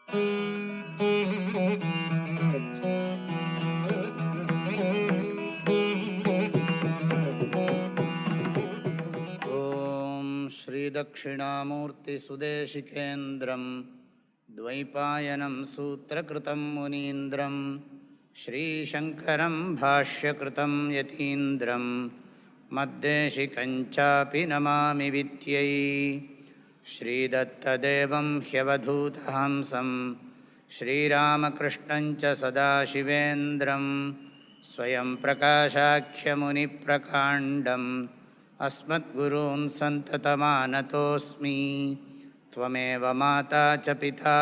श्रीदक्षिणामूर्तिसुदेशिकेन्द्रं द्वैपायनं सूत्रकृतं मुनीन्द्रं श्रीशङ्करं भाष्यकृतं यतीन्द्रं मद्देशिकञ्चापि नमामि विद्यै श्रीदत्तदेवं ह्यवधूतहंसं श्रीरामकृष्णञ्च सदाशिवेन्द्रं स्वयं प्रकाशाख्यमुनिप्रकाण्डम् अस्मद्गुरून् सन्ततमानतोऽस्मि त्वमेव माता च पिता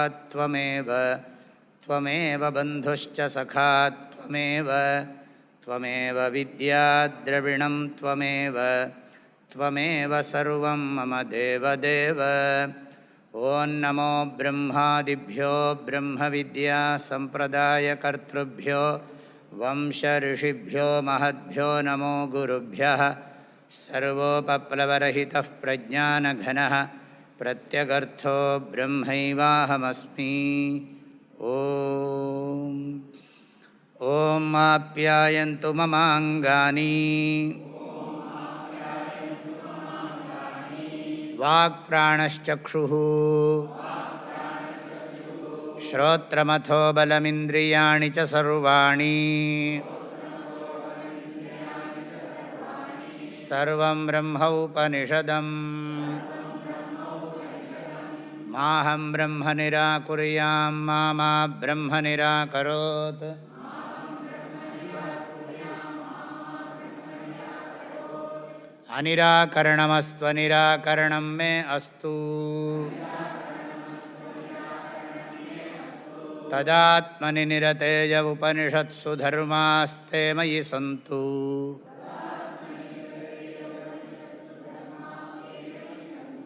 त्वमेव बन्धुश्च सखा त्वमेव विद्याद्रविणं त्वमेव सर्वं मम देवदेव। ॐ नमो ब्रह्मादिभ्यो ब्रह्मविद्यासम्प्रदायकर्तृभ्यो वंशऋषिभ्यो महद्भ्यो नमो गुरुभ्यः। सर्वोपप्लवरहितः प्रज्ञानघनः प्रत्यगर्थो ब्रह्मैवाहमस्मि। ॐ आप्यायन्तु ममाङ्गानि वाक्प्राणश्चक्षुः श्रोत्रमथो बलमिन्द्रियाणि च सर्वाणि सर्वं ब्रह्मोपनिषदम् माहं ब्रह्म निराकुर्यां मा ब्रह्म निराकरोत्। अनिराकरणमस्त्वनिराकरणं मे अस्तु। तदात्मनि निरतेय उपनिषत्सु धर्मास्ते मयि सन्तु।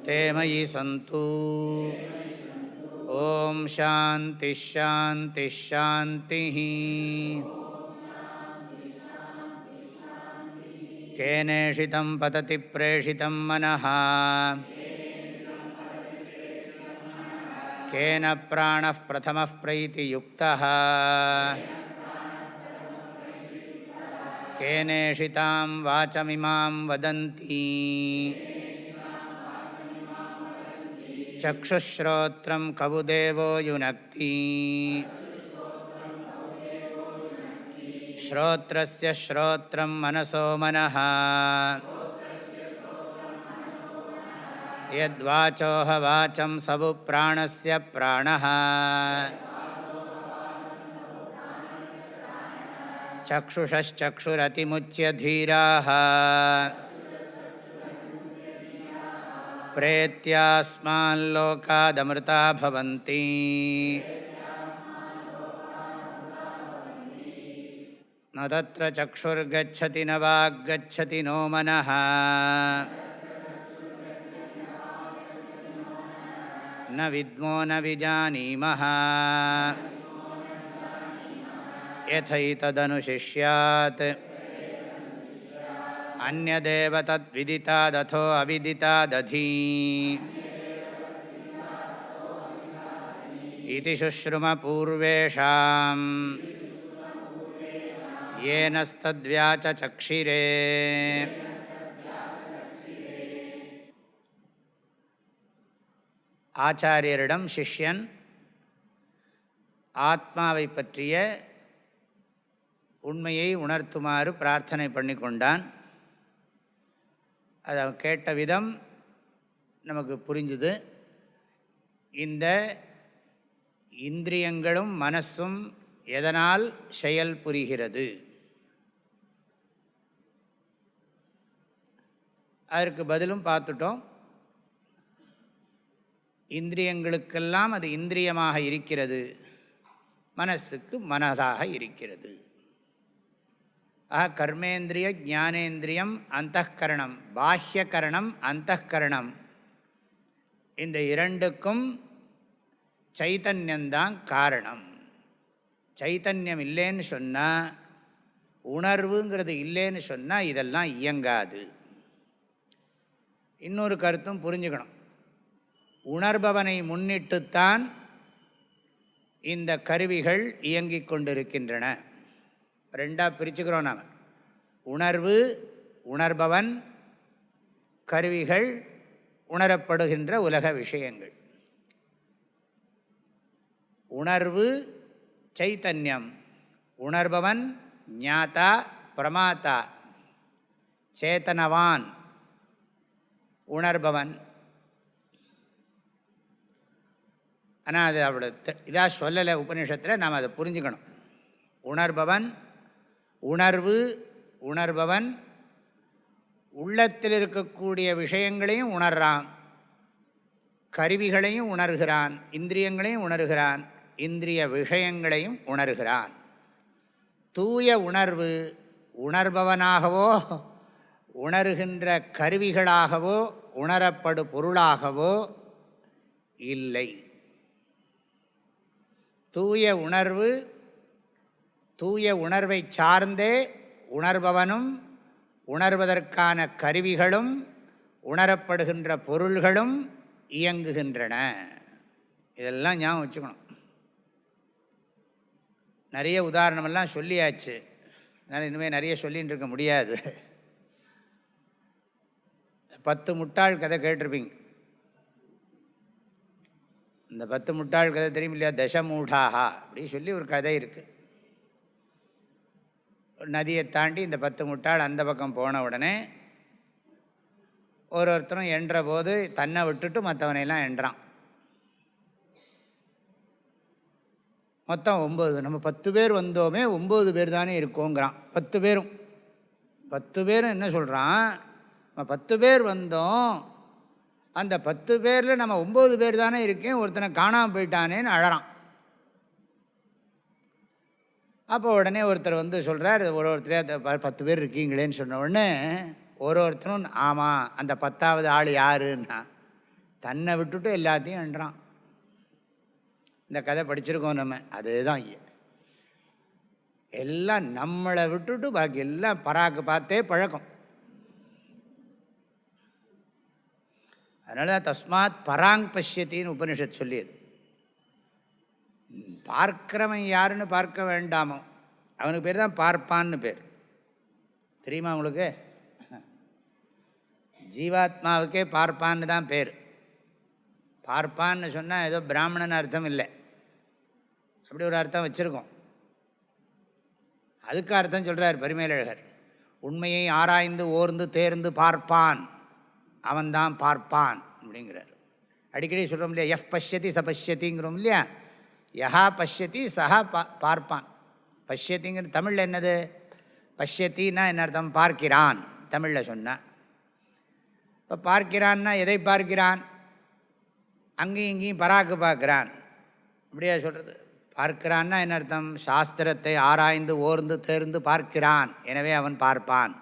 ते मयि सन्तु। ॐ शान्तिः शान्तिः शान्तिः। केनेषितं पतति प्रेषितं मनः केन प्राणः प्रथमः प्रैतियुक्तः केनेषितां वाचमिमां वदन्ति चक्षुश्रोत्रं कवुदेवो युनक्ति श्रोत्रस्य श्रोत्रं मनसो मनः यद्वाचोह वाचं सवु प्राणस्य प्राणः चक्षुषश्चक्षुरतिमुच्य धीराः प्रेत्यास्माल्लोकादमृता भवन्ति। न तत्र चक्षुर्गच्छति न वाग्गच्छति नो मनः न विद्मो न विजानीमः यथैतदनुशिष्यात् अन्यदेव तद्विदितादथो अविदितादधि इति शुश्रुमपूर्वेषाम् येनस्तद्व्याचचक्षिरे। ஆச்சாரியரிடம் சிஷ்யன் ஆத்மாவை பற்றிய உண்மையை உணர்த்துமாறு பிரார்த்தனை பண்ணி கொண்டான். அதை கேட்ட விதம் நமக்கு புரிஞ்சுது. இந்த இந்திரியங்களும் மனசும் எதனால் செயல் புரிகிறது, அதற்கு பதிலும் பார்த்துட்டோம். இந்திரியங்களுக்கெல்லாம் அது இந்திரியமாக இருக்கிறது, மனசுக்கு மனதாக இருக்கிறது. கர்மேந்திரிய ஞானேந்திரியம் அந்தఃகரணம், பாஹ்யகரணம் அந்தःகரணம், இந்த இரண்டுக்கும் சைத்தன்யந்தான் காரணம். சைத்தன்யம் இல்லைன்னு சொன்னால், உணர்வுங்கிறது இல்லைன்னு சொன்னால் இதெல்லாம் இயங்காது. இன்னொரு கருத்தும் புரிஞ்சுக்கணும். உணர்பவனை முன்னிட்டுத்தான் இந்த கருவிகள் இயங்கிக் கொண்டிருக்கின்றன. ரெண்டாக பிரிச்சுக்கிறோம் நாம். உணர்வு, உணர்பவன், கருவிகள், உணரப்படுகின்ற உலக விஷயங்கள். உணர்வு சைத்தன்யம், உணர்பவன் ஞாதா பிரமாதா, சேத்தனவான் உணர்பவன். ஆனால் அது அப்படி இதாக சொல்லலை உபநிஷத்தில், நாம் அதை புரிஞ்சுக்கணும். உணர்பவன், உணர்வு, உணர்பவன் உள்ளத்தில் இருக்கக்கூடிய விஷயங்களையும் உணர்றான், கருவிகளையும் உணர்கிறான், இந்திரியங்களையும் உணர்கிறான், இந்திரிய விஷயங்களையும் உணர்கிறான். தூய உணர்வு உணர்பவனாகவோ உணர்கின்ற கருவிகளாகவோ உணரப்படு பொருளாகவோ இல்லை. தூய உணர்வு, தூய உணர்வை சார்ந்தே உணர்பவனும் உணர்வதற்கான கருவிகளும் உணரப்படுகின்ற பொருள்களும் இயங்குகின்றன. இதெல்லாம் ஞாபகம் வச்சுக்கணும். நிறைய உதாரணமெல்லாம் சொல்லியாச்சு, அதனால் இனிமேல் நிறைய சொல்லின்னு இருக்க முடியாது. 10 முட்டாள் கதை கேட்டிருப்பீங்க. இந்த 10 முட்டாள் கதை தெரியும் இல்லையா? தசமூடாகா அப்படி சொல்லி ஒரு கதை இருக்குது. ஒரு நதியை தாண்டி இந்த 10 முட்டாள் அந்த பக்கம் போன உடனே ஒருத்தரும் என்ற போது தன்னை விட்டுட்டு மற்றவனையெல்லாம் என்றான். மொத்தம் 9. நம்ம 10 பேர் வந்தோமே, 9 பேர் தானே இருக்கோங்கிறான். 10 பேரும் என்ன சொல்கிறான்? நம்ம 10 பேர் வந்தோம், அந்த 10 பேரில் நம்ம 9 பேர் தானே இருக்கேன், ஒருத்தனை காணாமல் போயிட்டானேன்னு அழறான். அப்போ உடனே ஒருத்தர் வந்து சொல்கிறார், ஒருத்தரே 10 பேர் இருக்கீங்களேன்னு சொன்ன உடனே ஒருத்தரும் ஆமாம், அந்த 10ஆவது ஆள் யாருன்னா தன்னை விட்டுட்டு எல்லாத்தையும் என்றான். இந்த கதை படிச்சிருக்கோம் நம்ம. அதுதான் எல்லாம் நம்மளை விட்டுட்டு பாக்கி எல்லாம் பராக்கு பார்த்தே பழக்கம். அதனால தஸ்மாத் பராங் பஷ்யத்தின்னு உபனிஷத் சொல்லியது. பார்க்கிறவன் யாருன்னு பார்க்க வேண்டாமோ, அவனுக்கு பேர் தான் பார்ப்பான்னு பேர். தெரியுமா உங்களுக்கு? ஜீவாத்மாவுக்கே பார்ப்பான்னு தான் பேர். பார்ப்பான்னு சொன்னால் ஏதோ பிராமணன் அர்த்தம் இல்லை, அப்படி ஒரு அர்த்தம் வச்சுருக்கோம். அதுக்கு அர்த்தம் சொல்கிறார் பரிமேலழகர். உண்மையை ஆராய்ந்து ஓர்ந்து தேர்ந்து பார்ப்பான், அவன்தான் பார்ப்பான் அப்படிங்கிறார். அடிக்கடி சொல்கிறோம் இல்லையா, எஃப் பஷ்யதி ச பஷ்யத்திங்கிறோம் இல்லையா. யஹா பஷ்யதி சஹா பார்ப்பான். பஷ்யத்திங்கிற தமிழில் என்னது? பஷ்யத்தின்னா என்ன அர்த்தம்? பார்க்கிறான் தமிழில் சொன்னான். இப்போ பார்க்கிறான்னா எதை பார்க்கிறான்? அங்கேயும் இங்கேயும் பராக்கு பார்க்குறான், இப்படியா சொல்கிறது? பார்க்கிறான்னா என்ன அர்த்தம்? சாஸ்திரத்தை ஆராய்ந்து ஓர்ந்து தேர்ந்து பார்க்கிறான், எனவே அவன் பார்ப்பான்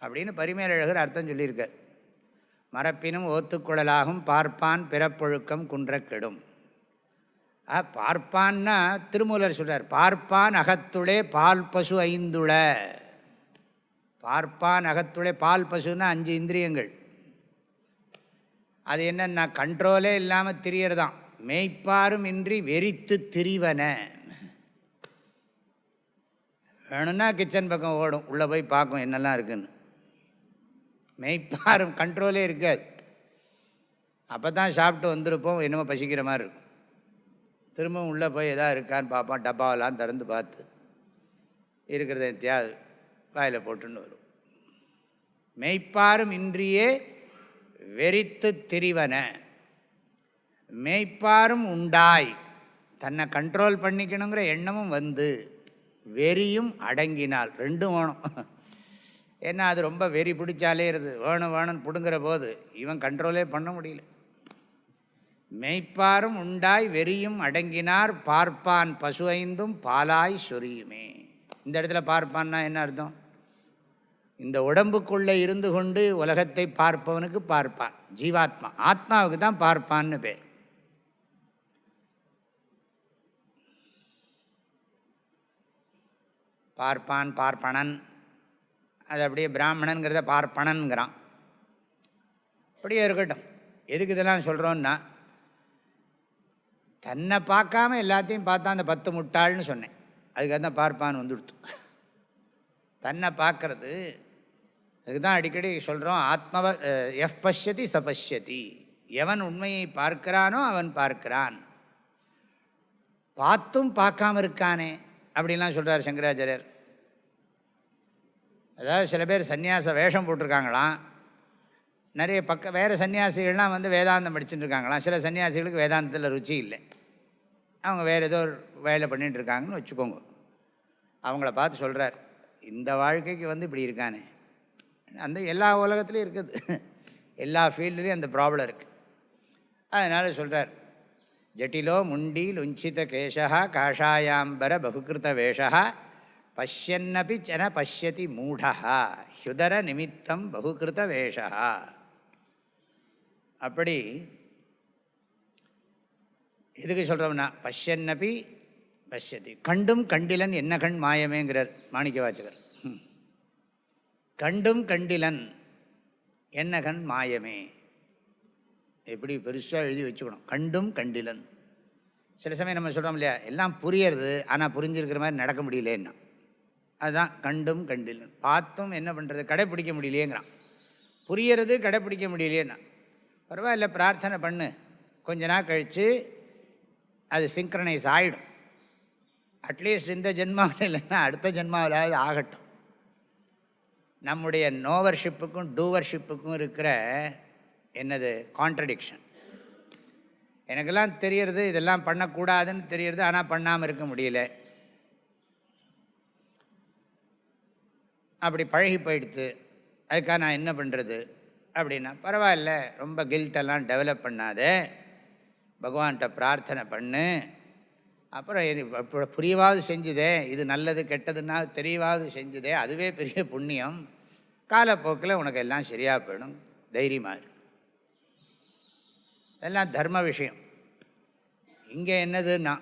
அப்படின்னு பரிமேலழகர் அர்த்தம் சொல்லியிருக்க. மரப்பினும் ஓத்துக்குழலாகும் பார்ப்பான் பிறப்பொழுக்கம் குன்ற கெடும். பார்ப்பான்னா திருமூலர் சொல்கிறார், பார்ப்பான் அகத்துளே பால் பசு 5 பார்ப்பான் அகத்துளே. பால் பசுன்னா 5 இந்திரியங்கள். அது என்னன்னா கண்ட்ரோலே இல்லாமல் திரியறதான். மேய்ப்பாரும் இன்றி வெறித்து திரிவன. வேணும்னா கிச்சன் பக்கம் ஓடும், உள்ளே போய் பார்க்கும் என்னெல்லாம் இருக்குன்னு. மேய்ப்பாரும் கண்ட்ரோலே இருக்காது. அப்போ தான் சாப்பிட்டு வந்திருப்போம், என்னமோ பசிக்கிற மாதிரி இருக்கும். திரும்பவும் உள்ளே போய் எதாவது இருக்கான்னு பார்ப்போம், டப்பாவெல்லாம் திறந்து பார்த்து இருக்கிறத எத்தியாவது வாயில் போட்டுன்னு வரும். மேய்ப்பாரும் இன்றியே வெறித்து திரிவன. மேய்ப்பாரும் உண்டாய், தன்னை கண்ட்ரோல் பண்ணிக்கணுங்கிற எண்ணமும் வந்து வெறியும் அடங்கினால். 2 வேணும். ஏன்னா அது ரொம்ப வெறி பிடிச்சாலே இருது, வேணும் வேணும்னு பிடுங்குற போது இவன் கண்ட்ரோலே பண்ண முடியல. மெய்ப்பாரும் உண்டாய் வெறியும் அடங்கினார், பார்ப்பான் பசு 5 பாலாய் சொரியுமே. இந்த இடத்துல பார்ப்பான்னா என்ன அர்த்தம்? இந்த உடம்புக்குள்ளே இருந்து கொண்டு உலகத்தை பார்ப்பவனுக்கு பார்ப்பான் ஜீவாத்மா. ஆத்மாவுக்கு தான் பார்ப்பான்னு பேர். பார்ப்பான் பார்ப்பனன், அது அப்படியே பிராமணன்கிறத பார்ப்பனன்கிறான். அப்படியே இருக்கட்டும். எதுக்கு இதெல்லாம் சொல்கிறோன்னா, தன்னை பார்க்காம எல்லாத்தையும் பார்த்தா அந்த 10 முட்டாள்னு சொன்னேன். அதுக்காக தான் பார்ப்பான்னு வந்துடுத்து. தன்னை பார்க்கறது அதுதான் அடிக்கடி சொல்கிறோம். ஆத்மவ எஃப் பஷ்யதி சபஷ்யதி. எவன் உண்மையை பார்க்கிறானோ அவன் பார்க்கிறான். பார்த்தும் பார்க்காம இருக்கானே அப்படின்லாம் சொல்கிறார் சங்கராச்சாரியர். அதாவது சில பேர் சன்னியாச வேஷம் போட்டிருக்காங்களாம். நிறைய வேறு சன்னியாசிகள்லாம் வந்து வேதாந்தம் படிச்சுட்டு இருக்காங்களாம். சில சன்னியாசிகளுக்கு வேதாந்தத்தில் ருச்சி இல்லை. அவங்க வேறு ஏதோ ஒரு வேலை பண்ணிகிட்டு இருக்காங்கன்னு வச்சுக்கோங்க. அவங்கள பார்த்து சொல்கிறார், இந்த வாழ்க்கைக்கு வந்து இப்படி இருக்கானே. அந்த எல்லா உலகத்துலேயும் இருக்குது, எல்லா ஃபீல்டுலேயும் அந்த ப்ராப்ளம் இருக்குது. அதனால் சொல்கிறார், ஜட்டிலோ முண்டி லுஞ்சித கேஷா காஷாயாம்பர பகுகிருத வேஷா பஷ்யன்னபி சன பஷ்யதி மூடா ஹுதர நிமித்தம் பகுகிருத வேஷா. அப்படி எதுக்கு சொல்கிறோம்னா, பஷ்யன்னபி பஷ்யதி, கண்டும் கண்டிலன் என்ன கண் மாயமேங்கிறார் மாணிக்க வாசகர். கண்டும் கண்டிலன் என்ன கண் மாயமே. எப்படி பெருசாக எழுதி வச்சுக்கணும், கண்டும் கண்டிலன். சில சமயம் நம்ம சொல்கிறோம் இல்லையா, எல்லாம் புரியறது ஆனால் புரிஞ்சிருக்கிற மாதிரி நடக்க முடியலேன்னா, அதுதான் கண்டும் கண்டிலன். பார்த்தும் என்ன பண்ணுறது, கடைப்பிடிக்க முடியலையேங்கிறான். புரியறது கடைப்பிடிக்க முடியலையேன்னா பரவாயில்ல, பிரார்த்தனை பண்ணு, கொஞ்ச நாள் கழித்து அது சிங்க்ரனைஸ் ஆகிடும். அட்லீஸ்ட் இந்த ஜென்மாவில் இல்லைன்னா அடுத்த ஜென்மாவிலாவது ஆகட்டும். நம்முடைய நோவர்ஷிப்புக்கும் டூவர்ஷிப்புக்கும் இருக்கிற என்னது கான்ட்ரடிக்ஷன். எனக்கெல்லாம் தெரியறது இதெல்லாம் பண்ணக்கூடாதுன்னு தெரியறது, ஆனால் பண்ணாமல் இருக்க முடியல. அப்படி பழகி போயிடுத்து. அதுக்காக நான் என்ன பண்ணுறது அப்படின்னா, பரவாயில்ல, ரொம்ப கில்ட்டெல்லாம் டெவலப் பண்ணாத, பகவான்கிட்ட பிரார்த்தனை பண்ணு. அப்புறம் புரியவாது செஞ்சுதே, இது நல்லது கெட்டதுன்னா தெரியவாது செஞ்சுதே, அதுவே பெரிய புண்ணியம். காலப்போக்கில் உனக்கு எல்லாம் சரியாக போயிடும், தைரியமாக இரு. அதெல்லாம் தர்ம விஷயம். இங்கே என்னதுன்னா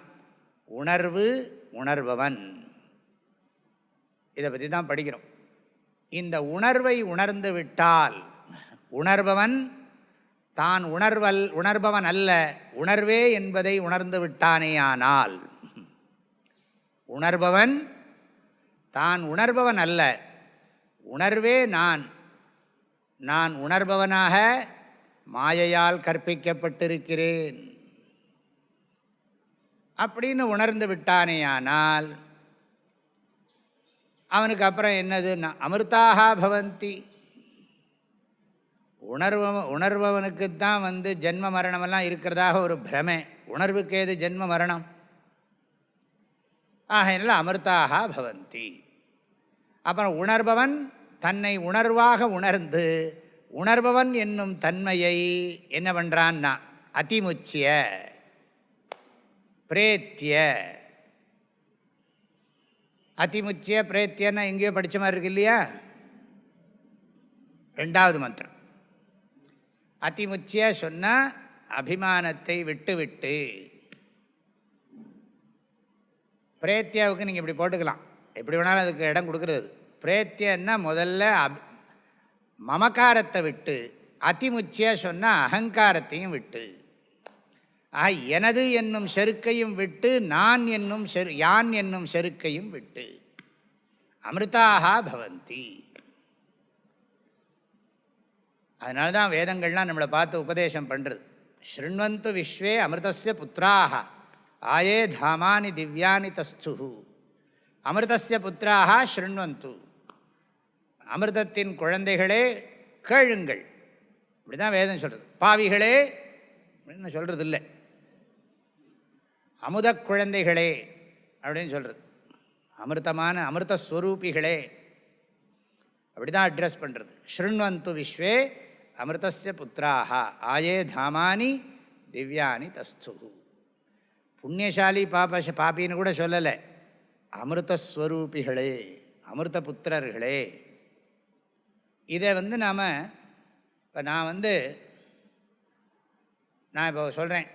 உணர்வு, உணர்பவன், இதை பற்றி தான் படிக்கிறோம். இந்த உணர்வை உணர்ந்து விட்டால், உணர்பவன் தான் உணர்பவன் அல்ல, உணர்வே என்பதை உணர்ந்து விட்டானேயானால், உணர்பவன் தான் உணர்பவன் அல்ல, உணர்வே நான் உணர்பவனாக மாயையால் கற்பிக்கப்பட்டிருக்கிறேன் அப்படின்னு உணர்ந்து விட்டானேயானால் அவனுக்கு அப்புறம் என்னதுன்னா அமிர்தாக பவந்தி. உணர்பவனுக்கு தான் வந்து ஜென்ம மரணமெல்லாம் இருக்கிறதாக ஒரு பிரமை. உணர்வுக்கு ஏது ஜென்ம மரணம்? ஆகையினால அமிர்தாக பவந்தி. அப்புறம் உணர்பவன் தன்னை உணர்வாக உணர்ந்து உணர்பவன் என்னும் தன்மையை என்ன பண்ணுறான்னா அதிமுச்சிய பிரேத்திய. அதிமுச்சிய பிரேத்தியன்னா எங்கேயோ படித்த மாதிரி இருக்கு இல்லையா, 2வது மந்திரம். அதிமுச்சிய சொன்னால் அபிமானத்தை விட்டு விட்டு. பிரேத்தியாவுக்கு நீங்கள் இப்படி போட்டுக்கலாம், எப்படி வேணாலும் அதுக்கு இடம் கொடுக்குறது. பிரேத்தியன்னா முதல்ல மமக்காரத்தை விட்டு, அதிமுச்சிய சொன்னால் அகங்காரத்தையும் விட்டு. ஆக எனது என்னும் செருக்கையும் விட்டு, நான் என்னும் யான் என்னும் செருக்கையும் விட்டு அமிர்தாக பவந்தி. அதனால தான் வேதங்கள்லாம் நம்மளை பார்த்து உபதேசம் பண்ணுறது. ஸ்ருண்வந்து விஸ்வே அமிர்தஸ்ய புத்திராக ஆயே தாமானி திவ்யானி தஸ்து. அமிர்தஸ்ய புத்திராக ஸ்ருண்வந்து, அமிர்தத்தின் குழந்தைகளே கேளுங்கள். இப்படி தான் வேதம் சொல்கிறது. பாவிகளே அப்படின்னு சொல்கிறது இல்லை, அமுத குழந்தைகளே அப்படின்னு சொல்கிறது. அமிர்தமான அமிர்தஸ்வரூபிகளே அப்படி தான் அட்ரஸ் பண்ணுறது. ஸ்ருண்வந்து விஸ்வே அமிர்தஸ்ய புத்திராக ஆயே தாமானி திவ்யானி தஸ்து. புண்ணியசாலி பாப்பின்னு கூட சொல்லலை, அமிர்தஸ்வரூபிகளே, அமிர்த புத்திரர்களே. இதை வந்து நாம் இப்போ நான் இப்போ சொல்கிறேன்,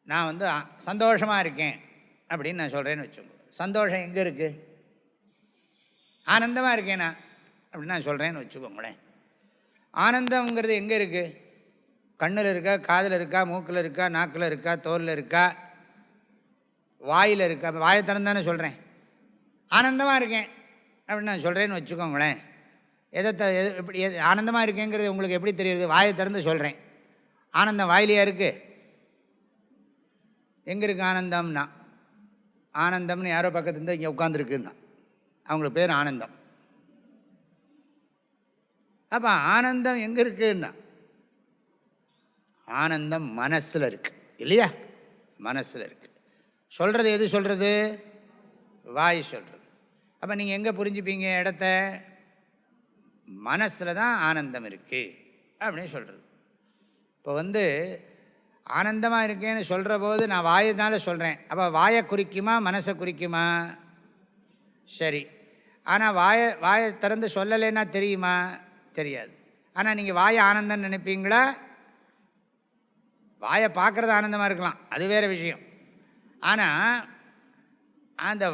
நான் வந்து சந்தோஷமாக இருக்கேன் அப்படின்னு நான் சொல்கிறேன்னு வச்சுக்கோங்க. சந்தோஷம் எங்கே இருக்குது? ஆனந்தமாக இருக்கேனா அப்படின்னு நான் சொல்கிறேன்னு வச்சுக்கோங்களேன். ஆனந்தங்கிறது எங்கே இருக்குது? கண்ணில் இருக்கா, காதில் இருக்கா, மூக்கில் இருக்கா, நாக்கில் இருக்கா, தோலில் இருக்கா, வாயில் இருக்கா? வாயை திறந்தானே சொல்கிறேன். ஆனந்தமாக இருக்கேன் அப்படின்னு நான் சொல்கிறேன்னு வச்சுக்கோங்களேன். எப்படி ஆனந்தமாக இருக்கேங்கிறது உங்களுக்கு எப்படி தெரியுது? வாயை திறந்து சொல்கிறேன். ஆனந்தம் வாயிலையா இருக்குது? எங்கே இருக்குது ஆனந்தம்னா? ஆனந்தம்னு யாரோ பக்கத்து இருந்தால் இங்கே உட்காந்துருக்குன்னா அவங்களுக்கு பேர் ஆனந்தம். அப்போ ஆனந்தம் எங்கே இருக்குன்னா, ஆனந்தம் மனசில் இருக்குது இல்லையா? மனசில் இருக்குது. சொல்கிறது எது சொல்கிறது? வாய் சொல்கிறது. அப்போ நீங்கள் எங்கே புரிஞ்சுப்பீங்க இடத்த? மனசில் தான் ஆனந்தம் இருக்குது அப்படின்னு சொல்கிறது. இப்போ ஆனந்தமாக இருக்கேன்னு சொல்கிற போது நான் வாயினால சொல்கிறேன். அப்போ வாயை குறிக்குமா மனசை குறிக்குமா? சரி. ஆனால் வாயை திறந்து சொல்லலைன்னா தெரியுமா? தெரியாது. ஆனால் நீங்கள் வாயை ஆனந்தம் நினைப்பீங்களா? வாயை பார்க்குறது ஆனந்தமாக இருக்கலாம், அது வேறு விஷயம். ஆனால் அந்த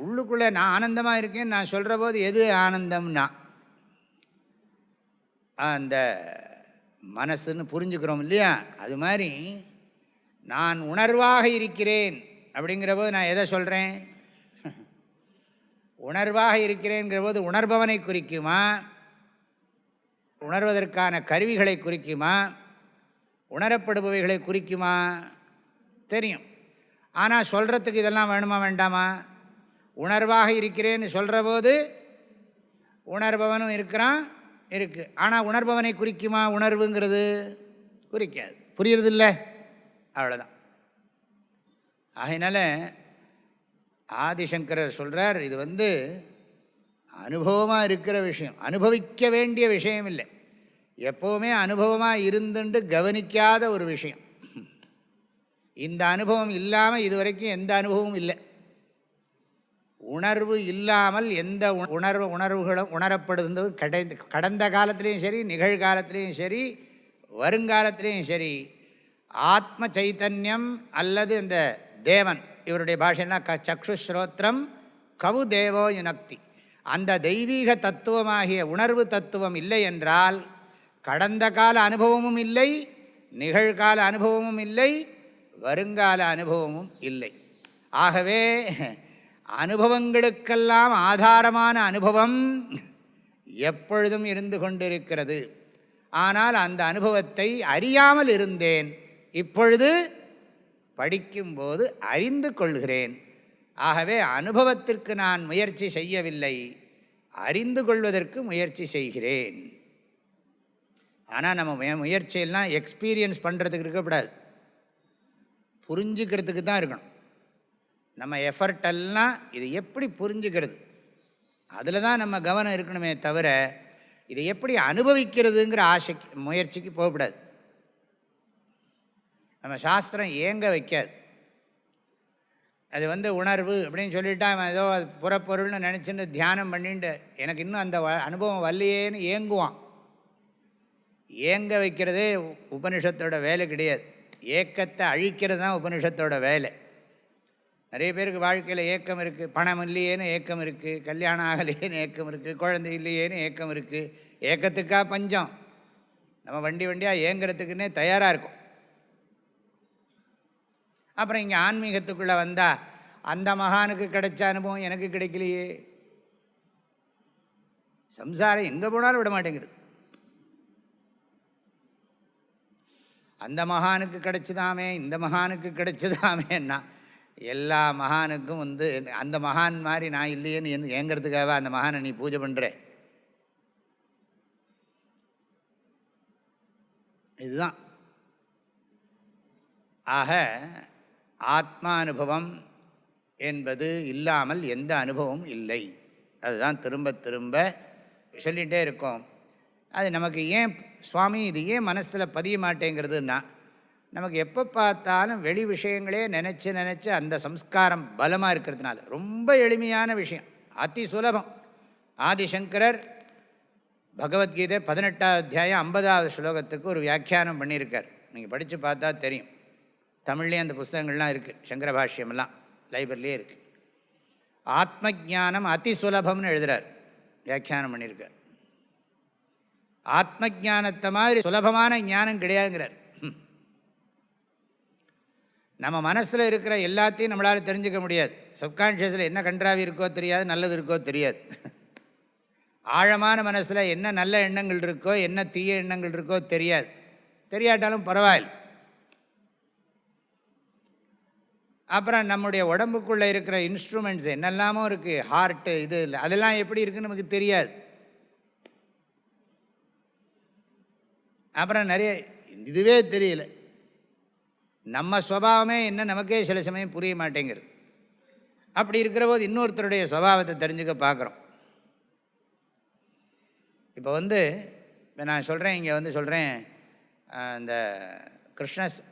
உள்ளுக்குள்ளே நான் ஆனந்தமாக இருக்கேன்னு நான் சொல்கிற போது எது ஆனந்தம்னா அந்த மனசுன்னு புரிஞ்சுக்கிறோம் இல்லையா? அது மாதிரி நான் உணர்வாக இருக்கிறேன் அப்படிங்கிற போது நான் எதை சொல்கிறேன்? உணர்வாக இருக்கிறேங்கிற போது உணர்பவனை குறிக்குமா, உணர்வதற்கான கருவிகளை குறிக்குமா, உணரப்படுபவைகளை குறிக்குமா? தெரியும். ஆனால் சொல்கிறதுக்கு இதெல்லாம் வேணுமா வேண்டாமா? உணர்வாக இருக்கிறேன்னு சொல்கிற போது உணர்பவனும் இருக்கிறான், இருக்குது. ஆனால் உணர்பவனை குறிக்குமா? உணர்வுங்கிறது குறிக்காது. புரியுறது இல்லை, அவ்வளோதான். ஆகையினால ஆதிசங்கரர் சொல்கிறார், இது அனுபவமாக இருக்கிற விஷயம், அனுபவிக்க வேண்டிய விஷயம் இல்லை. எப்போவுமே அனுபவமாக இருந்துட்டு கவனிக்காத ஒரு விஷயம். இந்த அனுபவம் இல்லாமல் இதுவரைக்கும் எந்த அனுபவமும் இல்லை. உணர்வு இல்லாமல் எந்த உணர்வுகளும் உணரப்படுவது கடந்த காலத்திலையும் சரி, நிகழ்காலத்திலையும் சரி, வருங்காலத்திலையும் சரி. ஆத்ம சைத்தன்யம் அல்லது இந்த தேவன், இவருடைய பாஷைனா சக்ஷுஸ்ரோத்திரம் கவு தேவோ யுனக்தி, அந்த தெய்வீக தத்துவமாகிய உணர்வு தத்துவம் இல்லை என்றால் கடந்த கால அனுபவமும் இல்லை, நிகழ்கால அனுபவமும் இல்லை, வருங்கால அனுபவமும் இல்லை. ஆகவே அனுபவங்களுக்கெல்லாம் ஆதாரமான அனுபவம் எப்பொழுதும் இருந்து கொண்டிருக்கிறது. ஆனால் அந்த அனுபவத்தை அறியாமல் இருந்தேன், இப்பொழுது படிக்கும்போது அறிந்து கொள்கிறேன். ஆகவே அனுபவத்திற்கு நான் முயற்சி செய்யவில்லை, அறிந்து கொள்வதற்கு முயற்சி செய்கிறேன். ஆனால் நம்ம முயற்சியெல்லாம் எக்ஸ்பீரியன்ஸ் பண்ணுறதுக்கு இருக்கக்கூடாது, புரிஞ்சுக்கிறதுக்கு தான் இருக்கணும். நம்ம எஃபர்ட்டெல்லாம் இது எப்படி புரிஞ்சுக்கிறது, அதில் தான் நம்ம கவனம் இருக்கணுமே தவிர இதை எப்படி அனுபவிக்கிறதுங்கிற ஆசைக்கு முயற்சிக்கு போகக்கூடாது. நம்ம சாஸ்திரம் ஏங்க வைக்காது. அது உணர்வு அப்படின்னு சொல்லிட்டா அவன் ஏதோ அது புறப்பொருள்னு நினச்சிட்டு தியானம் பண்ணிட்டு எனக்கு இன்னும் அந்த அனுபவம் வரலையேன்னு ஏங்குவான். ஏங்க வைக்கிறதே உபனிஷத்தோட வேலை கிடையாது. ஏக்கத்தை அழிக்கிறது தான் உபனிஷத்தோட வேலை. நிறைய பேருக்கு வாழ்க்கையில் ஏக்கம் இருக்குது. பணம் இல்லையேன்னு ஏக்கம் இருக்குது, கல்யாணம் ஆகலையேன்னு ஏக்கம் இருக்குது, குழந்தை இல்லையேன்னு ஏக்கம் இருக்குது. ஏக்கத்துக்காக பஞ்சம். நம்ம வண்டியாக ஏங்கிறதுக்குன்னே தயாராக இருக்கும். அப்புறம் இங்கே ஆன்மீகத்துக்குள்ளே வந்தால் அந்த மகானுக்கு கிடைச்ச அனுபவம் எனக்கு கிடைக்கலையே. சம்சாரம் எங்கே போனாலும் விட மாட்டேங்குது. அந்த மகானுக்கு கிடைச்சதாமே, இந்த மகானுக்கு கிடைச்சதாமேன்னா எல்லா மகானுக்கும் அந்த மகான் மாதிரி நான் இல்லையேன்னு ஏங்கிறதுக்காக அந்த மகானை நீ பூஜை பண்ணுற. இதுதான். ஆக ஆத்மானுபவம் என்பது இல்லாமல் எந்த அனுபவமும் இல்லை. அதுதான் திரும்ப திரும்ப சொல்லிகிட்டே இருக்கோம். அது நமக்கு ஏன் சுவாமி இது ஏன் மனசில் பதிய மாட்டேங்கிறதுன்னா, நமக்கு எப்போ பார்த்தாலும் வெளி விஷயங்களே நினச்சி அந்த சம்ஸ்காரம் பலமாக இருக்கிறதுனால. ரொம்ப எளிமையான விஷயம், அதி சுலபம். ஆதிசங்கரர் பகவத்கீதை 18வது அத்தியாயம் 50வது ஸ்லோகத்துக்கு ஒரு வியாக்கியானம் பண்ணியிருக்கார். நீங்கள் படித்து பார்த்தா தெரியும். தமிழ்லேயும் அந்த புஸ்தகங்கள்லாம் இருக்குது, சங்கர பாஷ்யமெல்லாம் லைப்ரரியிலே இருக்குது. ஆத்ம ஜானம் அதி சுலபம்னு எழுதுகிறார், வியாக்கியானம் பண்ணியிருக்கார். ஆத்ம ஞானத்தை மாதிரி சுலபமான ஞானம் கிடையாதுங்கிறார். நம்ம மனசில் இருக்கிற எல்லாத்தையும் நம்மளால் தெரிஞ்சுக்க முடியாது. சப்கான்ஷியஸில் என்ன கன்றாவி இருக்கோ தெரியாது, நல்லது இருக்கோ தெரியாது. ஆழமான மனசில் என்ன நல்ல எண்ணங்கள் இருக்கோ என்ன தீய எண்ணங்கள் இருக்கோ தெரியாது. தெரியாட்டாலும் பரவாயில்லை. அப்புறம் நம்முடைய உடம்புக்குள்ளே இருக்கிற இன்ஸ்ட்ருமெண்ட்ஸ் என்னெல்லாமோ இருக்குது, ஹார்ட்டு இது இல்லை, அதெல்லாம் எப்படி இருக்குன்னு நமக்கு தெரியாது. அப்புறம் நிறைய இதுவே தெரியல. நம்ம சுபாவமே என்ன நமக்கே சில சமயம் புரிய மாட்டேங்கிறது. அப்படி இருக்கிற போது இன்னொருத்தருடைய சுபாவத்தை தெரிஞ்சுக்க பார்க்குறோம். இப்போ நான் சொல்கிறேன், இங்கே சொல்கிறேன், இந்த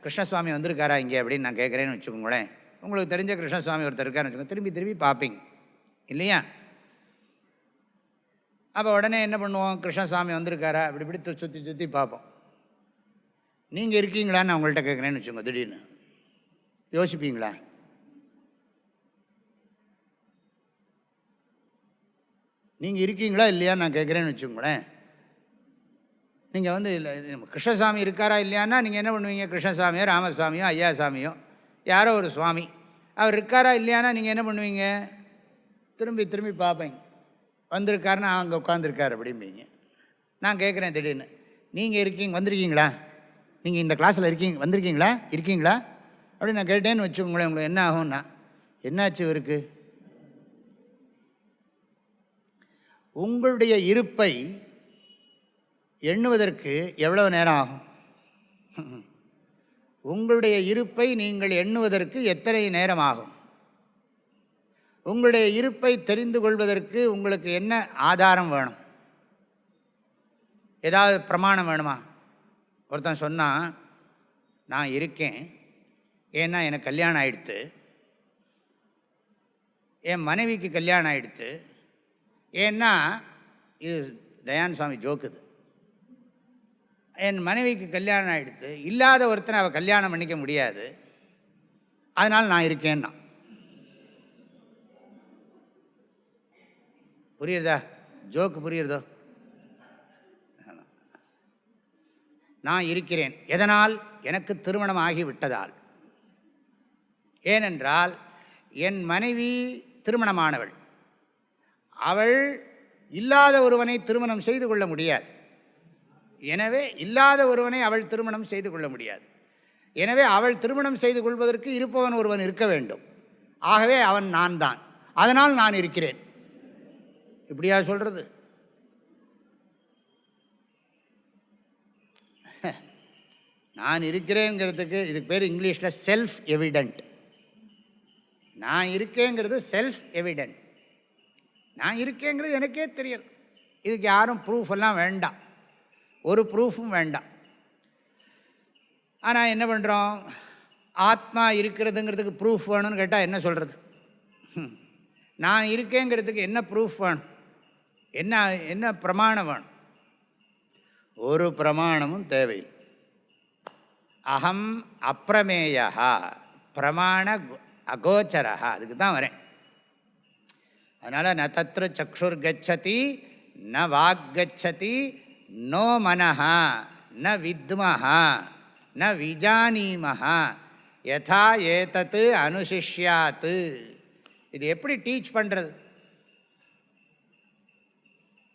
கிருஷ்ணசுவாமி வந்திருக்காரா இங்கே அப்படின்னு நான் கேட்குறேன்னு வச்சுக்கோங்களேன். உங்களுக்கு தெரிஞ்ச கிருஷ்ணசுவாமி ஒருத்தர் இருக்காருன்னு வச்சுக்கோங்க, திரும்பி திரும்பி பார்ப்பீங்க இல்லையா? அப்போ உடனே என்ன பண்ணுவோம், கிருஷ்ணசுவாமி வந்திருக்காரா அப்படி இப்படி சுற்றி சுற்றி பார்ப்போம். நீங்கள் இருக்கீங்களான்னு நான் உங்கள்கிட்ட கேட்குறேன்னு வச்சுக்கோங்க, திடீர்னு யோசிப்பீங்களா? நீங்கள் இருக்கீங்களா இல்லையான்னு நான் கேட்குறேன்னு வச்சுக்கோங்களேன். நீங்கள் இல்லை கிருஷ்ணசாமி இருக்காரா இல்லையான்னா நீங்கள் என்ன பண்ணுவீங்க? கிருஷ்ணசாமியோ ராமசாமியோ ஐயாசாமியோ யாரோ ஒரு சுவாமி அவர் இருக்காரா இல்லையானா நீங்கள் என்ன பண்ணுவீங்க? திரும்பி திரும்பி பார்ப்பீங்க. வந்திருக்காருன்னா அங்கே உட்காந்துருக்கார் அப்படிம்பீங்க. நான் கேட்குறேன் திடீர்னு, நீங்கள் வந்திருக்கீங்களா? நீங்கள் இந்த கிளாஸில் இருக்கீங்களா அப்படின்னு நான் கேட்டேன்னு வச்சுக்கோங்களேன். உங்களுக்கு என்ன ஆகும்னா, என்னாச்சு இவருக்கு? உங்களுடைய இருப்பை எண்ணுவதற்கு எவ்வளவு நேரம் ஆகும்? உங்களுடைய இருப்பை நீங்கள் எண்ணுவதற்கு எத்தனை நேரம் ஆகும்? உங்களுடைய இருப்பை தெரிந்து கொள்வதற்கு உங்களுக்கு என்ன ஆதாரம் வேணும்? ஏதாவது பிரமாணம் வேணுமா? ஒருத்தன் சொன்னால் நான் இருக்கேன், ஏன்னா எனக்கு கல்யாணம் ஆகிடுத்து, என் மனைவிக்கு கல்யாணம் ஆகிடுத்து, ஏன்னா இது தயானந்த சுவாமி ஜோக்குது, என் மனைவிக்கு கல்யாணம் ஆகிடுத்து, இல்லாத ஒருத்தனை அவள் கல்யாணம் பண்ணிக்க முடியாது, அதனால் நான் இருக்கேன்னா. புரியுறதா? ஜோக்கு புரியுறதோ? நான் இருக்கிறேன் எதனால்? எனக்கு திருமணம் ஆகிவிட்டதால். ஏனென்றால் என் மனைவி திருமணமானவள், அவள் இல்லாத ஒருவனை திருமணம் செய்து கொள்ள முடியாது. எனவே இல்லாத ஒருவனை அவள் திருமணம் செய்து கொள்ள முடியாது. எனவே அவள் திருமணம் செய்து கொள்வதற்கு இருப்பவன் ஒருவன் இருக்க வேண்டும். ஆகவே அவன் நான் தான், அதனால் நான் இருக்கிறேன். இப்படியா சொல்கிறது? நான் இருக்கிறேங்கிறதுக்கு இதுக்கு பேர் இங்கிலீஷில் செல்ஃப் எவிடென்ட். நான் இருக்கேங்கிறது செல்ஃப் எவிடென்ட். நான் இருக்கேங்கிறது எனக்கே தெரியும். இதுக்கு யாரும் ப்ரூஃப் எல்லாம் வேண்டாம், ஒரு ப்ரூஃபும் வேண்டாம். ஆனால் என்ன பண்ணுறோம், ஆத்மா இருக்கிறதுங்கிறதுக்கு ப்ரூஃப் வேணும்னு கேட்டால் என்ன சொல்கிறது? நான் இருக்கேங்கிறதுக்கு என்ன ப்ரூஃப் வேணும்? என்ன பிரமாணம் வேணும்? ஒரு பிரமாணமும் தேவையில்லை. அகம் அப்பிரமேயா பிரமாண அகோச்சரா, அதுக்கு தான் வரேன். அதனால் ந தத்ர சக்ஷுர் கச்சதி ந வாக் கச்சதி நோ மனஹா ந வித்மஹா ந விஜானீமஹா யதா ஏதத் அனுசிஷ்யாத். இது எப்படி டீச் பண்ணுறது?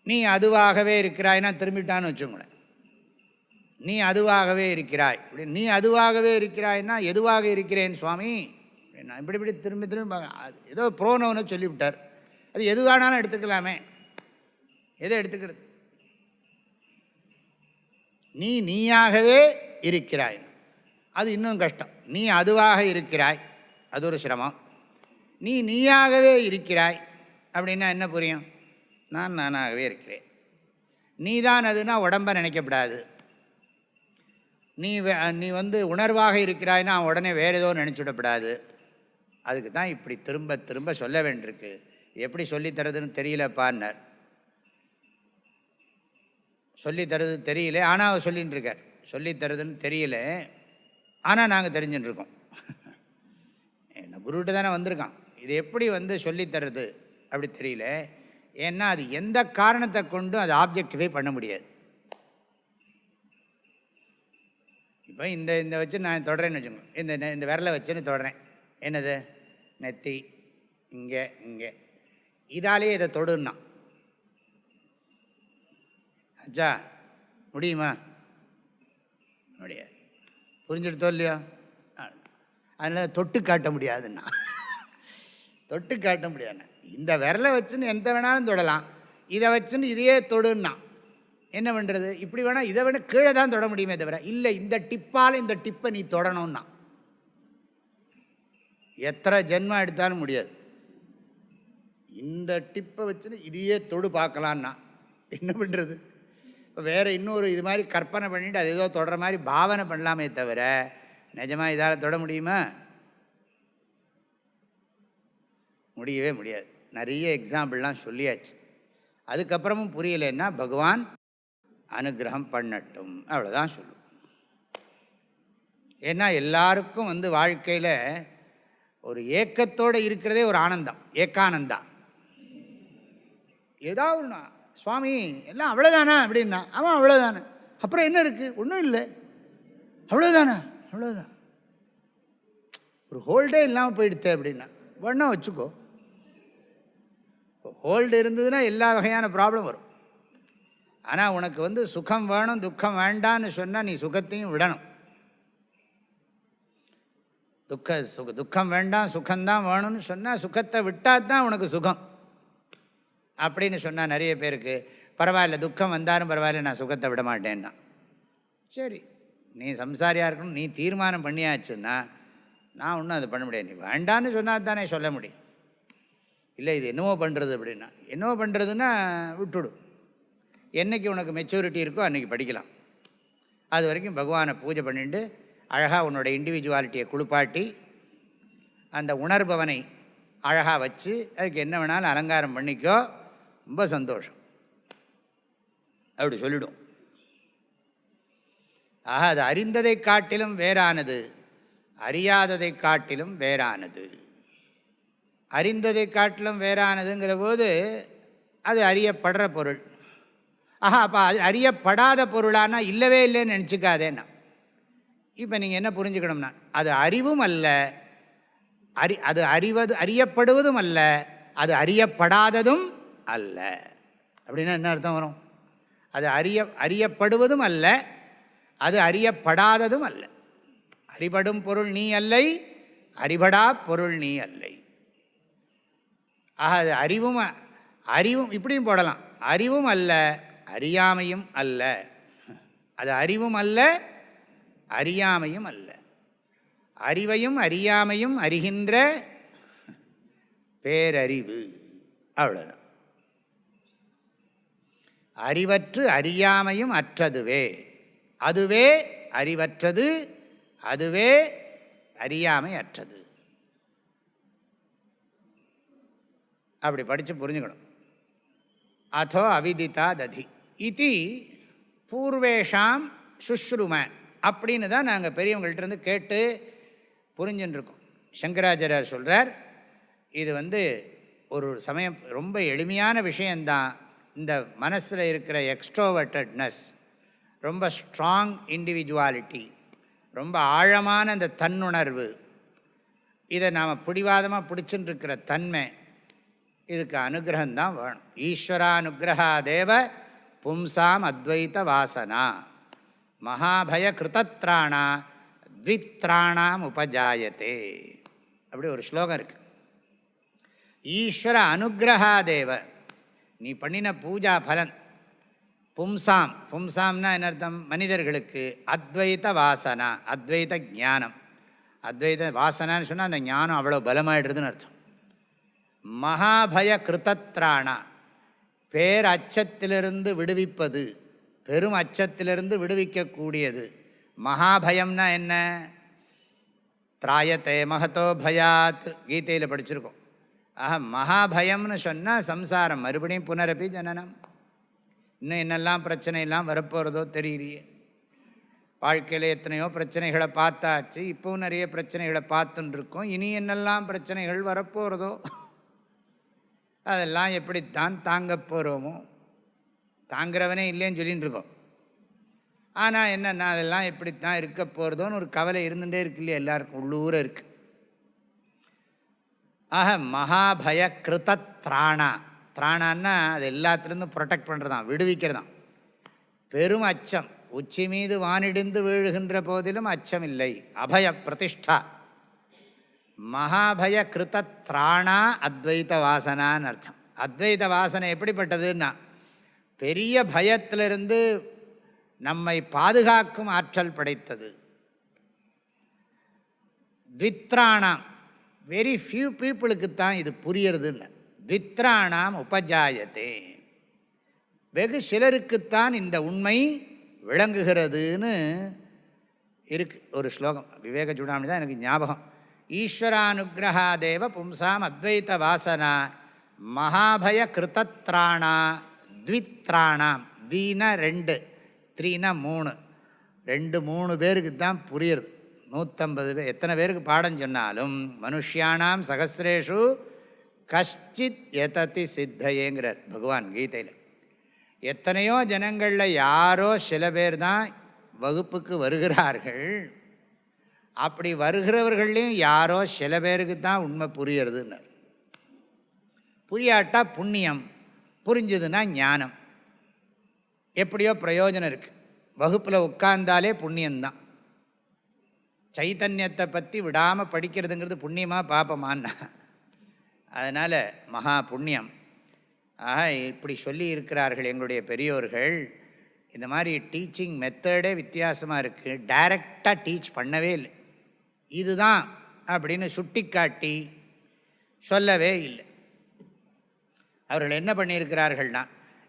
நீ அதுவாகவே இருக்கிறாய்னா திரும்பிட்டான்னு வச்சுங்களேன். நீ அதுவாகவே இருக்கிறாய், நீ அதுவாகவே இருக்கிறாய்னா எதுவாக இருக்கிறேன் சுவாமி? நான் இப்படி திரும்பி திரும்பி அது ஏதோ ப்ரோனோன்னு சொல்லிவிட்டார். அது எது வேணாலும் எடுத்துக்கலாமே, எதை எடுத்துக்கிறது? நீயாகவே இருக்கிறாய், அது இன்னும் கஷ்டம். நீ அதுவாக இருக்கிறாய், அது ஒரு சிரமம். நீயாகவே இருக்கிறாய் அப்படின்னா என்ன புரியும்? நானாகவே இருக்கிறேன். நீ தான் அதுனா உடம்பை நினைக்கப்படாது. நீ உணர்வாக இருக்கிறாய்னா உடனே வேறு ஏதோ நினச்சிவிடப்படாது. அதுக்கு தான் இப்படி திரும்ப திரும்ப சொல்ல வேண்டியிருக்கு. எப்படி சொல்லித்தரதுன்னு தெரியலப்பான்னார். சொல்லித்தரது தெரியல, ஆனால் அவர் சொல்லின்னு இருக்கார். சொல்லித்தரதுன்னு தெரியல, ஆனால் நாங்கள் தெரிஞ்சுன்னு இருக்கோம். என்ன குருகிட்ட தானே வந்திருக்கான். இது எப்படி சொல்லித்தரது அப்படி தெரியல. ஏன்னா அது எந்த காரணத்தை கொண்டும் அது ஆப்ஜெக்டிஃபை பண்ண முடியாது. இப்போ இந்த வச்சு நான் தொடறேன்னு வச்சுக்கோங்க, இந்த விரலை வச்சுன்னு தொடறேன். என்னது? நெத்தி, இங்கே இங்கே. இதாலேயே இதை தொடுன்னா ஆச்சா? முடியுமா? முடியாது. புரிஞ்சுடுத்தோ இல்லையோ? அதனால் தொட்டு காட்ட முடியாதுன்னா, தொட்டு காட்ட முடியாதுண்ணா. இந்த விரலை வச்சுன்னு எந்த வேணாலும் தொடலாம், இதை வச்சுன்னு இதையே தொடுன்னா என்ன பண்ணுறது? இப்படி வேணால் இதை வேணால் கீழே தான் தொட முடியுமே தவிர, இல்லை இந்த டிப்பால் இந்த டிப்பை நீ தொடணும்னா எத்தனை ஜென்மம் எடுத்தாலும் முடியாது. இந்த டிப்பை வச்சுன்னு இதையே தொடு பார்க்கலான்னா என்ன பண்ணுறது? இப்போ வேறு இன்னொரு இது மாதிரி கற்பனை பண்ணிவிட்டு அது ஏதோ தொடர மாதிரி பாவனை பண்ணலாமே தவிர நிஜமாக இதால் தொட முடியுமா? முடியவே முடியாது. நிறைய எக்ஸாம்பிள்லாம் சொல்லியாச்சு. அதுக்கப்புறமும் புரியலைன்னா பகவான் அனுகிரகம் பண்ணட்டும், அவ்வளோதான் சொல்லும். ஏன்னா எல்லாருக்கும் வாழ்க்கையில் ஒரு ஏக்கத்தோடு இருக்கிறதே ஒரு ஆனந்தம், ஏக்கானந்தா. ஏதாவது ஒன்றா சுவாமி எல்லாம் அவ்வளோதானா அப்படின்னா, அவன் அவ்வளோதானே, அப்புறம் என்ன இருக்குது? ஒன்றும் இல்லை, அவ்வளோதானா, அவ்வளோதான். ஒரு ஹோல்டே இல்லாமல் போயிடுத்தே அப்படின்னா வேணா வச்சுக்கோ. ஹோல்டு இருந்ததுன்னா எல்லா வகையான ப்ராப்ளம் வரும். ஆனால் உனக்கு சுகம் வேணும் துக்கம் வேண்டான்னு சொன்னால் நீ சுகத்தையும் விடணும். துக்கம் வேண்டாம் சுகம்தான் வேணும்னு சொன்னால் சுகத்தை விட்டால் தான் உனக்கு சுகம் அப்படின்னு சொன்னால் நிறைய பேருக்கு பரவாயில்ல, துக்கம் வந்தாலும் பரவாயில்ல, நான் சுகத்தை விட மாட்டேன்னா. சரி, நீ சம்சாரியாக இருக்கணும், நீ தீர்மானம் பண்ணியாச்சுன்னா நான் ஒன்றும் அது பண்ண முடியாது. நீ வேண்டான்னு சொன்னால் தானே சொல்ல முடியும். இல்லை இது என்னவோ பண்ணுறது அப்படின்னா, என்னவோ பண்ணுறதுன்னா விட்டுடும். என்றைக்கு உனக்கு மெச்சூரிட்டி இருக்கோ அன்றைக்கி படிக்கலாம். அது வரைக்கும் பகவானை பூஜை பண்ணிட்டு அழகாக உன்னோட இண்டிவிஜுவாலிட்டியை குளிப்பாட்டி அந்த உணர்பவனை அழகாக வச்சு அதுக்கு என்ன வேணாலும் அலங்காரம் பண்ணிக்கோ, ரொம்ப சந்தோஷம் அப்படி சொல்லிடும். ஆக அது அறிந்ததை காட்டிலும் வேறானது, அறியாததை காட்டிலும் வேறானது. அறிந்ததை காட்டிலும் வேறானதுங்கிற போது அது அறியப்படுற பொருள். ஆஹா, அப்போ அது அறியப்படாத பொருளானா இல்லவே இல்லைன்னு நினச்சிக்காதேன்னா. இப்போ நீங்கள் என்ன புரிஞ்சுக்கணும்னா, அது அறிவும் அல்ல, அது அறியப்படுவதும் அல்ல, அது அறியப்படாததும் அல்ல. அப்படின்னா என்ன அர்த்தம் வரும்? அது அறியப்படுவதும் அல்ல, அது அறியப்படாததும் அல்ல. அறிபடும் பொருள் நீ அல்லை, அறிபடா பொருள் நீ அல்லை. ஆக அது அறிவும் இப்படியும் போடலாம். அறிவும் அல்ல, அறியாமையும் அல்ல. அது அறிவும் அல்ல, அறியாமையும் அல்ல. அறிவையும் அறியாமையும் அறிகின்ற பேரறிவு, அவ்வளோதான். அறிவற்று அறியாமையும் அற்றதுவே, அதுவே அறிவற்றது, அதுவே அறியாமை அற்றது. அப்படி படித்து புரிஞ்சுக்கணும். அதோ அவிதிதா ததி இதி பூர்வேஷாம் சுஷ்ரும அப்படின்னு தான் நாங்கள் பெரியவங்கள்ட்ட கேட்டு புரிஞ்சுட்டுருக்கோம். சங்கராச்சாரியார் சொல்கிறார், இது ஒரு சமயம் ரொம்ப எளிமையான விஷயந்தான். இந்த மனசில் இருக்கிற எக்ஸ்ட்ரோவர்ட்டட்னஸ், ரொம்ப ஸ்ட்ராங் இண்டிவிஜுவாலிட்டி, ரொம்ப ஆழமான அந்த தன்னுணர்வு, இதை நாம் பிடிவாதமாக பிடிச்சுட்டு இருக்கிற தன்மை, இதுக்கு அனுகிரகம்தான் வேணும். ஈஸ்வரானுகிரகாதேவ பும்சாம் அத்வைத வாசனா மகாபய கிருதத்ராணா த்வித்ராணாம் உபஜாயத்தே. அப்படி ஒரு ஸ்லோகம் இருக்குது. ஈஸ்வர அனுகிரகாதேவ, நீ பண்ணின பூஜா பலன். பும்சாம், பும்சாம்னா என்ன அர்த்தம்? மனிதர்களுக்கு. அத்வைத வாசனா, அத்வைத ஞானம். அத்வைத வாசனான்னு சொன்னால் அந்த ஞானம் அவ்வளோ பலமாயிடுறதுன்னு அர்த்தம். மகாபய கிருதத்ராணா, பேர் அச்சத்திலிருந்து விடுவிப்பது, பெரும் அச்சத்திலிருந்து விடுவிக்கக்கூடியது. மகாபயம்னா என்ன? திராயத்தே மகதோ பயாத், கீதையில் படிச்சிருக்கோம். ஆஹா, மகாபயம்னு சொன்னால் சம்சாரம், மறுபடியும் புனரப்பி ஜனனம். இன்னும் என்னெல்லாம் பிரச்சனையெல்லாம் வரப்போகிறதோ தெரியலையே. வாழ்க்கையில் எத்தனையோ பிரச்சனைகளை பார்த்தாச்சு, இப்போவும் நிறைய பிரச்சனைகளை பார்த்துட்டுருக்கோம். இனி என்னெல்லாம் பிரச்சனைகள் வரப்போகிறதோ அதெல்லாம் எப்படித்தான் தாங்க போகிறோமோ. தாங்கிறவனே இல்லைன்னு சொல்லிகிட்டு இருக்கோம். ஆனால் என்னென்னா அதெல்லாம் எப்படித்தான் இருக்க போகிறதோன்னு ஒரு கவலை இருந்துகிட்டே இருக்கு இல்லையா, எல்லாருக்கும் உள்ளூர இருக்குது. ஆக மகாபய கிருத திராணா, திராணான்னா அது எல்லாத்துலேருந்தும் ப்ரொடெக்ட் பண்ணுறதான், விடுவிக்கிறதான். பெரும் அச்சம், உச்சி மீது வானிடிந்து வீழுகின்ற போதிலும் அச்சம் இல்லை, அபய பிரதிஷ்டா. மகாபய கிருத திராணா அத்வைத வாசனான்னு அர்த்தம். அத்வைத வாசனை எப்படிப்பட்டதுன்னா, பெரிய பயத்திலிருந்து நம்மை பாதுகாக்கும் ஆற்றல் படைத்தது. த்வித்ராணாம், வெரி ஃபியூ பீப்புளுக்குத்தான் இது புரியறதுன்னு. த்வித்ராணாம் உபஜாயத்தே, வெகு சிலருக்குத்தான் இந்த உண்மை விளங்குகிறதுன்னு இருக்கு ஒரு ஸ்லோகம். விவேக சூடாமணி தான் எனக்கு ஞாபகம். ஈஸ்வரானுகிரகாதேவ பும்சாம் அத்வைத வாசனா மகாபய கிருதத்ராணா த்வித்ராணாம். தீனா 2, 3னா 3, 2-3 பேருக்கு தான் புரியுறது. 150 பேர் எத்தனை பேருக்கு பாடம் சொன்னாலும் மனுஷ்யானாம் சகசிரேஷு கஷ்டித் யததி சித்தையேங்கிறார் பகவான் கீதையில். எத்தனையோ ஜனங்களில் யாரோ சில பேர் தான் வகுப்புக்கு வருகிறார்கள். அப்படி வருகிறவர்களையும் யாரோ சில பேருக்கு தான் உண்மை புரியறதுன்னார். புரியாட்டா புண்ணியம், புரிஞ்சதுன்னா ஞானம். எப்படியோ பிரயோஜனம் இருக்குது. வகுப்பில் உட்கார்ந்தாலே புண்ணியந்தான். சைத்தன்யத்தை பற்றி விடாமல் படிக்கிறதுங்கிறது புண்ணியமாக பாப்பமான்னா, அதனால் மகா புண்ணியம். ஆக இப்படி சொல்லி இருக்கிறார்கள் எங்களுடைய பெரியோர்கள். இந்த மாதிரி டீச்சிங் மெத்தடே வித்தியாசமாக இருக்குது. டைரெக்டாக டீச் பண்ணவே இல்லை, இதுதான் அப்படின்னு சுட்டி காட்டி சொல்லவே இல்லை. அவர்கள் என்ன பண்ணியிருக்கிறார்கள்னா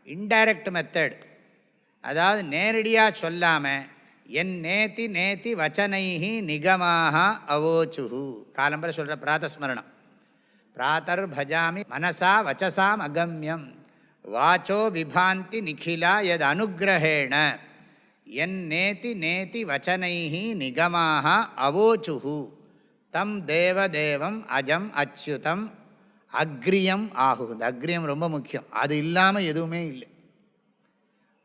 இன்டைரக்ட் மெத்தட், அதாவது நேரடியாக சொல்லாமல் என் நேத்தி நேத்தி வச்சனைஹி நிகமாக அவோச்சுஹு. காலம்பரை சொல்கிற பிராத்தஸ்மரணம். பிராத்தர் பஜாமி மனசா வச்சசாம் அகம்யம் வாச்சோ விபாந்தி நிகிலா எது அனுகிரகேண என் நேத்தி நேத்தி வச்சனைஹி நிகமாக அவோச்சுஹு தம் தேவதேவம் அஜம் அச்சுதம் அக்ரியம் ஆகு. இந்த அக்ரியம் ரொம்ப முக்கியம். அது இல்லாமல் எதுவுமே இல்லை.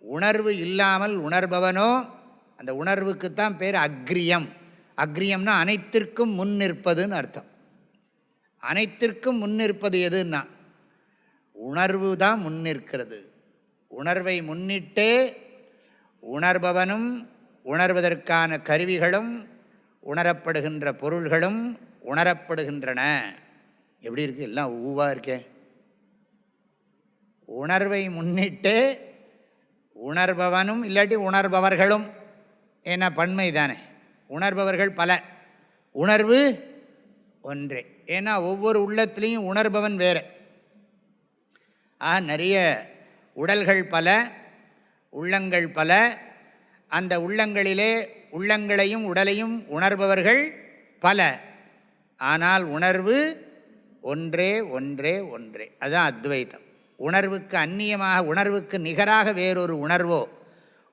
உணர்வு இல்லாமல் உணர்பவனோ அந்த உணர்வுக்குத்தான் பேர் அக்ரியம். அக்ரியம்னா அனைத்திற்கும் முன் நிற்பதுன்னு அர்த்தம். அனைத்திற்கும் முன்னிற்பது எதுன்னா உணர்வு தான் முன்னிற்கிறது. உணர்வை முன்னிட்டே உணர்பவனும் உணர்வதற்கான கருவிகளும் உணரப்படுகின்ற பொருள்களும் உணரப்படுகின்றன. எப்படி இருக்குது? எல்லாம் ஊவாக இருக்கே. உணர்வை முன்னிட்டே உணர்பவனும் இல்லாட்டி உணர்பவர்களும், ஏன்னா பன்மை தானே. உணர்பவர்கள் பல, உணர்வு ஒன்றே. ஏன்னா ஒவ்வொரு உள்ளத்துலேயும் உணர்பவன் வேறு. நிறைய உடல்கள் பல, உள்ளங்கள் பல. அந்த உள்ளங்களிலே உள்ளங்களையும் உடலையும் உணர்பவர்கள் பல. ஆனால் உணர்வு ஒன்றே ஒன்றே ஒன்றே. அதுதான் அத்வைதம். உணர்வுக்கு அந்நியமாக, உணர்வுக்கு நிகராக வேறொரு உணர்வோ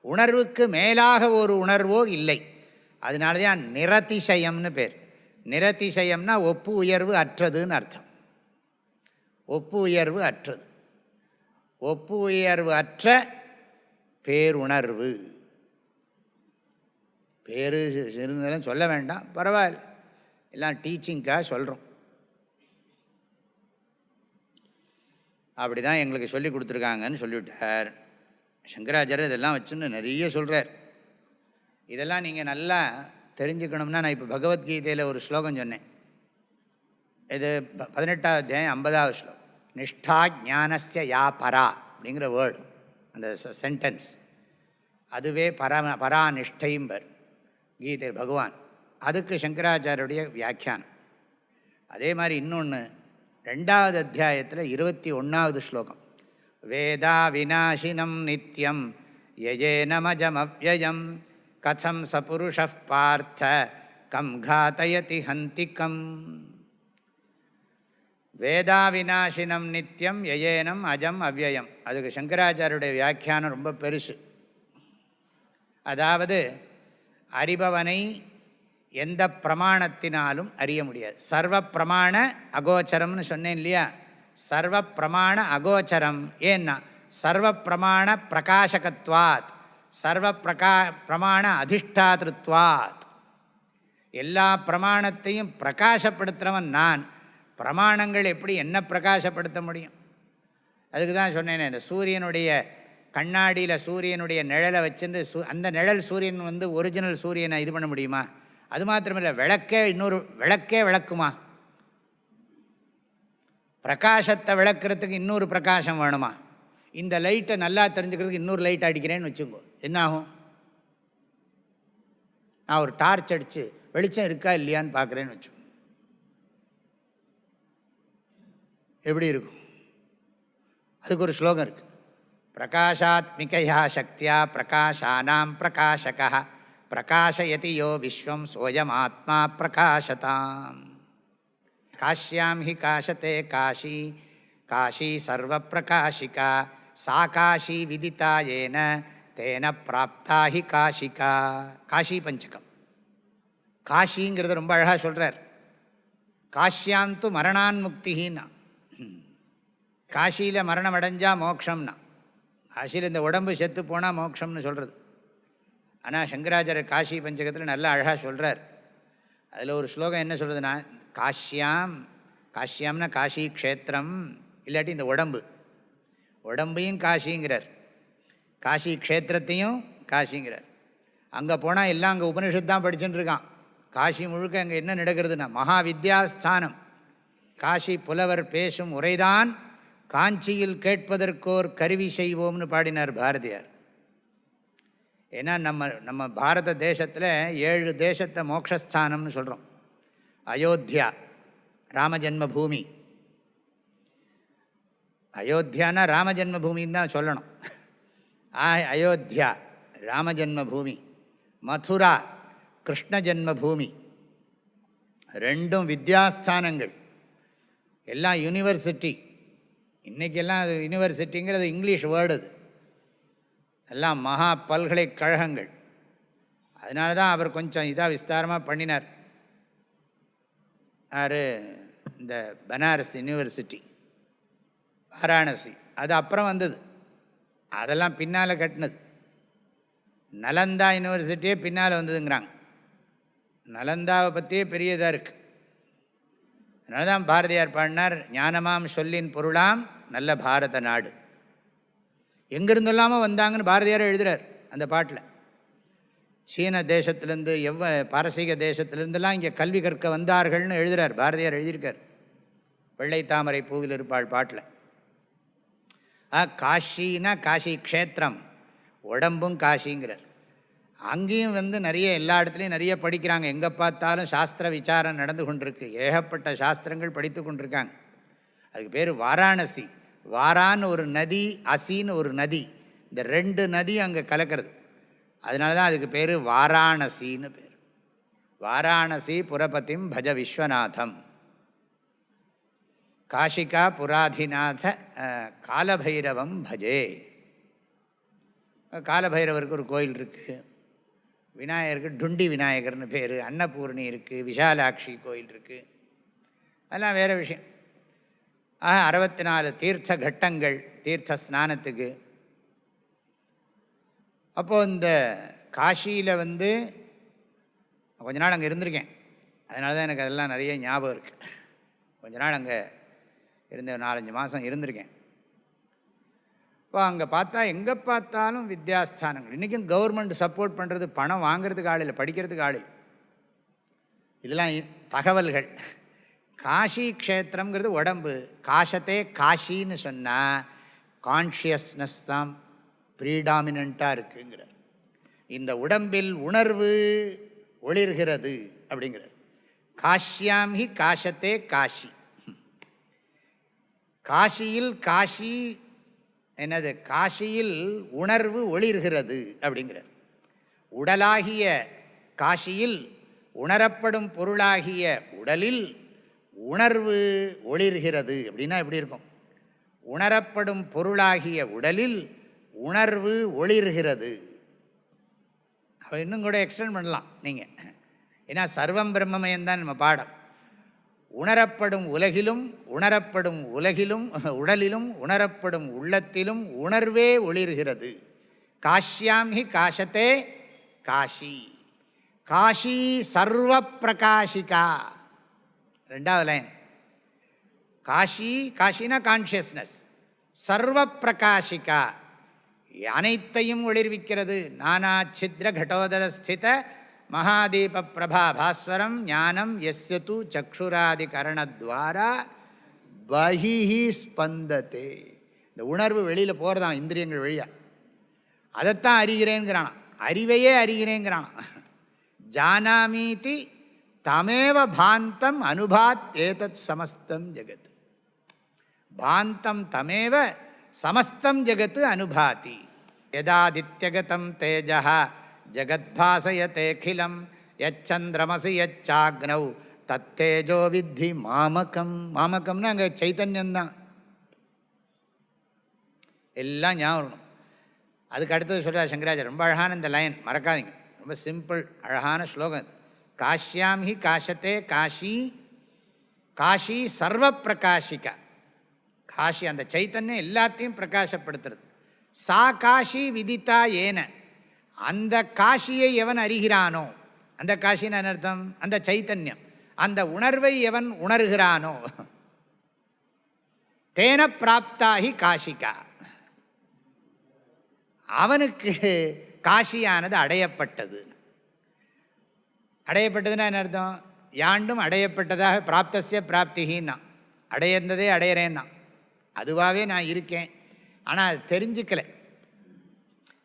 உணர்வுக்கு மேலாக ஒரு உணர்வோ இல்லை. அதனால தான் நிரதிசயம்னு பேர். நிரதிசயம்னா ஒப்பு உயர்வு அற்றதுன்னு அர்த்தம். ஒப்பு உயர்வு அற்றது. ஒப்பு உயர்வு அற்ற பேருணர்வு. பேரு இருந்ததெல்லாம் சொல்ல வேண்டாம், பரவாயில்ல, எல்லாம் டீச்சிங்காக சொல்கிறோம். அப்படி தான் எங்களுக்கு சொல்லி கொடுத்துருக்காங்கன்னு சொல்லிவிட்டார் சங்கராச்சாரியர். இதெல்லாம் வச்சுன்னு நிறைய சொல்கிறார். இதெல்லாம் நீங்கள் நல்லா தெரிஞ்சுக்கணும்னா, நான் இப்போ பகவத்கீதையில் ஒரு ஸ்லோகம் சொன்னேன். இது 18வது அத்தியாயம் 50வது ஸ்லோகம். நிஷ்டா ஞானஸ்ய யா பரா அப்படிங்கிற வேர்டு, அந்த சென்டென்ஸ், அதுவே பரா நிஷ்டைம்பர் கீதை பகவான். அதுக்கு சங்கராச்சாரியருடைய வியாக்கியானம். அதே மாதிரி இன்னொன்று 2வது அத்தியாயத்தில் 21வது ஸ்லோகம். வேதா விநாசினம் நித்யம் யஜேனமஜமவ்யயம் கதம் சபுருஷப் பார்த்த கம் காதயதி ஹந்திகம். வேதா விநாசினம் நித்யம் யஜேனம் அஜம் அவ்யயம். அதுக்கு சங்கராச்சாரியருடைய வியாக்கியானம் ரொம்ப பெருசு. அதாவது அறிபவனை எந்த பிரமாணத்தினாலும் அறிய முடியாது. சர்வ பிரமாண அகோச்சரம்னு சொன்னேன் இல்லையா? சர்வ பிரமாண அகோச்சரம். ஏன்னா சர்வ பிரமாண பிரகாசகத்வாத், சர்வ பிரமாண அதிஷ்டாதிருத்வாத். எல்லா பிரமாணத்தையும் பிரகாசப்படுத்துகிறவன் நான். பிரமாணங்கள் எப்படி என்ன பிரகாசப்படுத்த முடியும்? அதுக்கு தான் சொன்னேனே, இந்த சூரியனுடைய கண்ணாடியில் சூரியனுடைய நிழலை வச்சுட்டு அந்த நிழல் சூரியன் வந்து ஒரிஜினல் சூரியனை இது பண்ண முடியுமா? அது மாத்திரமில்லை, விளக்கே விளக்குமா? பிரகாசத்தை விளக்குறதுக்கு இன்னொரு பிரகாசம் வேணுமா? இந்த லைட்டை நல்லா தெரிஞ்சுக்கிறதுக்கு இன்னொரு லைட் அடிக்கிறேன்னு வச்சுக்கோ, என்னாகும்? நான் ஒரு டார்ச் அடித்து வெளிச்சம் இருக்கா இல்லையான்னு பார்க்குறேன்னு வச்சுக்கோ, எப்படி இருக்கும்? அதுக்கு ஒரு ஸ்லோகம் இருக்குது, பிரகாஷாத்மிகையா சக்தியா பிரகாஷானாம் பிரகாசகா பிரகாசயதி யோ விஸ்வம் சோயம் ஆத்மா பிரகாசதாம். காஷ்யாம் ஹி காசதே காஷி காஷி சர்வ பிரகாஷிகா சா காஷி விதிதா ஏன தேன பிராப்தா ஹி காஷிகா. காஷி பஞ்சகம். காஷிங்கிறத ரொம்ப அழகாக சொல்கிறார். காஷ்யாம் து மரணான் முக்திஹின்னா, காஷியில் மரணம் அடைஞ்சால் மோக்ஷம்னா. காஷியில் இந்த உடம்பு செத்து போனால் மோக்ஷம்னு சொல்கிறது. ஆனால் சங்கராச்சாரியர் காஷி பஞ்சகத்தில் நல்லா அழகாக சொல்கிறார். அதில் ஒரு ஸ்லோகம் என்ன சொல்கிறதுனா, காஷ்யாம்னா காஷி க்ஷேத்திரம், இல்லாட்டி இந்த உடம்பையும் காஷிங்கிறார், காஷி க்ஷேத்திரத்தையும் காஷிங்கிறார். அங்கே போனால் எல்லாம் அங்கே உபனிஷத்து தான் படிச்சுட்டு இருக்கான். காஷி முழுக்க அங்கே என்ன நடக்கிறதுனா மகா வித்யாஸ்தானம். காஷி புலவர் பேசும் உரைதான் காஞ்சியில் கேட்பதற்கோர் கருவி செய்வோம்னு பாடினார் பாரதியார். ஏன்னா நம்ம பாரத தேசத்தில் 7 தேசத்தை மோக்ஷஸ்தானம்னு சொல்கிறோம். அயோத்தியா ராமஜன்ம பூமி, அயோத்தியானா ராமஜன்ம பூமின்னு தான் சொல்லணும். அயோத்தியா ராமஜன்ம பூமி, மதுரா கிருஷ்ண ஜன்ம பூமி, ரெண்டும் வித்யாஸ்தானங்கள். எல்லாம் யூனிவர்சிட்டி. இன்றைக்கெல்லாம் அது யூனிவர்சிட்டிங்கிறது இங்கிலீஷ் வேர்டு, அது எல்லாம் மகா பல்கலைக்கழகங்கள். அதனால தான் அவர் கொஞ்சம் இதாக விஸ்தாரமாக பண்ணினார். யார்? இந்த பனாரஸ் யூனிவர்சிட்டி, வாராணசி, அது அப்புறம் வந்தது, அதெல்லாம் பின்னால் கட்டினது. நலந்தா யூனிவர்சிட்டியே பின்னால் வந்ததுங்கிறாங்க. நலந்தாவை பற்றியே பெரிய இதாக இருக்குது. அதனால தான் பாரதியார் பாடினார், ஞானமாம் சொல்லின் பொருளாம் நல்ல பாரத நாடு. எங்கிருந்தெல்லாமல் வந்தாங்கன்னு பாரதியார் எழுதுகிறார் அந்த பாட்டில். சீன தேசத்துலேருந்து பாரசீக தேசத்துலேருந்தெல்லாம் இங்கே கல்வி கற்க வந்தார்கள்னு எழுதுகிறார் பாரதியார், எழுதியிருக்கார் வெள்ளை தாமரை பூவில் இருப்பாள் பாட்டில். காஷின்னா காஷி க்ஷேத்திரம், உடம்பும் காஷிங்கிறார். அங்கேயும் நிறைய எல்லா இடத்துலையும் நிறைய படிக்கிறாங்க. எங்கே பார்த்தாலும் சாஸ்திர விசாரம் நடந்து கொண்டிருக்கு. ஏகப்பட்ட சாஸ்திரங்கள் படித்து கொண்டிருக்காங்க. அதுக்கு பேர் வாராணசி. வாரான்னு ஒரு நதி, அசின்னு ஒரு நதி, இந்த 2 நதி அங்கே கலக்கிறது. அதனால தான் அதுக்கு பேர் வாராணசின்னு பேர். வாராணசி புரபதிம் பஜ விஸ்வநாதம். காஷிகா புராதிநாத காலபைரவம் பஜே. காலபைரவருக்கு ஒரு கோயில் இருக்குது. விநாயகருக்கு டுண்டி விநாயகர்னு பேர். அன்னபூர்ணி இருக்குது, விஷாலாட்சி கோயில் இருக்குது. அதெல்லாம் வேறு விஷயம். 64 தீர்த்த கட்டங்கள் தீர்த்த ஸ்நானத்துக்கு. அப்போது இந்த காஷியில் கொஞ்ச நாள் அங்கே இருந்திருக்கேன். அதனால தான் எனக்கு அதெல்லாம் நிறைய ஞாபகம் இருக்குது. கொஞ்ச நாள் அங்கே இருந்த 4-5 மாதம் இருந்திருக்கேன். இப்போ அங்கே பார்த்தா எங்கே பார்த்தாலும் வித்யாஸ்தானங்கள். இன்றைக்கும் கவர்மெண்ட் சப்போர்ட் பண்ணுறது, பணம் வாங்கிறதுக்கு ஆள் இல்லை, படிக்கிறதுக்கு ஆள் இல்லை. இதெல்லாம் தகவல்கள். காஷி க்ஷேத்திரங்கிறது உடம்பு. காஷத்தே காஷின்னு சொன்னால் கான்ஷியஸ்னஸ் தான் ப்ரீடாமினண்ட்டாக இருக்குங்கிறார். இந்த உடம்பில் உணர்வு ஒளிர்கிறது அப்படிங்கிறார். காஷ்யாம் ஹி காஷத்தே காஷி. காஷியில் காஷி என்னது? காஷியில் உணர்வு ஒளிர்கிறது அப்படிங்கிறார். உடலாகிய காஷியில் உணரப்படும் பொருளாகிய உடலில் உணர்வு ஒளிர்கிறது அப்படின்னா எப்படி இருக்கும்? உணரப்படும் பொருளாகிய உடலில் உணர்வு ஒளிர்கிறது. அவ இன்னும் கூட எக்ஸ்டெண்ட் பண்ணலாம் நீங்கள். ஏன்னா சர்வம் பிரம்மமயம்தான் நம்ம பாடம். உணரப்படும் உலகிலும் உடலிலும் உணரப்படும் உள்ளத்திலும் உணர்வே ஒளிர்கிறது. காஷ்யாம் ஹி காஷத்தே காஷி. காஷி சர்வ பிரகாஷிகா. ரெண்டாவது லைன். Cauchy, காஷினா consciousness. சர்வ பிரகாஷிகா, அனைத்தையும் ஒளிர்விக்கிறது. நானா சித்ர கடோதர ஸ்தித மகாதீப பிரபா பாஸ்வரம் ஞானம் யஸ்ய து சக்ஷுராதி கரணத்வாரா பஹிஹி ஸ்பந்ததே. இந்த உணர்வு வெளியில் போகிறதான் இந்திரியங்கள் வழியா. அதைத்தான் அறிகிறேங்கிறானா, அறிவையே அறிகிறேங்கிறானா. ஜானாமீதி தமேவ பாந்தம் அனுபாத் ஏதத் சமஸ்தம் ஜெகத். பாந்தம் தமேவ சமஸ்தம் ஜெகத் அனுபாதி. யதாதித்யகதம் தேஜः ஜகத்பாசயதேகிலம் யச்சந்திரமசி யச்சாக்னௌ தத்தேஜோ வித்தி மாமகம். மாமகம்னா அங்கே சைத்தன்யந்தான். எல்லாம் ஞாபகம். அதுக்கு அடுத்தது சொல்கிறார் சங்கராச்சாரியர். ரொம்ப அழகான இந்த லைன், மறக்காதீங்க. ரொம்ப சிம்பிள் அழகான ஸ்லோகம். காஷ்யாம் ஹி காஷத்தே காஷி. காஷி சர்வ பிரகாஷிகா. காஷி அந்த சைத்தன்யம் எல்லாத்தையும் பிரகாசப்படுத்துறது. சா காஷி விதித்தா ஏன. அந்த காஷியை எவன் அறிகிறானோ, அந்த காஷின்னு அர்த்தம் அந்த சைத்தன்யம், அந்த உணர்வை எவன் உணர்கிறானோ, தேன பிராப்தாகி காஷிகா, அவனுக்கு காஷியானது அடையப்பட்டது. அடையப்பட்டதுன்னா என்ன அர்த்தம்? யாண்டும் அடையப்பட்டதாக பிராப்தசிய பிராப்திகின்னா, அடையந்ததே அடையிறேன்னா, அதுவாகவே நான் இருக்கேன். ஆனால் அது தெரிஞ்சுக்கலை.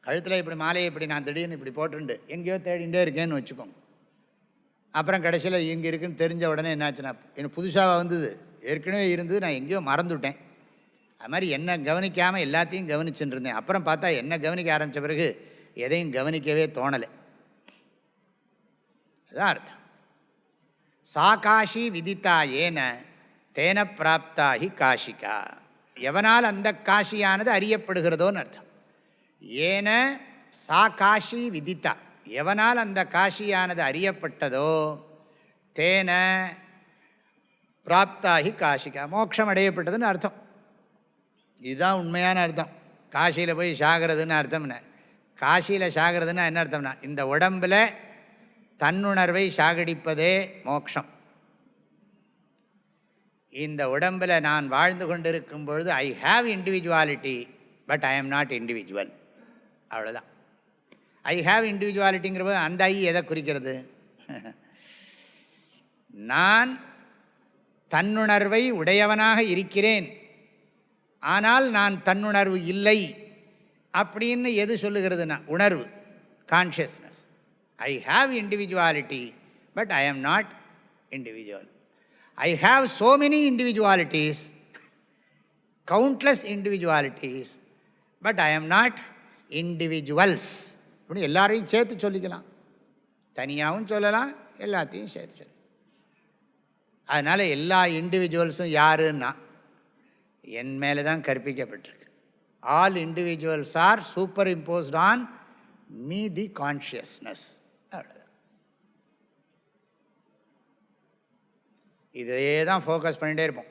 கழுத்தில் இப்படி மாலையை இப்படி நான் திடீர்னு இப்படி போட்டுண்டு எங்கேயோ தேடிகிட்டே இருக்கேன்னு வச்சுக்கோங்க. அப்புறம் கடைசியில் இங்கே இருக்குன்னு தெரிஞ்ச உடனே என்னாச்சுன்னா, எனக்கு புதுசாக வந்தது, ஏற்கனவே இருந்தது, நான் எங்கேயோ மறந்துவிட்டேன். அது மாதிரி என்ன கவனிக்காமல் எல்லாத்தையும் கவனிச்சுட்டு இருந்தேன். அப்புறம் பார்த்தா என்ன கவனிக்க ஆரம்பித்த பிறகு எதையும் கவனிக்கவே தோணலை. அதுதான் அர்த்தம். சா காஷி விதித்தா ஏன தேன பிராப்தாகி காஷிகா. எவனால் அந்த காஷியானது அறியப்படுகிறதோன்னு அர்த்தம். ஏன சா காஷி விதித்தா, எவனால் அந்த காஷியானது அறியப்பட்டதோ தேன பிராப்தாகி காஷிகா, மோட்சம் அடையப்பட்டதுன்னு அர்த்தம். இதுதான் உண்மையான அர்த்தம். காசியில் போய் சாகிறதுன்னு அர்த்தம் என்ன? காசியில் சாகிறதுன்னா என்ன அர்த்தம்னா, இந்த உடம்பில் தன்னுணர்வை சாகடிப்பதே மோட்சம். இந்த உடம்பில் நான் வாழ்ந்து கொண்டிருக்கும் பொழுது I have individuality, but I am not individual. அவ்வளோதான். ஐ ஹாவ் இண்டிவிஜுவாலிட்டிங்கிற போது அந்த ஐ எதை குறிக்கிறது? நான் தன்னுணர்வை உடையவனாக இருக்கிறேன், ஆனால் நான் தன்னுணர்வு இல்லை அப்படின்னு எது சொல்லுகிறதுனா உணர்வு, consciousness. I have individuality but I am not individual. I have so many individualities, countless individualities, but I am not individuals. இப்படி எல்லாரையும் சேர்த்து சொல்லிக்கலாம், தனியாகவும் சொல்லலாம், எல்லாத்தையும் சேர்த்து சொல்லலாம். அதனால் எல்லா இண்டிவிஜுவல்ஸும் யாருன்னா என் மேலே தான் கற்பிக்கப்பட்டிருக்கு. All individuals are superimposed on me the consciousness. அவ்வளோதான். இதே தான் ஃபோக்கஸ் பண்ணிகிட்டே இருப்போம்.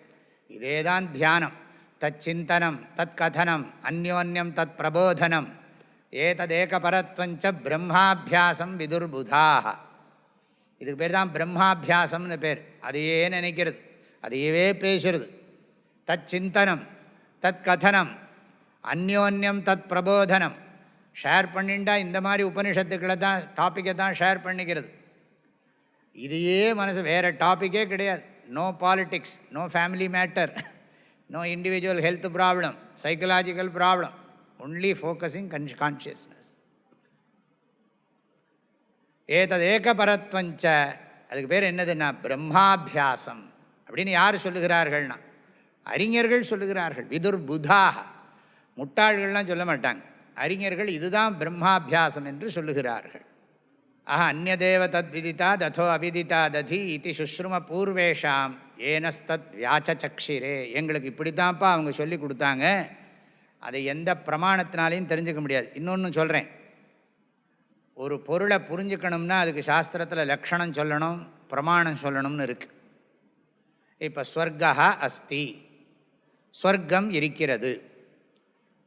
இதே தான் தியானம். தத் சிந்தனம், தத் கதனம், அந்யோன்யம் தத் பிரபோதனம், ஏததேக பரத்வஞ்ச பிரம்மாபியாசம் விதுர்புதாக. இதுக்கு பேர் தான் பிரம்மாபியாசம்னு பேர். அதையே நினைக்கிறது, அதையவே பேசுறது. தத் சிந்தனம், தத் கதனம், அந்யோன்யம் தத் பிரபோதனம். ஷேர் பண்ணிண்டா இந்த மாதிரி உபனிஷத்துக்களை தான், டாப்பிக்கை தான் ஷேர் பண்ணிக்கிறது. இதையே மனசு, வேறு டாப்பிக்கே கிடையாது. No politics, no family matter, no individual health problem, psychological problem, only focusing consciousness. ஏதது ஏகபரத்வஞ்ச, அதுக்கு பேர் என்னதுன்னா பிரம்மாபியாசம் அப்படின்னு யார் சொல்லுகிறார்கள்னா அறிஞர்கள் சொல்லுகிறார்கள். விதுர்புதாக, முட்டாள்கள்லாம் சொல்ல மாட்டாங்க. அறிஞர்கள் இதுதான் பிரம்மாபியாசம் என்று சொல்லுகிறார்கள். அந்நதேவ தத் விதித்தா ததோ அவிதித்தா ததி இது சுஷ்ரும பூர்வேஷாம் ஏனஸ்தத் வியாச்சக்ஷிரே. எங்களுக்கு இப்படி தான்ப்பா அவங்க சொல்லி கொடுத்தாங்க, அதை எந்த பிரமாணத்தினாலையும் தெரிஞ்சுக்க முடியாது. இன்னொன்று சொல்கிறேன், ஒரு பொருளை புரிஞ்சுக்கணும்னா அதுக்கு சாஸ்திரத்தில் லக்ஷணம் சொல்லணும், பிரமாணம் சொல்லணும்னு இருக்குது. இப்போ ஸ்வர்கா அஸ்தி, ஸ்வர்க்கம் இருக்கிறது.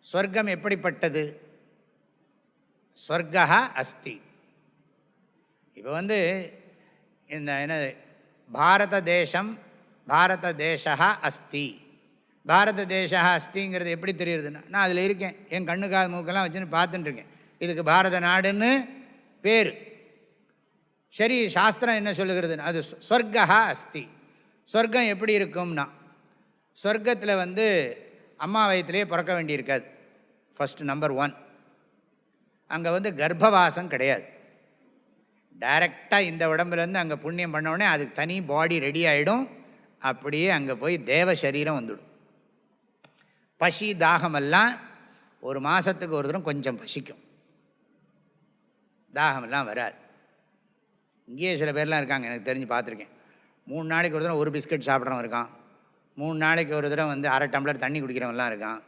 ஸ்வர்க்கம் எப்படிப்பட்டது? ஸ்வர்கா அஸ்தி. இப்போ இந்த என்னது பாரத தேசா அஸ்தி. பாரத தேசா அஸ்திங்கிறது எப்படி தெரியுதுன்னா, நான் அதில் இருக்கேன், என் கண்ணுக்காக மூக்கெல்லாம் வச்சுன்னு பார்த்துட்டுருக்கேன். இதுக்கு பாரத நாடுன்னு பேர். சரி, சாஸ்திரம் என்ன சொல்லுகிறதுன்னு, அது ஸ்வர்கா அஸ்தி. சொர்க்கம் எப்படி இருக்கும்னா, சொர்க்கத்தில் அம்மா வயிற்றுலேயே பிறக்க வேண்டியிருக்காது. First number 1. அங்கே கர்ப்பவாசம் கிடையாது. டைரெக்டாக இந்த உடம்புலேருந்து அங்கே புண்ணியம் பண்ணோடனே அதுக்கு தனி பாடி ரெடி ஆகிடும். அப்படியே அங்கே போய் தேவ சரீரம் வந்துடும். பசி தாகமெல்லாம் ஒரு மாதத்துக்கு ஒரு தரம் கொஞ்சம் பசிக்கும், தாகமெல்லாம் வராது. இங்கேயே சில பேர்லாம் இருக்காங்க, எனக்கு தெரிஞ்சு பார்த்துருக்கேன். 3 நாளைக்கு ஒரு தரம் ஒரு பிஸ்கட் சாப்பிட்றவன் இருக்கான். 3 நாளைக்கு ஒரு தரம் அரை டம்ளர் தண்ணி குடிக்கிறவங்கலாம் இருக்கான்.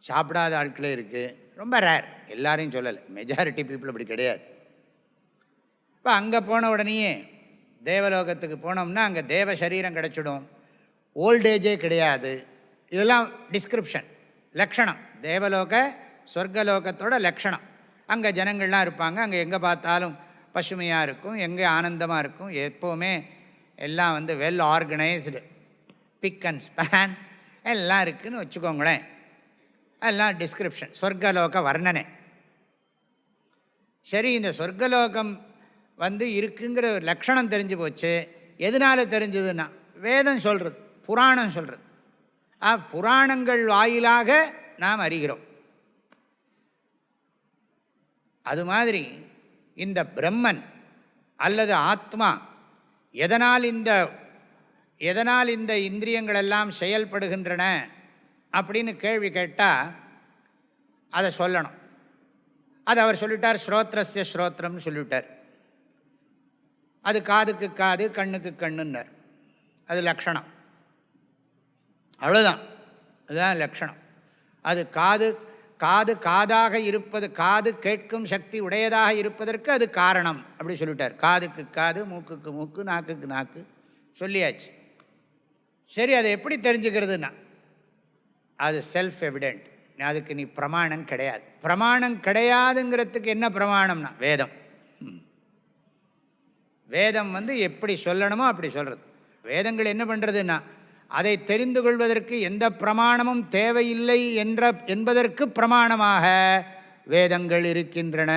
சாப்பிடாத ஆட்களே இருக்குது. ரொம்ப ரேர், எல்லாரையும் சொல்லலை, மெஜாரிட்டி பீப்புள் அப்படி கிடையாது. இப்போ அங்கே போன உடனேயே தேவலோகத்துக்கு போனோம்னா அங்கே தேவ சரீரம் கிடச்சிடும். ஓல்டேஜே கிடையாது. இதெல்லாம் டிஸ்கிரிப்ஷன், லக்ஷணம். தேவலோக சொர்க்கலோகத்தோட லக்ஷணம். அங்கே ஜனங்கள்லாம் இருப்பாங்க. அங்கே எங்கே பார்த்தாலும் பசுமையாக இருக்கும், எங்கே ஆனந்தமாக இருக்கும். எப்போவுமே எல்லாம் well organised, spick and span எல்லாம் இருக்குதுன்னு வச்சுக்கோங்களேன். அதெல்லாம் டிஸ்கிரிப்ஷன், சொர்க்கலோக வர்ணனை. சரி, இந்த சொர்க்கலோகம் இருக்குங்கிற ஒரு லக்ஷணம் தெரிஞ்சு போச்சு. எதனால் தெரிஞ்சதுன்னா, வேதம் சொல்கிறது, புராணம் சொல்கிறது. புராணங்கள் வாயிலாக நாம் அறிகிறோம். அது மாதிரி இந்த பிரம்மன் அல்லது ஆத்மா எதனால் இந்த இந்திரியங்களெல்லாம் செயல்படுகின்றன அப்படின்னு கேள்வி கேட்டால் அதை சொல்லணும். அது அவர் சொல்லிட்டார், ஸ்ரோத்ரஸ்ய ஸ்ரோத்திரம்னு சொல்லிவிட்டார். அது காதுக்கு காது, கண்ணுக்கு கண்ணுன்னார். அது லக்ஷணம், அவ்வளோதான். அதுதான் லக்ஷணம். அது காதாக இருப்பது, காது கேட்கும் சக்தி உடையதாக இருப்பதற்கு அது காரணம் அப்படி சொல்லிட்டார். காதுக்கு காது, மூக்குக்கு மூக்கு, நாக்குக்கு நாக்கு சொல்லியாச்சு. சரி, அதை எப்படி தெரிஞ்சுக்கிறதுனா, அது செல்ஃப் எவிடென்ட். அதுக்கு நீ பிரமாணம் கிடையாது. பிரமாணம் கிடையாதுங்கிறதுக்கு என்ன பிரமாணம்னா வேதம். வேதம் எப்படி சொல்லணுமோ அப்படி சொல்கிறது. வேதங்கள் என்ன பண்ணுறதுன்னா, அதை தெரிந்து கொள்வதற்கு எந்த பிரமாணமும் தேவையில்லை என்பதற்கு பிரமாணமாக வேதங்கள் இருக்கின்றன,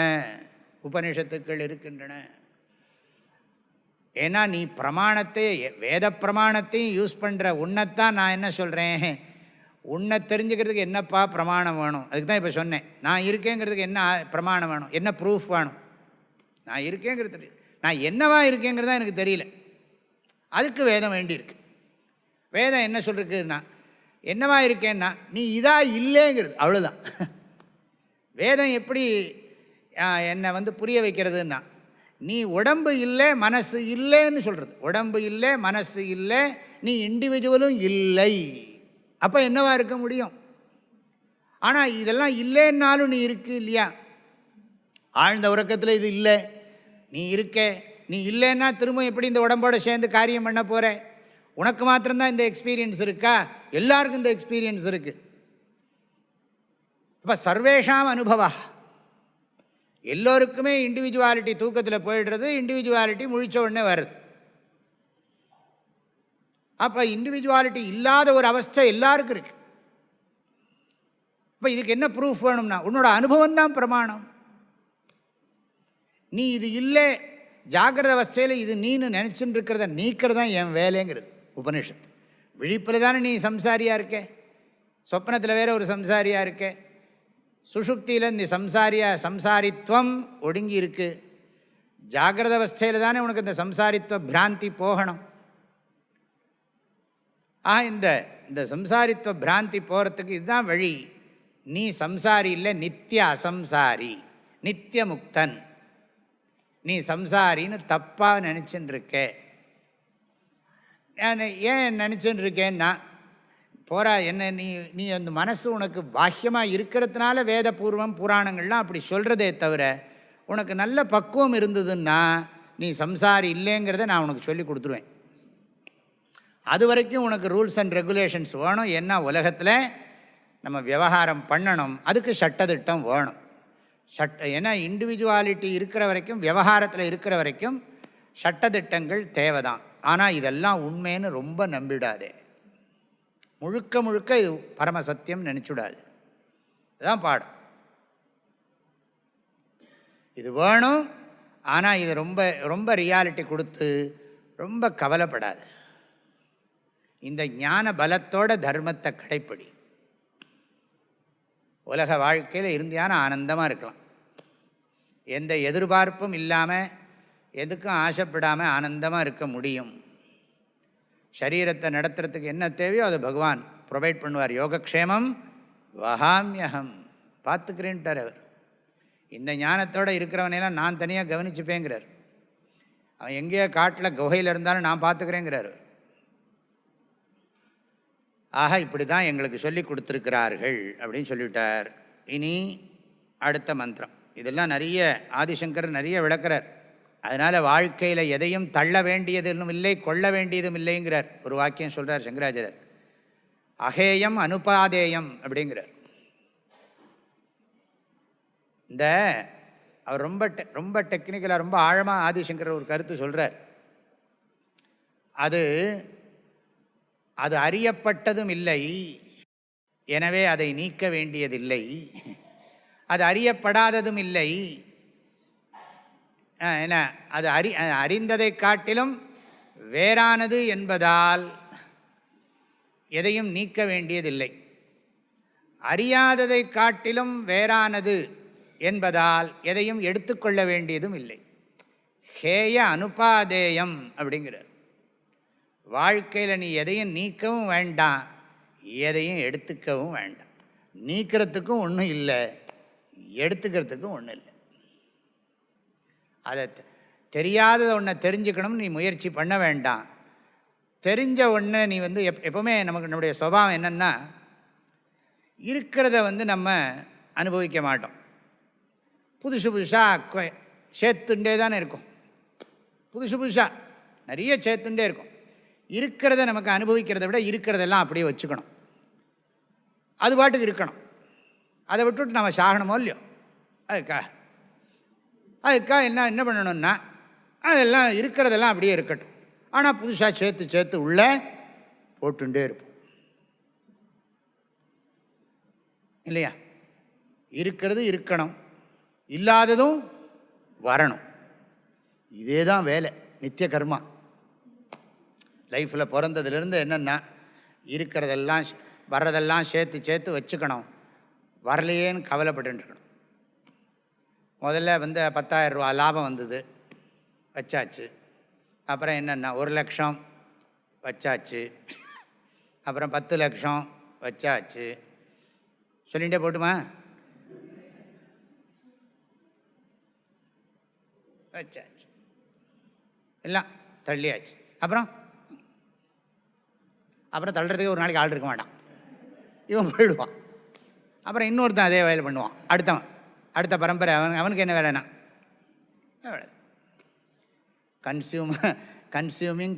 உபனிஷத்துக்கள் இருக்கின்றன. ஏன்னா நீ பிரமாணத்தை, வேத பிரமாணத்தையும் யூஸ் பண்ணுற உன்னைத்தான் நான் என்ன சொல்கிறேன், உன்னை தெரிஞ்சுக்கிறதுக்கு என்னப்பா பிரமாணம் வேணும்? அதுக்கு தான் இப்போ சொன்னேன். நான் இருக்கேங்கிறதுக்கு என்ன பிரமாணம் வேணும், என்ன ப்ரூஃப் வேணும்? நான் இருக்கேங்கிறது, நான் என்னவா இருக்கேங்கிறதா எனக்கு தெரியல, அதுக்கு வேதம் வேண்டியிருக்கு. வேதம் என்ன சொல்லிருக்குன்னா, என்னவா இருக்கேன்னா நீ இதா இல்லைங்கிறது, அவ்வளோதான். வேதம் எப்படி என்னை புரிய வைக்கிறதுன்னா, நீ உடம்பு இல்லை மனசு இல்லைன்னு சொல்கிறது. உடம்பு இல்லை மனசு இல்லை, நீ இண்டிவிஜுவலும் இல்லை. அப்போ என்னவா இருக்க முடியும்? ஆனால் இதெல்லாம் இல்லைன்னாலும் நீ இருக்கு இல்லையா? ஆழ்ந்த உறக்கத்தில் இது இல்லை, நீ இருக்க. நீ இல்லைன்னா திரும்ப எப்படி இந்த உடம்போடு சேர்ந்து காரியம் பண்ண போகிற? உனக்கு மாத்திரம்தான் இந்த எக்ஸ்பீரியன்ஸ் இருக்கா? எல்லாருக்கும் இந்த எக்ஸ்பீரியன்ஸ் இருக்குது. இப்போ சர்வேஷாம் அனுபவா, எல்லோருக்குமே இண்டிவிஜுவாலிட்டி தூக்கத்தில் போயிடுறது, இண்டிவிஜுவாலிட்டி முழிச்ச உடனே வருது. அப்போ இண்டிவிஜுவாலிட்டி இல்லாத ஒரு அவஸ்தை எல்லாருக்கும் இருக்குது. இப்போ இதுக்கு என்ன ப்ரூஃப் வேணும்னா, உன்னோட அனுபவம் தான் பிரமாணம். நீ இது இல்லை, ஜாகிரத அவஸ்தையில் இது நீன்னு நினச்சின்னு இருக்கிறத நீக்கிறது தான் என் வேலைங்கிறது உபனிஷத்து. விழிப்பில் தானே நீ சம்சாரியாக இருக்க, சொப்னத்தில் வேற ஒரு சம்சாரியாக இருக்க, சுஷுப்தியில் இந்த சம்சாரித்துவம் ஒடுங்கி இருக்கு. ஜாகிரத அவஸ்தையில் தானே உனக்கு இந்த சம்சாரித்துவ பிராந்தி போகணும். இந்த சம்சாரித்துவ பிராந்தி போகிறதுக்கு இதுதான் வழி. நீ சம்சாரி இல்லை, நித்திய அசம்சாரி, நித்திய முக்தன். நீ சம்சாரின்னு தப்பாக நினச்சின்னு இருக்க. ஏன் நினச்சின்னு இருக்கேன்னா, போரா என்ன நீ அந்த மனசு உனக்கு பாஹ்யமாக இருக்கிறதுனால வேதபூர்வம் புராணங்கள்லாம் அப்படி சொல்கிறதே தவிர, உனக்கு நல்ல பக்குவம் இருந்ததுன்னா நீ சம்சாரி இல்லைங்கிறத நான் உனக்கு சொல்லி கொடுத்துருவேன். அது வரைக்கும் உனக்கு ரூல்ஸ் அண்ட் ரெகுலேஷன்ஸ் வேணும். என்ன உலகத்தில் நம்ம விவகாரம் பண்ணணும், அதுக்கு சட்டத்திட்டம் வேணும். ஏன்னா இண்டிவிஜுவாலிட்டி இருக்கிற வரைக்கும், விவகாரத்தில் இருக்கிற வரைக்கும் சட்டத்திட்டங்கள் தேவைதான். ஆனால் இதெல்லாம் உண்மைன்னு ரொம்ப நம்பிடாதே. முழுக்க முழுக்க இது பரமசத்தியம் நினச்சுடாது. இதுதான் பாடம். இது வேணும், ஆனால் இது ரொம்ப ரொம்ப ரியாலிட்டி கொடுத்து ரொம்ப கவலைப்படாது. இந்த ஞான பலத்தோட தர்மத்தை கடைப்பிடி. உலக வாழ்க்கையில் இருந்தியான ஆனந்தமாக இருக்கலாம். எந்த எதிர்பார்ப்பும் இல்லாமல், எதுக்கும் ஆசைப்படாமல் ஆனந்தமாக இருக்க முடியும். சரீரத்தை நடத்துறதுக்கு என்ன தேவையோ அதை பகவான் ப்ரொவைட் பண்ணுவார். யோகக்ஷேமம் வஹாமியகம், பார்த்துக்கிறேன்ட்டார் அவர். இந்த ஞானத்தோடு இருக்கிறவனையெல்லாம் நான் தனியாக கவனிச்சுப்பேங்கிறார். அவன் எங்கேயோ காட்டில் குகையில் இருந்தாலும் நான் பார்த்துக்கிறேங்கிறார் அவர். ஆக இப்படி தான் எங்களுக்கு சொல்லி கொடுத்துருக்கிறார்கள் அப்படின்னு சொல்லிவிட்டார். இனி அடுத்த மந்திரம். இதெல்லாம் நிறைய ஆதிசங்கர் நிறைய விளக்கிறார். அதனால் வாழ்க்கையில் எதையும் தள்ள வேண்டியதும் இல்லை, கொள்ள வேண்டியதும் இல்லைங்கிறார். ஒரு வாக்கியம் சொல்கிறார் சங்கராச்சாரியர், அகேயம் அனுபாதேயம் அப்படிங்கிறார். இந்த அவர் ரொம்ப டெக்னிக்கலாக ரொம்ப ஆழமாக ஆதிசங்கர் ஒரு கருத்து சொல்கிறார். அது அறியப்பட்டதும் இல்லை, எனவே அதை நீக்க வேண்டியதில்லை. அது அறியப்படாததும் இல்லை, என்ன அது அறிந்ததை காட்டிலும் வேறானது என்பதால் எதையும் நீக்க வேண்டியதில்லை. அறியாததை காட்டிலும் வேறானது என்பதால் எதையும் எடுத்துக்கொள்ள வேண்டியதும் இல்லை. ஹேய அனுபாதேயம் அப்படிங்கிறார். வாழ்க்கையில் நீ எதையும் நீக்கவும் வேண்டாம், எதையும் எடுத்துக்கவும் வேண்டாம். நீக்கிறதுக்கும் ஒன்றும் இல்லை, எடுத்துக்கிறதுக்கும் ஒன்றும் இல்லை. அதை தெரியாததை ஒன்றை தெரிஞ்சுக்கணும்னு நீ முயற்சி பண்ண வேண்டாம். தெரிஞ்ச ஒன்றை நீ எப்போவுமே நம்முடைய சுபாவம் என்னென்னா, இருக்கிறத நம்ம அனுபவிக்க மாட்டோம். புதுசாக சேர்த்துண்டே தானே இருக்கும். புதுசாக நிறைய சேர்த்துண்டே இருக்கும். இருக்கிறத நமக்கு அனுபவிக்கிறத விட இருக்கிறதெல்லாம் அப்படியே வச்சுக்கணும். அது பாட்டுக்கு இருக்கணும். அதை விட்டுவிட்டு நம்ம சாகணுமோ இல்லையோ, அதுக்காக என்ன பண்ணணும்னா அதெல்லாம் இருக்கிறதெல்லாம் அப்படியே இருக்கட்டும். ஆனால் புதுசாக சேர்த்து உள்ளே போட்டுண்டே இருப்போம் இல்லையா? இருக்கிறது இருக்கணும், இல்லாததும் வரணும். இதே தான் வேலை, நித்திய கர்மா. லைஃப்பில் பிறந்ததுலேருந்து என்னென்னா இருக்கிறதெல்லாம் வர்றதெல்லாம் சேர்த்து வச்சுக்கணும். வரலையேன்னு கவலைப்பட்டுருக்கணும். முதல்ல 10,000 ரூபா லாபம் வந்தது, வச்சாச்சு. அப்புறம் என்னென்னா 1 லட்சம் வச்சாச்சு. அப்புறம் 10 லட்சம் வச்சாச்சு. சொல்லிகிட்டே போட்டுமா? வச்சாச்சு, எல்லாம் தள்ளியாச்சு. அப்புறம் தள்ளுறதுக்கு ஒரு நாளைக்கு ஆள் இருக்க மாட்டான், இவன் போயிடுவான். அப்புறம் இன்னொருத்தன் அதே வேலை பண்ணுவான், அடுத்த பரம்பரை. அவனுக்கு என்ன வேலைன்னா கன்சியூமிங்.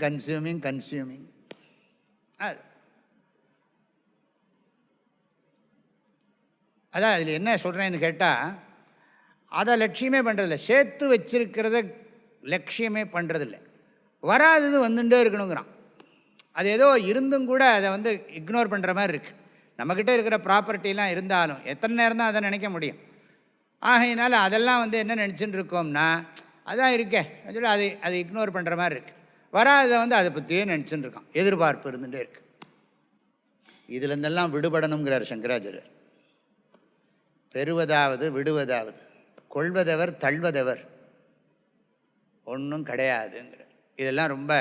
அதான் அதில் என்ன சொல்கிறேன்னு கேட்டால், அதை லட்சியமே பண்ணுறதில்ல, சேர்த்து வச்சிருக்கிறத லட்சியமே பண்ணுறதில்ல. வராதது வந்துட்டே இருக்கணுங்கிறான். அது ஏதோ இருந்தும் கூட அதை இக்னோர் பண்ணுற மாதிரி இருக்குது. நம்மக்கிட்ட இருக்கிற ப்ராப்பர்ட்டிலாம் இருந்தாலும் எத்தனை நேரம் தான் அதை நினைக்க முடியும்? ஆகையினால அதெல்லாம் என்ன நினச்சின்னு இருக்கோம்னா, அதான் இருக்கே சொல்லி அதை இக்னோர் பண்ணுற மாதிரி இருக்குது. வராதை அதை பற்றியே நினச்சின்னு இருக்கான், எதிர்பார்ப்பு இருந்துகிட்டே இருக்குது. இதுலேருந்தெல்லாம் விடுபடணுங்கிறார் சங்கராச்சாரியர். பெறுவதாவது விடுவதாவது, கொள்வதவர் தள்ளுவதவர் ஒன்றும் கிடையாதுங்கிறார். இதெல்லாம் ரொம்ப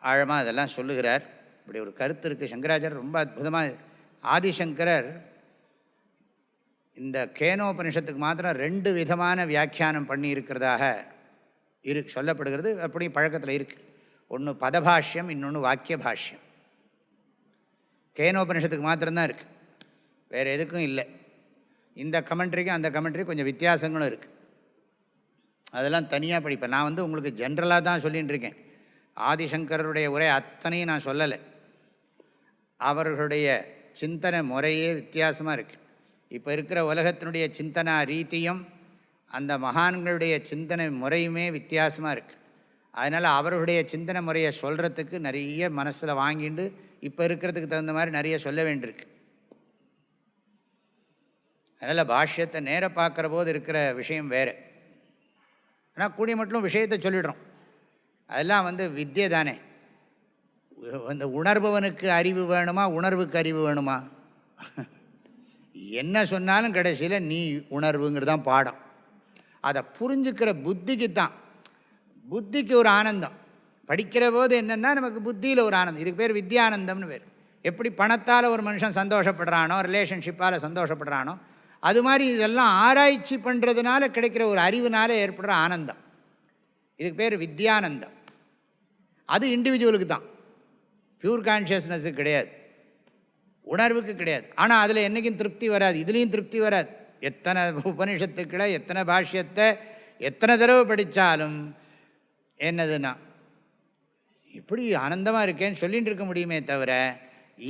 ஆழமாக அதெல்லாம் சொல்லுகிறார். இப்படி ஒரு கருத்து இருக்குது. சங்கராச்சாரியர் ரொம்ப அற்புதமாக, ஆதிசங்கரர் இந்த கேனோபனிஷத்துக்கு மாத்திரம் 2 விதமான வியாக்கியானம் பண்ணி இருக்கிறதாக சொல்லப்படுகிறது. அப்படி பழக்கத்தில் இருக்குது. ஒன்று பதபாஷ்யம், இன்னொன்று வாக்கிய பாஷ்யம். கேனோபனிஷத்துக்கு மாத்திரம்தான் இருக்குது, வேறு எதுக்கும் இல்லை. இந்த கமெண்ட்ரிக்கும் அந்த கமெண்ட்ரி கொஞ்சம் வித்தியாசங்களும் இருக்குது. அதெல்லாம் தனியாக படிப்பேன். நான் உங்களுக்கு ஜென்ரலாக தான் சொல்லின்னு இருக்கேன். ஆதிசங்கருடைய உரை அத்தனையும் நான் சொல்லலை. அவர்களுடைய சிந்தனை முறையே வித்தியாசமாக இருக்குது. இப்போ இருக்கிற உலகத்தினுடைய சிந்தனா ரீதியும் அந்த மகான்களுடைய சிந்தனை முறையுமே வித்தியாசமாக இருக்குது. அதனால் அவர்களுடைய சிந்தனை முறையை சொல்கிறதுக்கு நிறைய மனசில் வாங்கிட்டு இப்போ இருக்கிறதுக்கு தகுந்த மாதிரி நிறைய சொல்ல வேண்டியிருக்கு. அதனால் பாஷ்யத்தை நேர பார்க்குற போது இருக்கிற விஷயம் வேறு. ஆனால் கூடிய மட்டும் விஷயத்தை சொல்லிடுறோம். அதெல்லாம் வித்தியை தானே. அந்த உணர்பவனுக்கு அறிவு வேணுமா, உணர்வுக்கு அறிவு வேணுமா? என்ன சொன்னாலும் கடைசியில் நீ உணர்வுங்கிறதான் பாடம். அதை புரிஞ்சுக்கிற புத்திக்கு தான், புத்திக்கு ஒரு ஆனந்தம். படிக்கிற போது என்னென்னா நமக்கு புத்தியில் ஒரு ஆனந்தம். இதுக்கு பேர் வித்யானந்தம்னு பேர். எப்படி பணத்தால் ஒரு மனுஷன் சந்தோஷப்படுறானோ, ரிலேஷன்ஷிப்பால் சந்தோஷப்படுறானோ, அது மாதிரி இதெல்லாம் ஆராய்ச்சி பண்ணுறதுனால கிடைக்கிற ஒரு அறிவுனால ஏற்படுற ஆனந்தம். இதுக்கு பேர் வித்யானந்தம். அது இண்டிவிஜுவலுக்கு தான், பியூர் கான்ஷியஸ்னஸுக்கு கிடையாது, உணர்வுக்கு கிடையாது. ஆனால் அதில் என்றைக்கும் திருப்தி வராது, இதுலேயும் திருப்தி வராது. எத்தனை உபனிஷத்துக்களை, எத்தனை பாஷ்யத்தை எத்தனை தடவை படித்தாலும் என்னதுன்னா இப்படி ஆனந்தமாக இருக்கேன்னு சொல்லிகிட்டு இருக்க முடியுமே தவிர,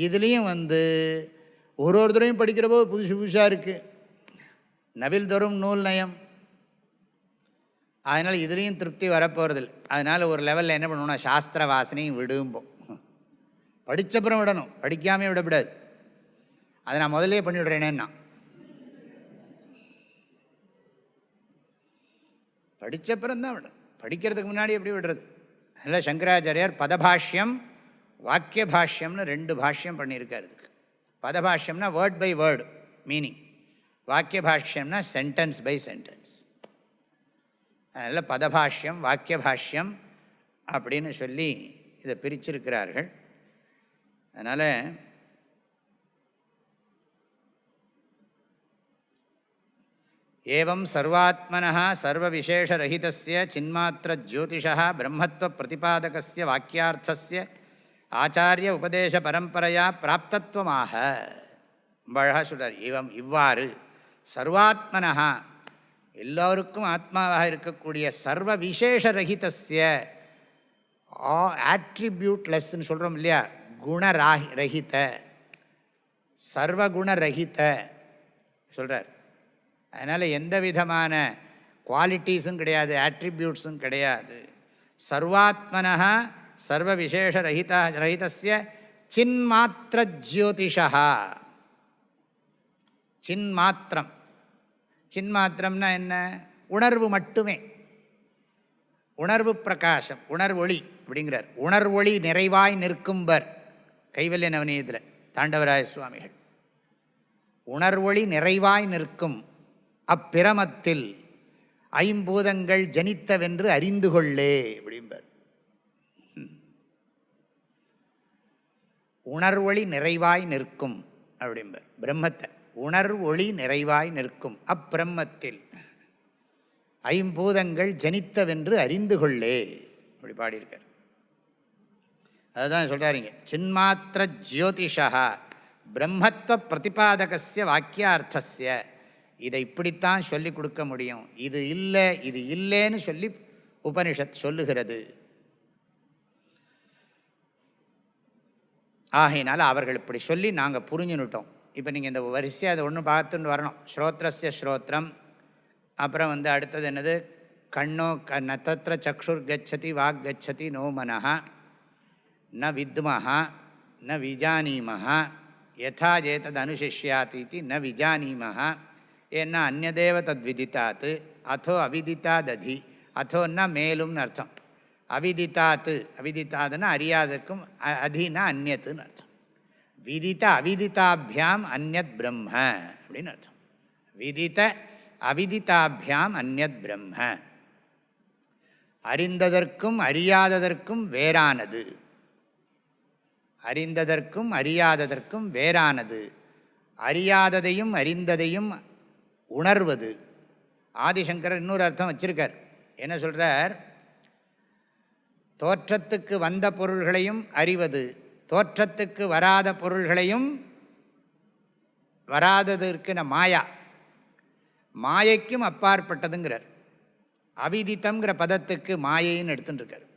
இதுலேயும் ஒரு தடவையும் படிக்கிற போது புதுசு புதுசாக இருக்குது. நவில் தோறும் நூல் நயம். அதனால் இதுலேயும் திருப்தி வரப்போகிறதில்லை. அதனால் ஒரு லெவலில் என்ன பண்ணணும்னா சாஸ்திர வாசனையும் விடும்போம். படித்தப்புறம் விடணும், படிக்காமே விடக்கூடாது. அதை நான் முதலே பண்ணிவிடுறேனேன்னா, படித்தப்புறம் தான் விடணும், படிக்கிறதுக்கு முன்னாடி எப்படி விடுறது? அதில் சங்கராச்சாரியார் பதபாஷ்யம் வாக்கிய பாஷ்யம்னு 2 பாஷ்யம் பண்ணியிருக்கார். இதுக்கு பதபாஷ்யம்னா வேர்ட் பை வேர்டு மீனிங், வாக்கிய பாஷ்யம்னா சென்டென்ஸ் பை சென்டென்ஸ். அதனால் பதபாஷ்யம் வாக்கிய பாஷ்யம் அப்படின்னு சொல்லி இதை பிரிச்சிருக்கிறார்கள். அதனால் ஏவம் சர்வாத்மனः சர்வவிசேஷரஹிதஸ்ய சின்மாத்திர ஜோதிஷः பிரம்மத்வ பிரதிபாதகஸ்ய வாக்கியார்த்தஸ்ய ஆச்சாரிய உபதேச பரம்பரையா பிராப்தத்துவமாக அழகாக சொல்கிறார். இவ்வாறு சர்வாத்மனः எல்லோருக்கும் ஆத்மாவாக இருக்கக்கூடிய சர்வ விசேஷரஹிதஸ்ய ஆட்ரிபியூட்லெஸ்ன்னு சொல்கிறோம் இல்லையா, குணரஹித சர்வகுணரஹித சொல்கிறார். அதனால் எந்த விதமான குவாலிட்டிஸும் கிடையாது, ஆட்ரிபியூட்ஸும் கிடையாது. சர்வாத்மனः சர்வ விசேஷரஹிதஸ்ய சின்மாத்திர ஜோதிஷா. சின்மாத்திரம், சின்மாத்திரம்னா என்ன? உணர்வு மட்டுமே, உணர்வு பிரகாசம், உணர்வொளி அப்படிங்கிறார். உணர்வொளி நிறைவாய் நிற்கும்பர் கைவல்ய நவநீதத்தில் தாண்டவராய சுவாமிகள். உணர்வொளி நிறைவாய் நிற்கும் அப்பிரமத்தில் ஐம்பூதங்கள் ஜனித்தவென்று அறிந்து கொள்ளே அப்படிம்பர். உணர்வொளி நிறைவாய் நிற்கும் அப்படிம்பர் பிரம்மத்தை. உணர்வொளி நிறைவாய் நிற்கும் அப்பிரம்மத்தில் ஐம்பூதங்கள் ஜனித்தவென்று அறிந்து கொள்ளே அப்படி பாடியிருக்கார். அதுதான் சொல்கிறாருங்க. சின்மாத்திர ஜோதிஷா பிரம்மத்வ பிரதிபாதகஸ்ய வாக்கியார்த்தஸ்ய. இதை இப்படித்தான் சொல்லிக் கொடுக்க முடியும், இது இல்லை இது இல்லைன்னு சொல்லி உபனிஷத் சொல்லுகிறது. ஆகையினால அவர்கள் இப்படி சொல்லி நாங்கள் புரிஞ்சுன்னுட்டோம். இப்போ நீங்கள் இந்த வரிசையை அதை ஒன்று பார்த்துன்னு வரணும். ஸ்ரோத்ரஸ்ய ஸ்ரோத்ரம், அப்புறம் அடுத்தது என்னது, கண்ணோ நத்திர சக்ஷுர் கச்சதி வாக் கச்சதி நோ மனஹ ந வித்மஹ ந விஜானீமஹ யதா ஏதத் அனுசிஷ்யாத் ந விஜானீமஹ ஏன்னா அந்நதேவ தத்விதித்தாத் அதோ அவிதித்தாததி அதோ ந மேலும்னு அர்த்தம். அவிதித்தாத்து, அவிதித்தாதுன்னா அறியாதற்கும், அதினா அந்நியத்துன்னு அர்த்தம். விதித்த அவிதித்தாபியாம் அந்யத் பிரம்ம அப்படின்னு அர்த்தம். விதித்த அவிதித்தாபியாம் அந்யத் பிரம்ம. அறிந்ததற்கும் அறியாததற்கும் வேறானது, அறிந்ததற்கும் அறியாததற்கும் வேறானது, அறியாததையும் அறிந்ததையும் உணர்வது. ஆதிசங்கரர் இன்னொரு அர்த்தம் வச்சிருக்கார். என்ன சொல்கிறார்? தோற்றத்துக்கு வந்த பொருள்களையும் அறிவது, தோற்றத்துக்கு வராத பொருள்களையும், வராதது இருக்குன மாயா, மாயைக்கும் அப்பாற்பட்டதுங்கிறார். அவிதித்தம்ங்கிற பதத்துக்கு மாயைன்னு எடுத்துட்டுருக்கார்.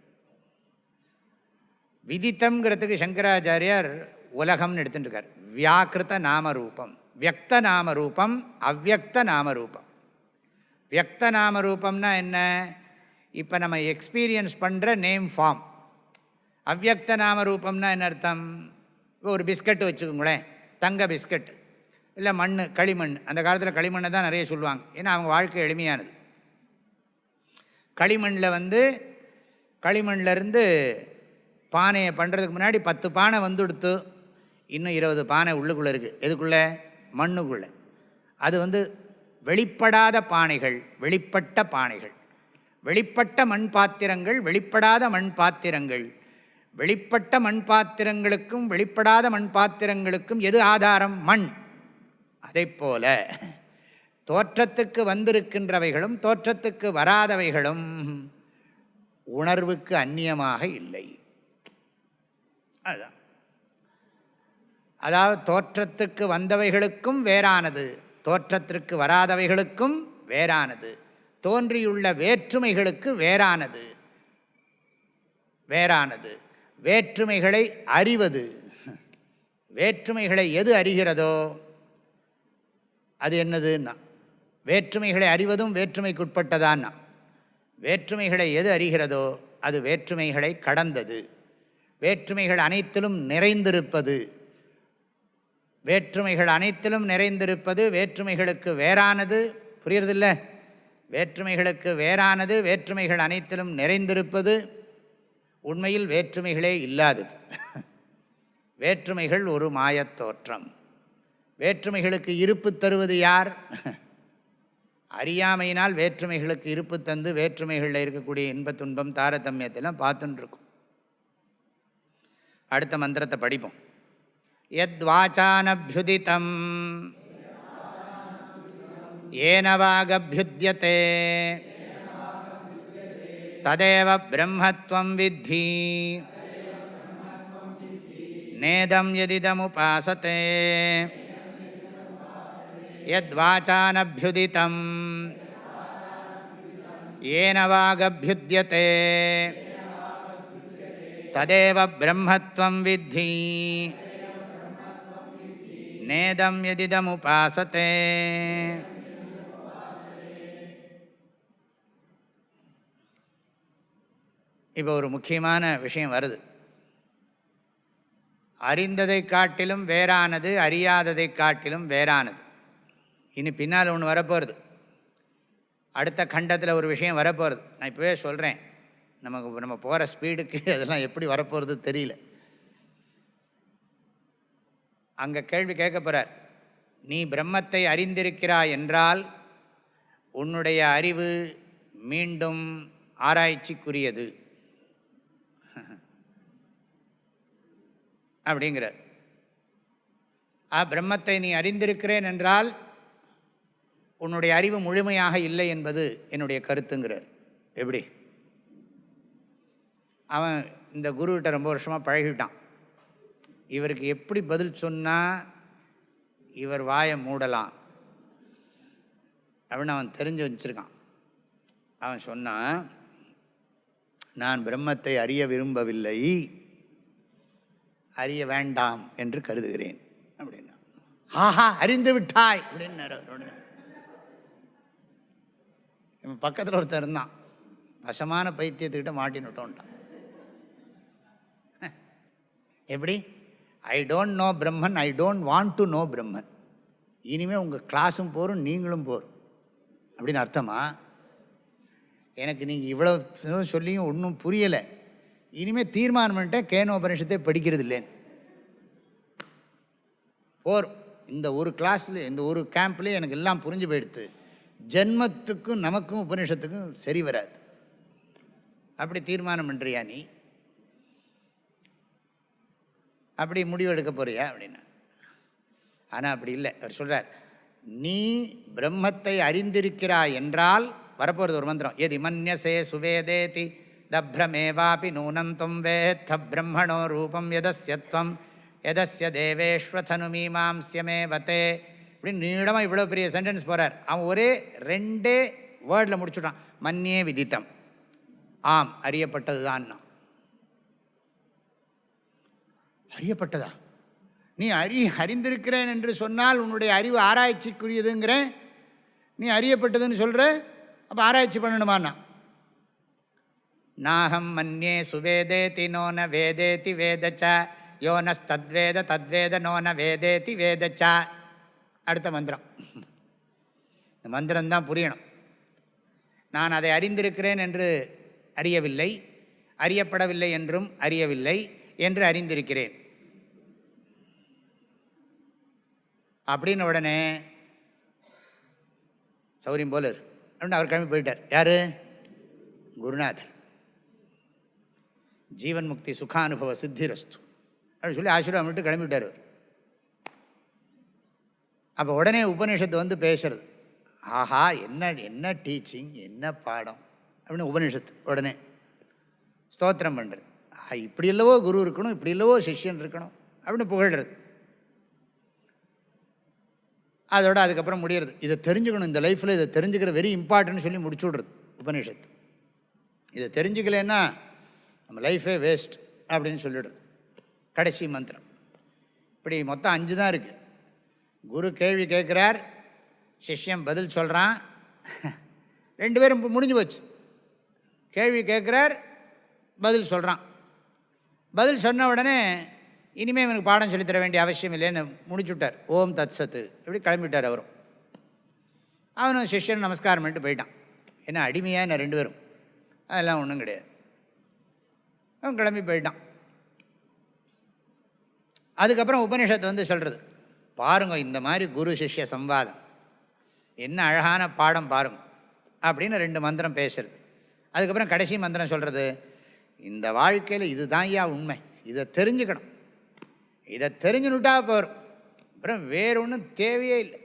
விதித்தம்ங்கிறதுக்கு சங்கராச்சாரியார் உலகம்னு எடுத்துட்டுருக்கார். வியாக்கிருத நாமரூபம், வியக்த நாமரூபம், அவ்யக்த நாமரூபம். வியக்த நாம ரூபம்னா என்ன? இப்போ நம்ம எக்ஸ்பீரியன்ஸ் பண்ணுற நேம் ஃபார்ம். அவ்யக்த நாம ரூபம்னா என்ன அர்த்தம்? இப்போ ஒரு பிஸ்கட்டு வச்சுக்கோங்களேன், தங்க பிஸ்கட், இல்லை மண், களிமண். அந்த காலத்தில் களிமண்ணை தான் நிறைய சொல்லுவாங்க, ஏன்னா அவங்க வாழ்க்கை எளிமையானது. களிமண்லேருந்து பானையை பண்ணுறதுக்கு முன்னாடி 10 பானை வந்துடுத்து, இன்னும் 20 பானை உள்ளுக்குள்ளே இருக்குது. எதுக்குள்ளே? மண்ணுக்குள்ளே. அது வெளிப்படாத பானைகள், வெளிப்பட்ட பானைகள், வெளிப்பட்ட மண் பாத்திரங்கள், வெளிப்படாத மண் பாத்திரங்கள். வெளிப்பட்ட மண் பாத்திரங்களுக்கும் வெளிப்படாத மண் பாத்திரங்களுக்கும் எது ஆதாரம்? மண். அதைப்போல தோற்றத்துக்கு வந்திருக்கின்றவைகளும் தோற்றத்துக்கு வராதவைகளும் உணர்வுக்கு அந்நியமாக இல்லை. அதுதான். அதாவது தோற்றத்துக்கு வந்தவைகளுக்கும் வேறானது, தோற்றத்திற்கு வராதவைகளுக்கும் வேறானது, தோன்றியுள்ள வேற்றுமைகளுக்கு வேறானது. வேற்றுமைகளை அறிவது. வேற்றுமைகளை எது அறிகிறதோ அது என்னதுன்னா, வேற்றுமைகளை அறிவதும் வேற்றுமைக்கு உட்பட்டதான்னா, வேற்றுமைகளை எது அறிகிறதோ அது வேற்றுமைகளை கடந்தது. வேற்றுமைகள் அனைத்திலும் நிறைந்திருப்பது. வேற்றுமைகள் அனைத்திலும் நிறைந்திருப்பது வேற்றுமைகளுக்கு வேறானது. புரியுறதில்ல? வேற்றுமைகளுக்கு வேறானது, வேற்றுமைகள் அனைத்திலும் நிறைந்திருப்பது உண்மையில் வேற்றுமைகளே இல்லாதது. வேற்றுமைகள் ஒரு மாயத்தோற்றம். வேற்றுமைகளுக்கு இருப்பு தருவது யார்? அறியாமையினால் வேற்றுமைகளுக்கு இருப்பு தந்து வேற்றுமைகளில் இருக்கக்கூடிய இன்பத் துன்பம் தாரதமியத்தெல்லாம் பார்த்துன்னு இருக்கும். அடுத்த மந்திரத்தை படிப்போம். யத்வாசானப்யுதிதம் ஏன வாகப்யுத்யதே ததேவ பிரம்மத்வம் வித்தி நேதம் யதிதமுபாசதே. யத்வாசானப்யுதிதம் ஏன வாகப்யுத்யதே ததேவ பிரம்மத்வம் வித்தி நேதம் யதிதமுபாசதே. இப்போ ஒரு முக்கியமான விஷயம் வருது. அறிந்ததை காட்டிலும் வேறானது, அறியாததை காட்டிலும் வேறானது. இனி பின்னால் ஒன்று வரப்போகிறது. அடுத்த கண்டத்தில் ஒரு விஷயம் வரப்போகிறது. நான் இப்போவே சொல்கிறேன், நம்ம போகிற ஸ்பீடுக்கு அதெல்லாம் எப்படி வரப்போகிறது தெரியல. அங்கே கேள்வி கேட்க போகிறார். நீ பிரம்மத்தை அறிந்திருக்கிறாய் என்றால் உன்னுடைய அறிவு மீண்டும் ஆராய்ச்சிக்குரியது அப்படிங்கிறார். பிரம்மத்தை நீ அறிந்திருக்கிறேன் என்றால் உன்னுடைய அறிவு முழுமையாக இல்லை என்பது என்னுடைய கருத்துங்கிறார். எப்படி? அவன் இந்த குருக்கிட்ட ரொம்ப வருஷமாக பழகிட்டான். இவருக்கு எப்படி பதில் சொன்னால் இவர் வாயை மூடலாம் அப்படின்னு அவன் தெரிஞ்சு வச்சுருக்கான். அவன் சொன்னான், நான் பிரம்மத்தை அறிய விரும்பவில்லை, அறிய வேண்டாம் என்று கருதுகிறேன் அப்படின்னா. ஆஹா, அறிந்து விட்டாய் அப்படின்னு இவன் பக்கத்தில் ஒருத்தர் இருந்தான், வசமான பைத்தியத்துக்கிட்ட மாட்டின்னு விட்டோன்ட்டான். எப்படி? I don't know Brahman, I don't want to know Brahman. இனிமேல் உங்கள் கிளாஸும் போகிறோம், நீங்களும் போகிறோம் அப்படின்னு அர்த்தமா? எனக்கு நீங்கள் இவ்வளோ சொல்லியும் ஒன்றும் புரியலை. இனிமேல் தீர்மானம் பண்ணிட்டேன், கேனோபனிஷத்தை படிக்கிறது இல்லைன்னு. போர் இந்த ஒரு கிளாஸில், இந்த ஒரு கேம்ப்லேயே எனக்கு எல்லாம் புரிஞ்சு போயிடுத்து. ஜென்மத்துக்கும் நமக்கும் உபனிஷத்துக்கும் சரி வராது. அப்படி தீர்மானம் பண்ணுறியா நீ? அப்படி முடிவு எடுக்க போறியா அப்படின்னா? ஆனால் அப்படி இல்லை. அவர் சொல்கிறார், நீ பிரம்மத்தை அறிந்திருக்கிறாய் என்றால் வரப்போகிறது ஒரு மந்திரம். எதி மன்யசே சுவேதேதி தப்ரமேவாபி நூனந்தம் வேத்த பிரம்மணோ ரூபம் யதஸ்யத்வம் யதஸ்ய தேவேஸ்வதனுமீமாம்ஸ்யமேவதே. இப்படின்னு நீளமாக இவ்வளோ பெரிய சென்டென்ஸ் போகிறார். அவன் ஒரே 2 வேர்டில் முடிச்சுட்டான். மன்யே விதித்தம், ஆம் அறியப்பட்டது தான். அறியப்பட்டதா? நீ அறிந்திருக்கிறேன் என்று சொன்னால் உன்னுடைய அறிவு ஆராய்ச்சிக்குரியதுங்கிறேன், நீ அறியப்பட்டதுன்னு சொல்கிற. அப்போ ஆராய்ச்சி பண்ணணுமான்னா, நாஹம் மன்யே சுவேதேதி நோன வேதேதி வேதச்ச யோனஸ்தத்வேத தத்வேத நோன வேதேதி வேதச்ச. அடுத்த மந்திரம். இந்த மந்திரம்தான் புரியணும். நான் அதை அறிந்திருக்கிறேன் என்று அறியவில்லை, அறியப்படவில்லை என்றும் அறியவில்லை என்று அறிந்திருக்கிறேன் அப்படின்னு உடனே சௌரியம் போல அப்படின்னு அவர் கிளம்பி போயிட்டார். யார்? குருநாதர். ஜீவன் முக்தி சுகானுபவ சித்திரஸ்து அப்படின்னு சொல்லி ஆசீர்வாதம் விட்டு கிளம்பிவிட்டார் அவர். அப்போ உடனே உபநிஷத்து வந்து பேசுறது. ஆஹா, என்ன என்ன டீச்சிங், என்ன பாடம் அப்படின்னு உபநிஷத்து உடனே ஸ்தோத்திரம் பண்ணுறது. இப்படி இல்லவோ குரு இருக்கணும், இப்படி இல்லவோ சிஷ்யன் இருக்கணும் அப்படின்னு புகழ்கிறது. அதோட அதுக்கப்புறம் முடியறது. இதை தெரிஞ்சுக்கணும், இந்த லைஃப்பில் இதை தெரிஞ்சுக்கிற வெரி இம்பார்ட்டன்ட்னு சொல்லி முடிச்சு விட்றது உபநிஷத்து. இதை தெரிஞ்சுக்கலன்னா நம்ம லைஃபே வேஸ்ட் அப்படின்னு சொல்லிடுறது. கடைசி மந்திரம். இப்படி மொத்தம் 5 தான் இருக்குது. குரு கேள்வி கேட்குறார், சிஷ்யன் பதில் சொல்கிறான். 2 பேரும் முடிஞ்சு போச்சு. கேள்வி கேட்குறார், பதில் சொல்கிறான். பதில் சொன்ன உடனே இனிமேல் இவனுக்கு பாடம் சொல்லித்தர வேண்டிய அவசியம் இல்லைன்னு முடிச்சுட்டார். ஓம் தத் சத்து இப்படி கிளம்பிட்டார் அவரும். அவனும் சிஷ்யன் நமஸ்காரம் பண்ணிட்டு போயிட்டான். ஏன்னா அடிமையாக என்ன 2 பேரும், அதெல்லாம் ஒன்றும் கிடையாது. அவன் கிளம்பி போயிட்டான். அதுக்கப்புறம் உபனிஷத்து வந்து சொல்கிறது, பாருங்க இந்த மாதிரி குரு சிஷ்ய சம்வாதம் என்ன அழகான பாடம் பாருங்க அப்படின்னு 2 மந்திரம் பேசுறது. அதுக்கப்புறம் கடைசி மந்திரம் சொல்கிறது, இந்த வாழ்க்கையில் இதுதான் ஐயா உண்மை, இதை தெரிஞ்சுக்கணும், இதை தெரிஞ்சுனுட்டா போகிறோம், அப்புறம் வேறு ஒன்றும் தேவையே இல்லை.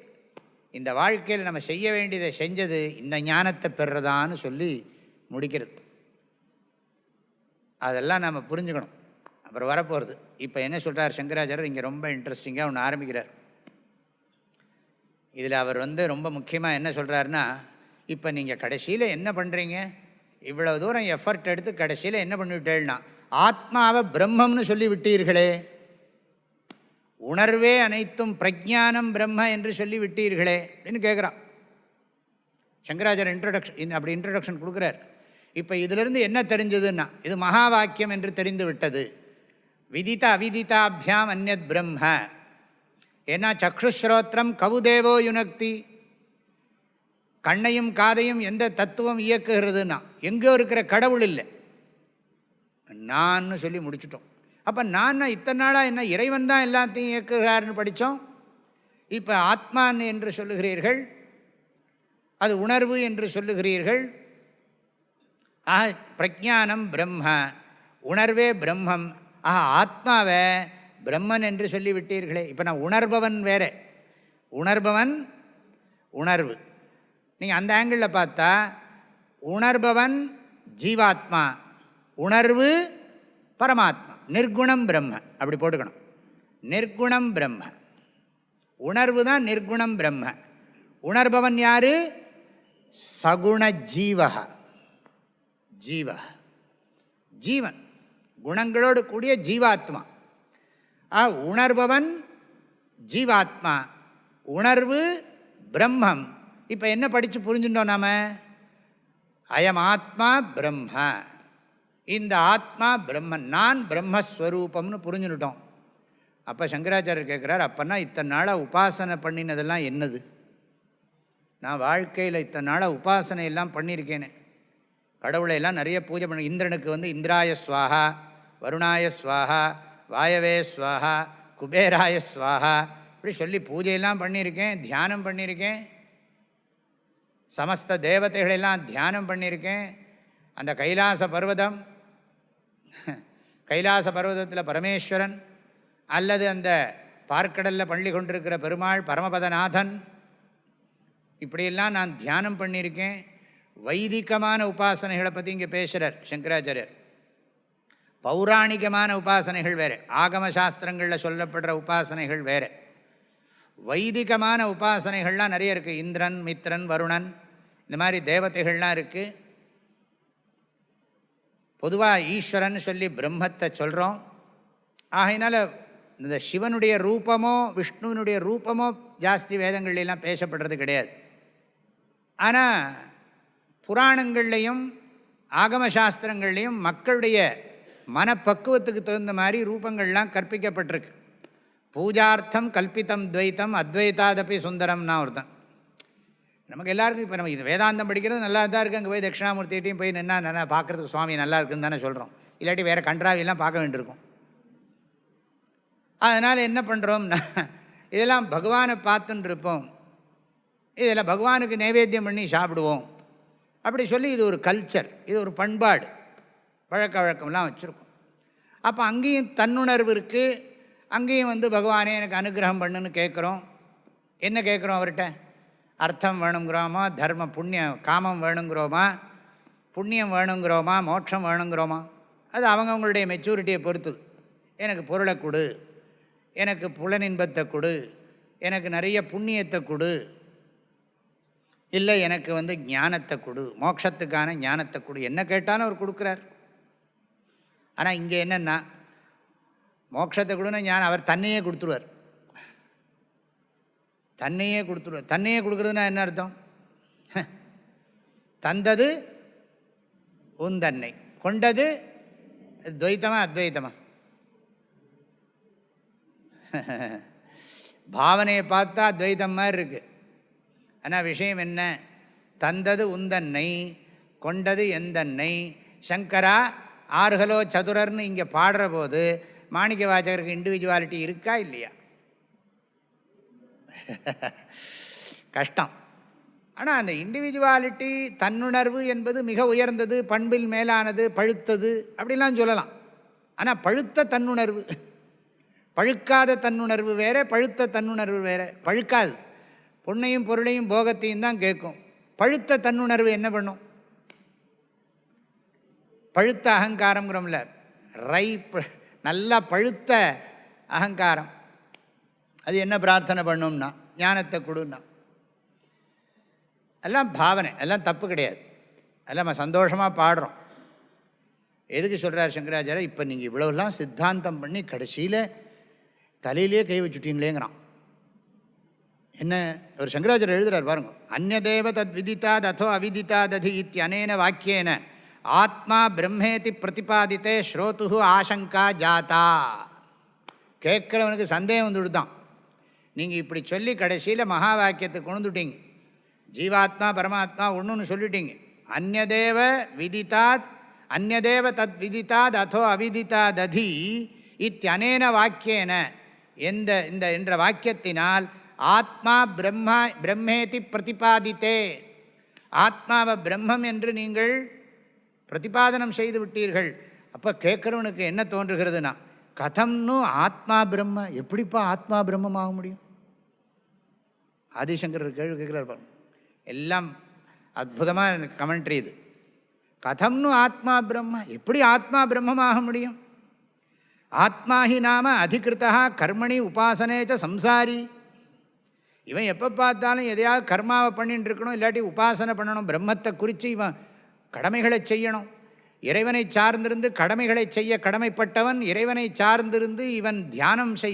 இந்த வாழ்க்கையில் நம்ம செய்ய வேண்டியதை செஞ்சது இந்த ஞானத்தை பெறுறதான்னு சொல்லி முடிக்கிறது. அதெல்லாம் நம்ம புரிஞ்சுக்கணும். அப்புறம் வரப்போகிறது. இப்போ என்ன சொல்கிறார் சங்கராச்சாரியர், இங்கே ரொம்ப இன்ட்ரெஸ்டிங்காக ஒன்று ஆரம்பிக்கிறார். இதில் அவர் வந்து ரொம்ப முக்கியமாக என்ன சொல்கிறாருன்னா, இப்போ நீங்கள் கடைசியில் என்ன பண்ணுறீங்க, இவ்வளோ தூரம் எஃபர்ட் எடுத்து கடைசியில் என்ன பண்ணிவிட்டேன்னா ஆத்மாவை பிரம்மம்னு சொல்லி விட்டீர்களே, உணர்வே அனைத்தும் பிரஜானம் பிரம்ம என்று சொல்லி விட்டீர்களே அப்படின்னு கேட்குறான் சங்கராச்சாரியர். அப்படி இன்ட்ரடக்ஷன் கொடுக்குறார். இப்போ இதிலிருந்து என்ன தெரிஞ்சதுன்னா, இது மகா வாக்கியம் என்று தெரிந்து விட்டது. விதித்த அவிதிதாபியாம் அந்நத் பிரம்ம. ஏன்னா சக்ஷுஸ்ரோத்திரம் கவுதேவோ யுனக்தி, கண்ணையும் காதையும் எந்த தத்துவம் இயக்குகிறதுனா எங்கோ இருக்கிற கடவுள் இல்லை, நான் சொல்லி முடிச்சுட்டோம். அப்போ நான் இத்தனை நாளாக என்ன இறைவன் தான் எல்லாத்தையும் இயக்குகிறார்னு படித்தோம். இப்போ ஆத்மான் என்று சொல்லுகிறீர்கள், அது உணர்வு என்று சொல்லுகிறீர்கள். ஆஹா, பிரஜானம் பிரம்ம, உணர்வே பிரம்மம். ஆஹா, ஆத்மாவை பிரம்மன் என்று சொல்லிவிட்டீர்களே. இப்போ நான் உணர்பவன் வேறு, உணர்பவன் உணர்வு. நீங்கள் அந்த ஆங்கிளில் பார்த்தா உணர்பவன் ஜீவாத்மா, உணர்வு பரமாத்மா, நிர்குணம் பிரம்ம அப்படி போட்டுக்கணும். நிர்குணம் பிரம்ம, உணர்வு தான் நிர்குணம் பிரம்ம. உணர்பவன் யாரு? சகுண ஜீவக, ஜீவ ஜீவன், குணங்களோடு கூடிய ஜீவாத்மா. உணர்பவன் ஜீவாத்மா, உணர்வு பிரம்மம். இப்போ என்ன படித்து புரிஞ்சுட்டோம் நாம? அயம் ஆத்மா பிரம்ம, இந்த ஆத்மா பிரம்மன், நான் பிரம்மஸ்வரூபம்னு புரிஞ்சுட்டோம். அப்போ சங்கராச்சாரியர் கேட்குறார், அப்போனா இத்தனை நாளாக உபாசனை பண்ணினதெல்லாம் என்னது? நான் வாழ்க்கையில் இத்தனை நாளாக உபாசனை எல்லாம் பண்ணியிருக்கேனே, கடவுளை எல்லாம் நிறைய பூஜை பண்ண, இந்திரனுக்கு வந்து இந்திராய ஸ்வாஹா, வருணாய ஸ்வாஹா, வாயவே ஸ்வாஹா, குபேராய ஸ்வாஹா இப்படி சொல்லி பூஜையெல்லாம் பண்ணியிருக்கேன், தியானம் பண்ணியிருக்கேன், சமஸ்த தேவதைகளெல்லாம் தியானம் பண்ணியிருக்கேன். அந்த கைலாச பர்வதம், கைலாச பர்வதத்தில் பரமேஸ்வரன், அல்லது அந்த பார்க்கடலில் பள்ளி கொண்டிருக்கிற பெருமாள் பரமபதநாதன், இப்படியெல்லாம் நான் தியானம் பண்ணியிருக்கேன். வைதிகமான உபாசனைகளை பற்றி இங்கே பேசுகிறார் சங்கராச்சாரியர். பௌராணிகமான உபாசனைகள் வேறு, ஆகம சாஸ்திரங்களில் சொல்லப்படுற உபாசனைகள் வேறு. வைதிகமான உபாசனைகள்லாம் நிறைய இருக்குது. இந்திரன், மித்ரன், வருணன், இந்த மாதிரி தேவதைகள்லாம் இருக்குது. பொதுவாக ஈஸ்வரன் சொல்லி பிரம்மத்தை சொல்கிறோம். ஆகையினால இந்த சிவனுடைய ரூபமோ விஷ்ணுவினுடைய ரூபமோ ஜாஸ்தி வேதங்கள்லாம் பேசப்படுறது கிடையாது. ஆனால் புராணங்கள்லையும் ஆகம சாஸ்திரங்கள்லையும் மக்களுடைய மனப்பக்குவத்துக்கு தகுந்த மாதிரி ரூபங்கள்லாம் கற்பிக்கப்பட்டிருக்கு. பூஜார்த்தம் கல்பித்தம் துவைத்தம் அத்வைதாதப்பி சுந்தரம்னா ஒருத்தன். நமக்கு எல்லாருக்கும் இப்போ நம்ம இது வேதாந்தம் படிக்கிறது நல்லா தான் இருக்குது. அங்கே போய் தட்சிணாமூர்த்திகிட்டையும் போய் நல்லா பார்க்குறதுக்கு சுவாமி நல்லா இருக்குன்னு தானே சொல்கிறோம். இல்லாட்டி வேறு கன்றாவியெல்லாம் பார்க்க வேண்டியிருக்கும். அதனால் என்ன பண்ணுறோம்னா இதெல்லாம் பகவானை பார்த்துன்னு இருப்போம், இதில் பகவானுக்கு நைவேத்தியம் பண்ணி சாப்பிடுவோம் அப்படி சொல்லி இது ஒரு கல்ச்சர், இது ஒரு பண்பாடு, பழக்க வழக்கம்லாம் வச்சுருக்கோம். அப்போ அங்கேயும் தன்னுணர்வு இருக்குது. அங்கேயும் பகவானே எனக்கு அனுகிரகம் பண்ணுன்னு கேட்குறோம். என்ன கேட்குறோம் அவர்கிட்ட? அர்த்தம் வேணுங்கிறோமா, தர்ம புண்ணியம் காமம் வேணுங்கிறோமா, புண்ணியம் வேணுங்கிறோமா, மோட்சம் வேணுங்கிறோமா? அது அவங்கவுங்களுடைய மெச்சூரிட்டியை பொறுத்துது. எனக்கு பொருளை கொடு, எனக்கு புலனின்பத்தை கொடு, எனக்கு நிறைய புண்ணியத்தை கொடு, இல்லை எனக்கு ஞானத்தை கொடு, மோட்சத்துக்கான ஞானத்தை கொடு, என்ன கேட்டாலும் அவர் கொடுக்குறார். ஆனால் இங்கே என்னென்னா மோட்சத்தை கொடுன்னா ஞானம் அவர் தன்னையே கொடுத்துருவார். தன்னையே கொடுத்துருவார். தன்னையே கொடுக்குறதுனா என்ன அர்த்தம்? தந்தது உந்தன்னை, கொண்டது துவைத்தமா அத்வைத்தமா? பாவனையை பார்த்தா துவைத்தம் மாதிரி இருக்குது. ஆனால் விஷயம் என்ன? தந்தது உந்தன்னை, கொண்டது எந்தன்னை. சங்கரா ஆறுகளோ சதுரர்னு இங்கே பாடுற போது மாணிக்க வாசகருக்கு இண்டிவிஜுவாலிட்டி இருக்கா இல்லையா? கஷ்டம். ஆனால் அந்த இண்டிவிஜுவாலிட்டி, தன்னுணர்வு என்பது மிக உயர்ந்தது, பண்பில் மேலானது, பழுத்தது அப்படிலாம் சொல்லலாம். ஆனால் பழுத்த தன்னுணர்வு, பழுக்காத தன்னுணர்வு வேறு, பழுத்த தன்னுணர்வு வேறு. பழுக்காது பொன்னையும் பொருளையும் போகத்தையும் தான் கேட்கும். பழுத்த தன்னுணர்வு என்ன பண்ணும்? பழுத்த அகங்காரங்கிறோம்ல, நல்லா பழுத்த அகங்காரம், அது என்ன பிரார்த்தனை பண்ணும்னா ஞானத்தை கொடுன்னா. எல்லாம் பாவனை, எல்லாம் தப்பு கிடையாது. எல்லாம் நம்ம சந்தோஷமாக பாடுறோம். எதுக்கு சொல்கிறார் சங்கராச்சாரியர்? இப்போ நீங்கள் இவ்வளோலாம் சித்தாந்தம் பண்ணி கடைசியில் தலையிலே கை வச்சுட்டீங்களேங்கிறான். என்ன ஒரு சங்கராச்சாரியர் எழுதுகிறார் பாருங்க. அந்நதேவ தத் விதித்தாத் அதோ அவிதித்தாததி இத்தியனேன வாக்கியேன ஆத்மா பிரம்மேதி பிரதிபாதித்தே ஸ்ரோத்து ஆசங்கா ஜாதா. கேட்குறவனுக்கு சந்தேகம் வந்துவிடுதான். நீங்கள் இப்படி சொல்லி கடைசியில் மகா வாக்கியத்தை கொண்டுட்டீங்க. ஜீவாத்மா பரமாத்மா ஒன்றுன்னு சொல்லிட்டீங்க. அந்நதேவ விதித்தாத், அந்நதேவ தத் விதித்தாத் அதோ அவிதித்தாததி இத்தியனேன வாக்கியேன, இந்த என்ற வாக்கியத்தினால் ஆத்மா பிரம்மேதி பிரதிபாதித்தே, ஆத்மாவை பிரம்மம் என்று நீங்கள் பிரதிபாதனம் செய்து விட்டீர்கள். அப்போ கேட்குறவனுக்கு என்ன தோன்றுகிறதுனா, கதம்னு ஆத்மா பிரம்ம, எப்படிப்பா ஆத்மா பிரம்மமாக முடியும்? ஆதிசங்கர் கேள்வி கேட்குறார் பாருங்க. எல்லாம் அற்புதமாக கமெண்ட்ரி இது. கதம்னு ஆத்மா பிரம்ம, எப்படி ஆத்மா பிரம்மமாக முடியும்? ஆத்மாஹி நாம அதிகிருத்தா கர்மணி உபாசனேச்ச சம்சாரி. இவன் எப்போ பார்த்தாலும் எதையாவது கர்மாவை பண்ணிட்டு இருக்கணும், இல்லாட்டி உபாசனை பண்ணணும். பிரம்மத்தை குறித்து இவன் கடமைகளை செய்யணும். இறைவனை சார்ந்திருந்து கடமைகளை செய்ய கடமைப்பட்டவன், இறைவனை சார்ந்திருந்து இவன்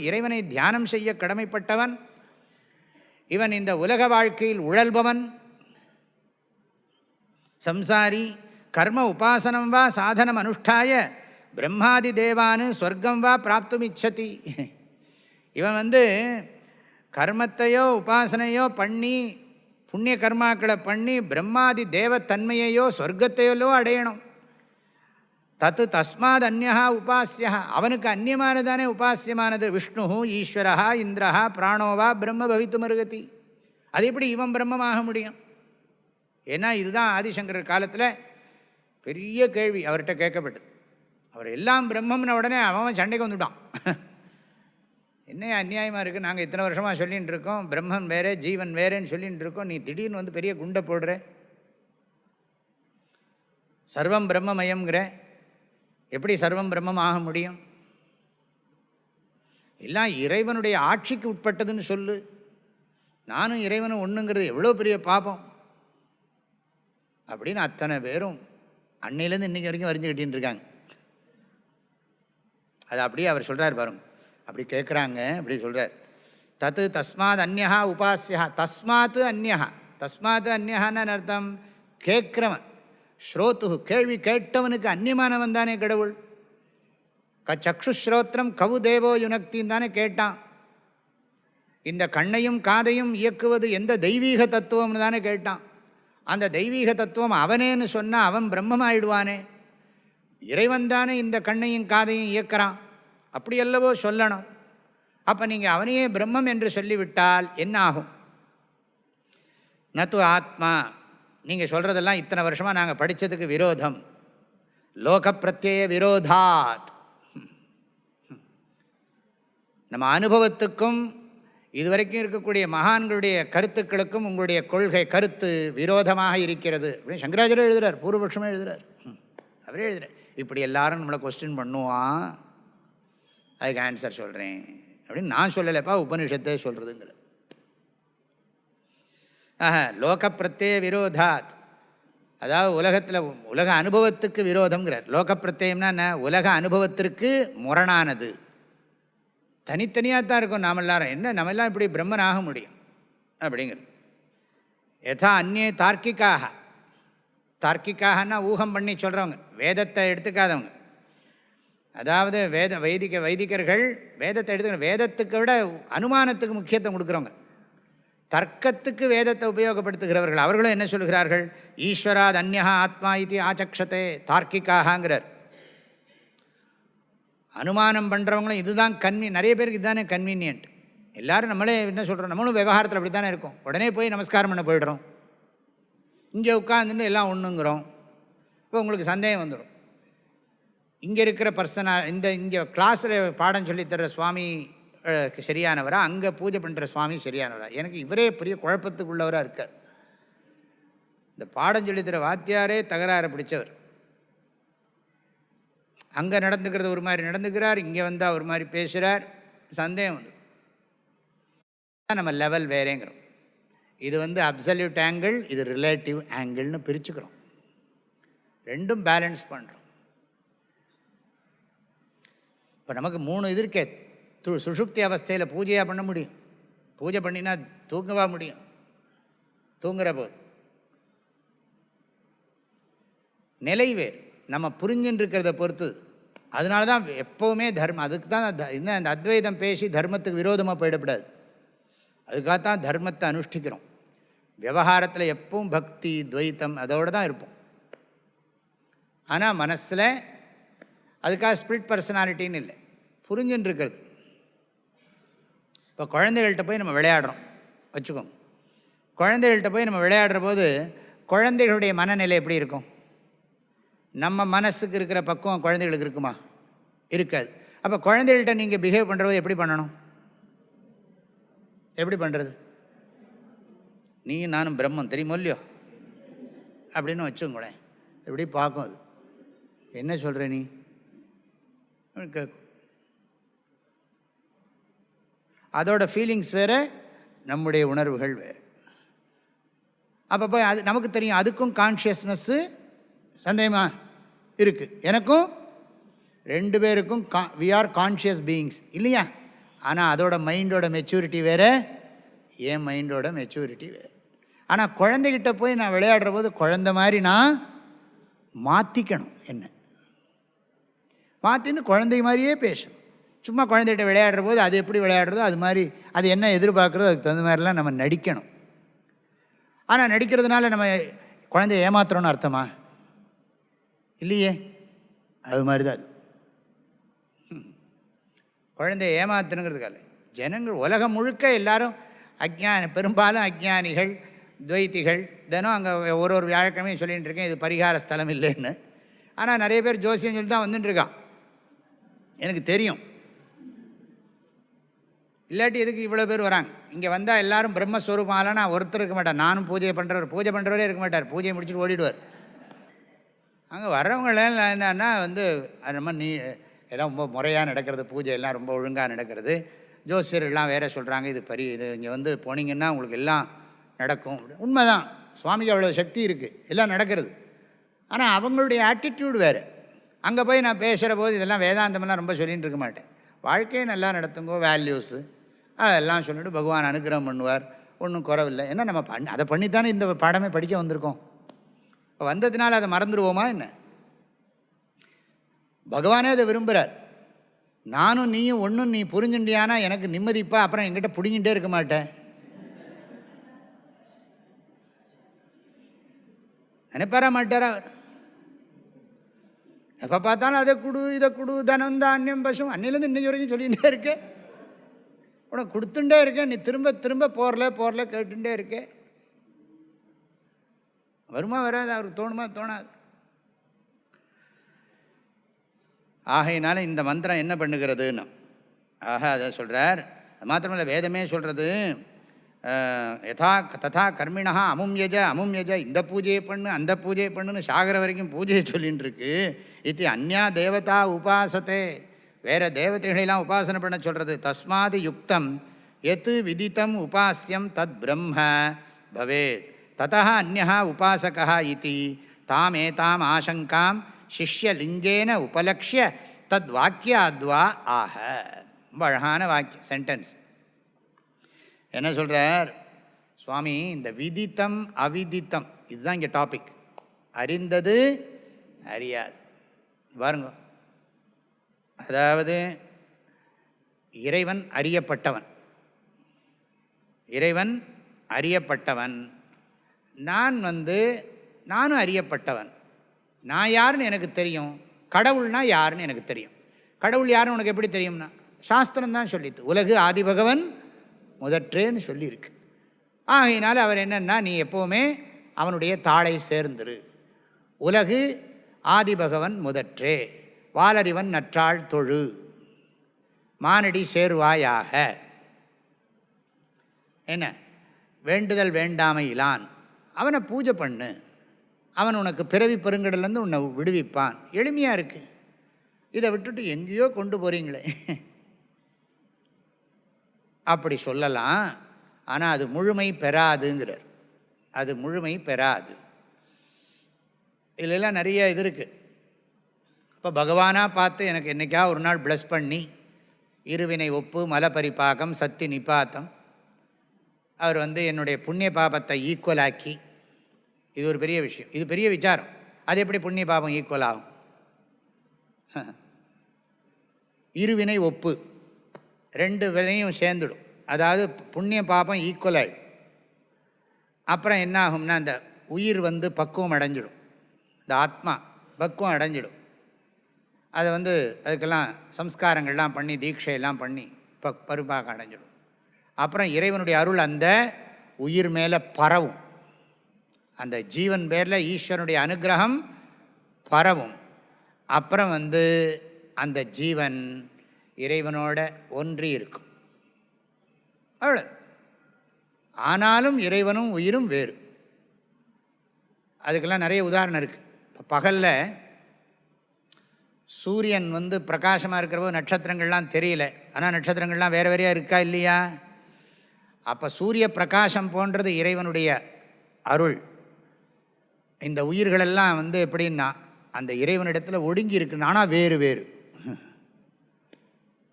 இறைவனை தியானம் செய்ய கடமைப்பட்டவன். இவன் இந்த உலக வாழ்க்கையில் உழல்பவன், சம்சாரி. கர்ம உபாசனம் வா சாதனம் அனுஷ்டாய பிரம்மாதி தேவானு ஸ்வர்க்கம் வா பிராப்தும் இச்சதி. இவன் கர்மத்தையோ உபாசனையோ பண்ணி, புண்ணிய கர்மாக்களை பண்ணி பிரம்மாதி தேவத்தன்மையையோ சொர்க்கத்தையோ அடையணும். தத்து தஸ்மாத் அந்யா உபாசியா, அவனுக்கு அந்நியமானதானே உபாசியமானது. விஷ்ணு ஈஸ்வரா இந்திரா பிராணோவா பிரம்ம பவித்து மருகதி. அது எப்படி இவன் பிரம்மமாக முடியும்? ஏன்னா இதுதான் ஆதிசங்கரர் காலத்தில் பெரிய கேள்வி அவர்கிட்ட கேட்கப்பட்டது. அவர் எல்லாம் பிரம்மம்னு உடனே அவன் சண்டைக்கு வந்துட்டான். என்ன அநியாயமாக இருக்குது, நாங்கள் இத்தனை வருஷமாக சொல்லிகிட்டு இருக்கோம் பிரம்மன் வேறே ஜீவன் வேறேன்னு சொல்லிகிட்டு இருக்கோம், நீ திடீர்னு பெரிய குண்டை போடுற, சர்வம் பிரம்மமயம்ங்கிற, எப்படி சர்வம் பிரம்மம் ஆக முடியும்? எல்லாம் இறைவனுடைய ஆட்சிக்கு உட்பட்டதுன்னு சொல்லு. நானும் இறைவனும் ஒன்றுங்கிறது எவ்வளோ பெரிய பாபம் அப்படின்னு அத்தனை பேரும் அன்னையிலேருந்து இன்றைக்கி வரைக்கும் வரைஞ்சிக்கிட்டு இருக்காங்க. அது அப்படியே அவர் சொல்கிறார் பாருங்க. அப்படி கேட்குறாங்க, அப்படி சொல்கிறார். தத்து தஸ்மாத் அந்யா உபாசியா, தஸ்மாத் அந்யா. தஸ்மாத் அந்யான்னு அர்த்தம், கேட்குறவன், ஸ்ரோத்து கேள்வி கேட்டவனுக்கு அந்நியமானவன் தானே கடவுள். சக்ஷுஸ்ரோத்திரம் கவு தேவோ யுனக்தின்னு தானே கேட்டான். இந்த கண்ணையும் காதையும் இயக்குவது எந்த தெய்வீக தத்துவம்னு தானே கேட்டான். அந்த தெய்வீக தத்துவம் அவனேன்னு சொன்னால் அவன் பிரம்மமாயிடுவானே. இறைவன் தானே இந்த கண்ணையும் காதையும் இயக்கிறான், அப்படி அல்லவோ சொல்லணும். அப்போ நீங்கள் அவனையே பிரம்மம் என்று சொல்லிவிட்டால் என்ன ஆகும்? நது ஆத்மா, நீங்கள் சொல்கிறதெல்லாம் இத்தனை வருஷமாக நாங்கள் படித்ததுக்கு விரோதம். லோக பிரத்யய விரோதாத், நம்ம அனுபவத்துக்கும் இதுவரைக்கும் இருக்கக்கூடிய மகான்களுடைய கருத்துக்களுக்கும் உங்களுடைய கொள்கை கருத்து விரோதமாக இருக்கிறது அப்படின்னு சங்கராச்சாரியர் எழுதுகிறார், பூர்வபட்சமாக எழுதுகிறார். அவரே எழுதுகிறார், இப்படி எல்லாரும் நம்மளை கொஸ்டின் பண்ணுவான், அதுக்கு ஆன்சர் சொல்கிறேன் அப்படின்னு நான் சொல்லலைப்பா, உபனிஷத்தை சொல்கிறதுங்கிற. லோக பிரத்யய விரோதாத், அதாவது உலகத்தில் உலக அனுபவத்துக்கு விரோதம்ங்கிறார். லோக பிரத்யம்னா என்ன? உலக அனுபவத்திற்கு முரணானது. தனித்தனியாக தான் இருக்கும். நாம் எல்லாரும் என்ன நம்ம எல்லாம் இப்படி பிரம்மன் ஆக முடியும் அப்படிங்கிறது. யதா அந்நிய தார்க்கிக்காக, தார்க்கிக்காகனா ஊகம் பண்ணி சொல்கிறவங்க, வேதத்தை எடுத்துக்காதவங்க. அதாவது வைதிகர்கள் வேதத்தை எடுத்துக்க, வேதத்துக்கு விட அனுமானத்துக்கு முக்கியத்துவம் கொடுக்குறவங்க, தர்க்கத்துக்கு வேதத்தை உபயோகப்படுத்துகிறவர்கள். அவர்களும் என்ன சொல்கிறார்கள்? ஈஸ்வராத் அந்யா ஆத்மா இது ஆச்சக்ஷதே தார்க்கிக்காகங்கிறார். அனுமானம் பண்ணுறவங்களும் இதுதான் நிறைய பேருக்கு இதுதானே கன்வீனியன்ட். எல்லோரும் நம்மளே என்ன சொல்கிறோம், நம்மளும் விவகாரத்தில் அப்படி தானே இருக்கும். உடனே போய் நமஸ்காரம் பண்ண போய்டுறோம், இங்கே உட்காந்துட்டு எல்லாம் ஒன்றுங்கிறோம். இப்போ உங்களுக்கு சந்தேகம் வந்துடும், இங்கே இருக்கிற பர்சனாக இங்கே கிளாஸில் பாடம் சொல்லித்தர சுவாமி சரியானவரா, அங்கே பூஜை பண்ணுற சுவாமி சரியானவரா? எனக்கு இவரே பெரிய குழப்பத்துக்குள்ளவராக இருக்கார். இந்த பாடம் சொல்லித்தர வாத்தியாரே தகராறு பிடிச்சவர். அங்கே நடந்துக்கிறது ஒரு மாதிரி நடந்துக்கிறார், இங்கே வந்தால் ஒரு மாதிரி பேசுகிறார், சந்தேகம் வந்து நம்ம லெவல் வேறேங்கிறோம். இது அப்சல்யூட் ஆங்கிள், இது ரிலேட்டிவ் ஆங்கிள்னு பிரிச்சுக்கிறோம். ரெண்டும் பேலன்ஸ் பண்ணுறோம். இப்போ நமக்கு 3 இது இருக்கே. சுஷுப்தி அவஸ்தையில் பூஜையாக பண்ண முடியும், பூஜை பண்ணினா தூங்கவா முடியும்? தூங்குற போது நிலை வேறு, நம்ம புரிஞ்சுன்னு இருக்கிறத பொறுத்து. அதனால தான் எப்போவுமே தர்மம், அதுக்கு தான் இன்னும் அந்த அத்வைதம் பேசி தர்மத்துக்கு விரோதமாக போயிடக்கூடாது. அதுக்காகத்தான் தர்மத்தை அனுஷ்டிக்கிறோம். விவகாரத்தில் எப்பவும் பக்தி துவைத்தம் அதோடு தான் இருப்போம். ஆனால் மனசில் அதுக்காக ஸ்பிரிட் பர்சனாலிட்டின்னு இல்லை, புரிஞ்சுன்னு இருக்கிறது. இப்போ குழந்தைகள்கிட்ட போய் நம்ம விளையாடுறோம் வச்சுக்கோங்க. குழந்தைகள்கிட்ட போய் நம்ம விளையாடுற போது குழந்தைகளுடைய மனநிலை எப்படி இருக்கும்? நம்ம மனசுக்கு இருக்கிற பக்குவம் குழந்தைகளுக்கு இருக்குமா? இருக்காது. அப்போ குழந்தைகள்கிட்ட நீங்கள் பிஹேவ் பண்ணுறது எப்படி பண்ணணும்? எப்படி பண்ணுறது? நீ நானும் பிரம்மம் தெரியுமோ இல்லையோ அப்படின்னு வச்சுங்களேன். எப்படி பார்க்கும், அது என்ன சொல்கிற நீ கேட்கும். அதோட ஃபீலிங்ஸ் வேறு, நம்முடைய உணர்வுகள் வேறு. அப்போ போய் அது நமக்கு தெரியும், அதுக்கும் கான்ஷியஸ்னஸ்ஸு சந்தேகமாக இருக்குது, எனக்கும் 2 பேருக்கும் வி ஆர் கான்ஷியஸ் பீயிங்ஸ் இல்லையா? ஆனால் அதோட மைண்டோட மெச்சூரிட்டி வேறு, என் மைண்டோட மெச்சூரிட்டி வேறு. ஆனால் குழந்தைகிட்ட போய் நான் விளையாடுற போது குழந்தை மாதிரி நான் மாற்றிக்கணும், என்ன மாற்றின்னு குழந்தை மாதிரியே பேசணும். சும்மா குழந்தைகிட்ட விளையாடுற போது அது எப்படி விளையாடுறதோ அது மாதிரி, அது என்ன எதிர்பார்க்குறதோ அதுக்கு தகுந்த மாதிரிலாம் நம்ம நடிக்கணும். ஆனால் நடிக்கிறதுனால நம்ம குழந்தைய ஏமாத்துறோன்னு அர்த்தமா? இல்லையே. அது மாதிரி தான் அது. குழந்தைய ஏமாத்துனுங்கிறதுக்கால ஜனங்கள் உலகம் முழுக்க எல்லாரும் பெரும்பாலும் அஜ்ஞானிகள் துவைத்திகள். தினம் அங்கே ஒரு வியாழக்கிழமையும் சொல்லிகிட்டு இருக்கேன் இது பரிகார ஸ்தலம் இல்லைன்னு. ஆனால் நிறைய பேர் ஜோசியம் சொல்லி தான் வந்துட்டுருக்கான், எனக்கு தெரியும். இல்லாட்டி எதுக்கு இவ்வளோ பேர் வராங்க? இங்கே வந்தால் எல்லோரும் பிரம்மஸ்வரூபம் நான் ஒருத்தர் இருக்க மாட்டார். நானும் பூஜை பண்ணுறவரே இருக்க மாட்டார், பூஜையை முடிச்சுட்டு ஓடிடுவார். அங்கே வர்றவங்களெல்லாம் என்னன்னா ரொம்ப எல்லாம் ரொம்ப முறையாக நடக்கிறது, பூஜை எல்லாம் ரொம்ப ஒழுங்காக நடக்கிறது. ஜோசியர்கள்லாம் வேறு சொல்கிறாங்க, இது இங்கே போனீங்கன்னா உங்களுக்கு எல்லாம் நடக்கும். உண்மைதான், சுவாமிக்கு அவ்வளோ சக்தி இருக்குது, எல்லாம் நடக்கிறது. ஆனால் அவங்களுடைய ஆட்டிடியூடு வேறு. அங்கே போய் நான் பேசுகிற போது இதெல்லாம் வேதாந்தமெல்லாம் ரொம்ப சொல்லிகிட்டு இருக்க மாட்டேன். வாழ்க்கையை நல்லா நடத்துங்கோ, வேல்யூஸு அதெல்லாம் சொல்லிவிட்டு பகவான் அனுகிரகம் பண்ணுவார், ஒன்றும் குறவில்லை. ஏன்னா நம்ம அதை பண்ணித்தானே இந்த பாடமே படிக்க வந்திருக்கோம். இப்போ வந்ததுனால அதை மறந்துடுவோமா என்ன? பகவானே அதை விரும்புகிறார். நானும் நீயும் ஒன்றும் நீ புரிஞ்சுண்டியானா எனக்கு நிம்மதிப்பா, அப்புறம் என்கிட்ட பிடிங்கிட்டே இருக்க மாட்டேன். நினைப்பாரா மாட்டாரா? எப்போ பார்த்தாலும் அதை கொடு இதை கொடு, தனம் தானியம் பசும், அன்னிலேருந்து இன்னைக்கு வரைக்கும் சொல்லிகிட்டே இருக்கேன். உனக்கு கொடுத்துட்டே இருக்கேன், நீ திரும்ப திரும்ப போரல கேட்டுட்டே இருக்கே. வருமா வராது? அவருக்கு தோணுமா தோணாது. ஆகையினால இந்த மந்திரம் என்ன பண்ணுகிறதுன்னு அதை சொல்கிறார். அது மாத்திரமில்லை, வேதமே சொல்கிறது, யதா ததா கர்மிணா அமும் யஜ, இந்த பூஜையை பண்ணு அந்த பூஜையை பண்ணுன்னு சாகர வரைக்கும் பூஜையை சொல்லின்னு இருக்கு. இது அந்யா தேவதா உபாசத்தே, வேறு தேவதைகளெல்லாம் உபாசனை பண்ண சொல்கிறது. தஸ்மாது யுக்தம் எத் விதித்தம் உபாஸ்யம் தத் பிரம்ம பவேத் ததா அந்யா உபாசகா இதி தாமேதாம் ஆசங்காம் சிஷ்யலிங்கேன உபலக்ஷ்ய தத் வாக்கியாத்வா ஆக. ரொம்ப அழகான வாக்கியம், சென்டென்ஸ். என்ன சொல்கிறார் சுவாமி? இந்த விதித்தம் அவிதித்தம் இதுதான் இங்கே டாபிக். அறிந்தது அறியாது பாருங்க. அதாவது இறைவன் அறியப்பட்டவன், இறைவன் அறியப்பட்டவன், நானும் அறியப்பட்டவன். நான் யாருன்னு எனக்கு தெரியும், கடவுள்னா யாருன்னு எனக்கு தெரியும். கடவுள் யாருன்னு உனக்கு எப்படி தெரியும்னா சாஸ்திரம்தான் சொல்லித்து. உலகு ஆதிபகவன் முதற்றேன்னு சொல்லியிருக்கு. ஆகையினால அவர் என்னன்னா, நீ எப்போவுமே அவனுடைய தாளை சேர்ந்துரு. உலகு ஆதிபகவன் முதற்றே, வாலறிவன் நற்றாள் தொழு, மானடி சேருவாயாக. என்ன வேண்டுதல் வேண்டாமை இலான், அவனை பூஜை பண்ணு, அவன் உனக்கு பிறவி பெருங்கடலேருந்து உன்னை விடுவிப்பான். எளிமையாக இருக்குது. இதை விட்டுட்டு எங்கேயோ கொண்டு போகிறீங்களே அப்படி சொல்லலாம். ஆனால் அது முழுமை பெறாதுங்கிறார். அது முழுமை பெறாது. இதிலெல்லாம் நிறைய இது இருக்குது. இப்போ பகவானாக பார்த்து எனக்கு என்றைக்கா ஒரு நாள் ப்ளஸ் பண்ணி இருவினை ஒப்பு மலப்பரிபாகம் சத்தி நிபாத்தம் அவர் என்னுடைய புண்ணிய பாபத்தை ஈக்குவலாக்கி, இது ஒரு பெரிய விஷயம், இது பெரிய விசாரம். அது எப்படி புண்ணிய பாபம் ஈக்குவல் ஆகும்? இருவினை ஒப்பு, ரெண்டு வினையும் சேர்ந்துடும். அதாவது புண்ணிய பாபம் ஈக்குவல் ஆகிடும். அப்புறம் என்ன ஆகும்னா, அந்த உயிர் பக்குவம் அடைஞ்சிடும், இந்த ஆத்மா பக்குவம் அடைஞ்சிடும். அதை அதுக்கெல்லாம் சம்ஸ்காரங்கள்லாம் பண்ணி தீட்சையெல்லாம் பண்ணி பருப்பாக அடைஞ்சிடும். அப்புறம் இறைவனுடைய அருள் அந்த உயிர் மேலே பரவும், அந்த ஜீவன் பேரில் ஈஸ்வரனுடைய அனுகிரகம் பரவும். அப்புறம் அந்த ஜீவன் இறைவனோட ஒன்றி இருக்கும். அவ்வளோ. ஆனாலும் இறைவனும் உயிரும் வேறு. அதுக்கெல்லாம் நிறைய உதாரணம் இருக்குது. இப்போ பகலில் சூரியன் பிரகாசமாக இருக்கிறப்போ நட்சத்திரங்கள்லாம் தெரியல, ஆனால் நட்சத்திரங்கள்லாம் வேறு வேறையாக இருக்கா இல்லையா? அப்போ சூரிய பிரகாசம் போன்றது இறைவனுடைய அருள். இந்த உயிர்களெல்லாம் எப்படின்னா அந்த இறைவனிடத்தில் ஒடுங்கி இருக்குன்னு, ஆனால் வேறு வேறு.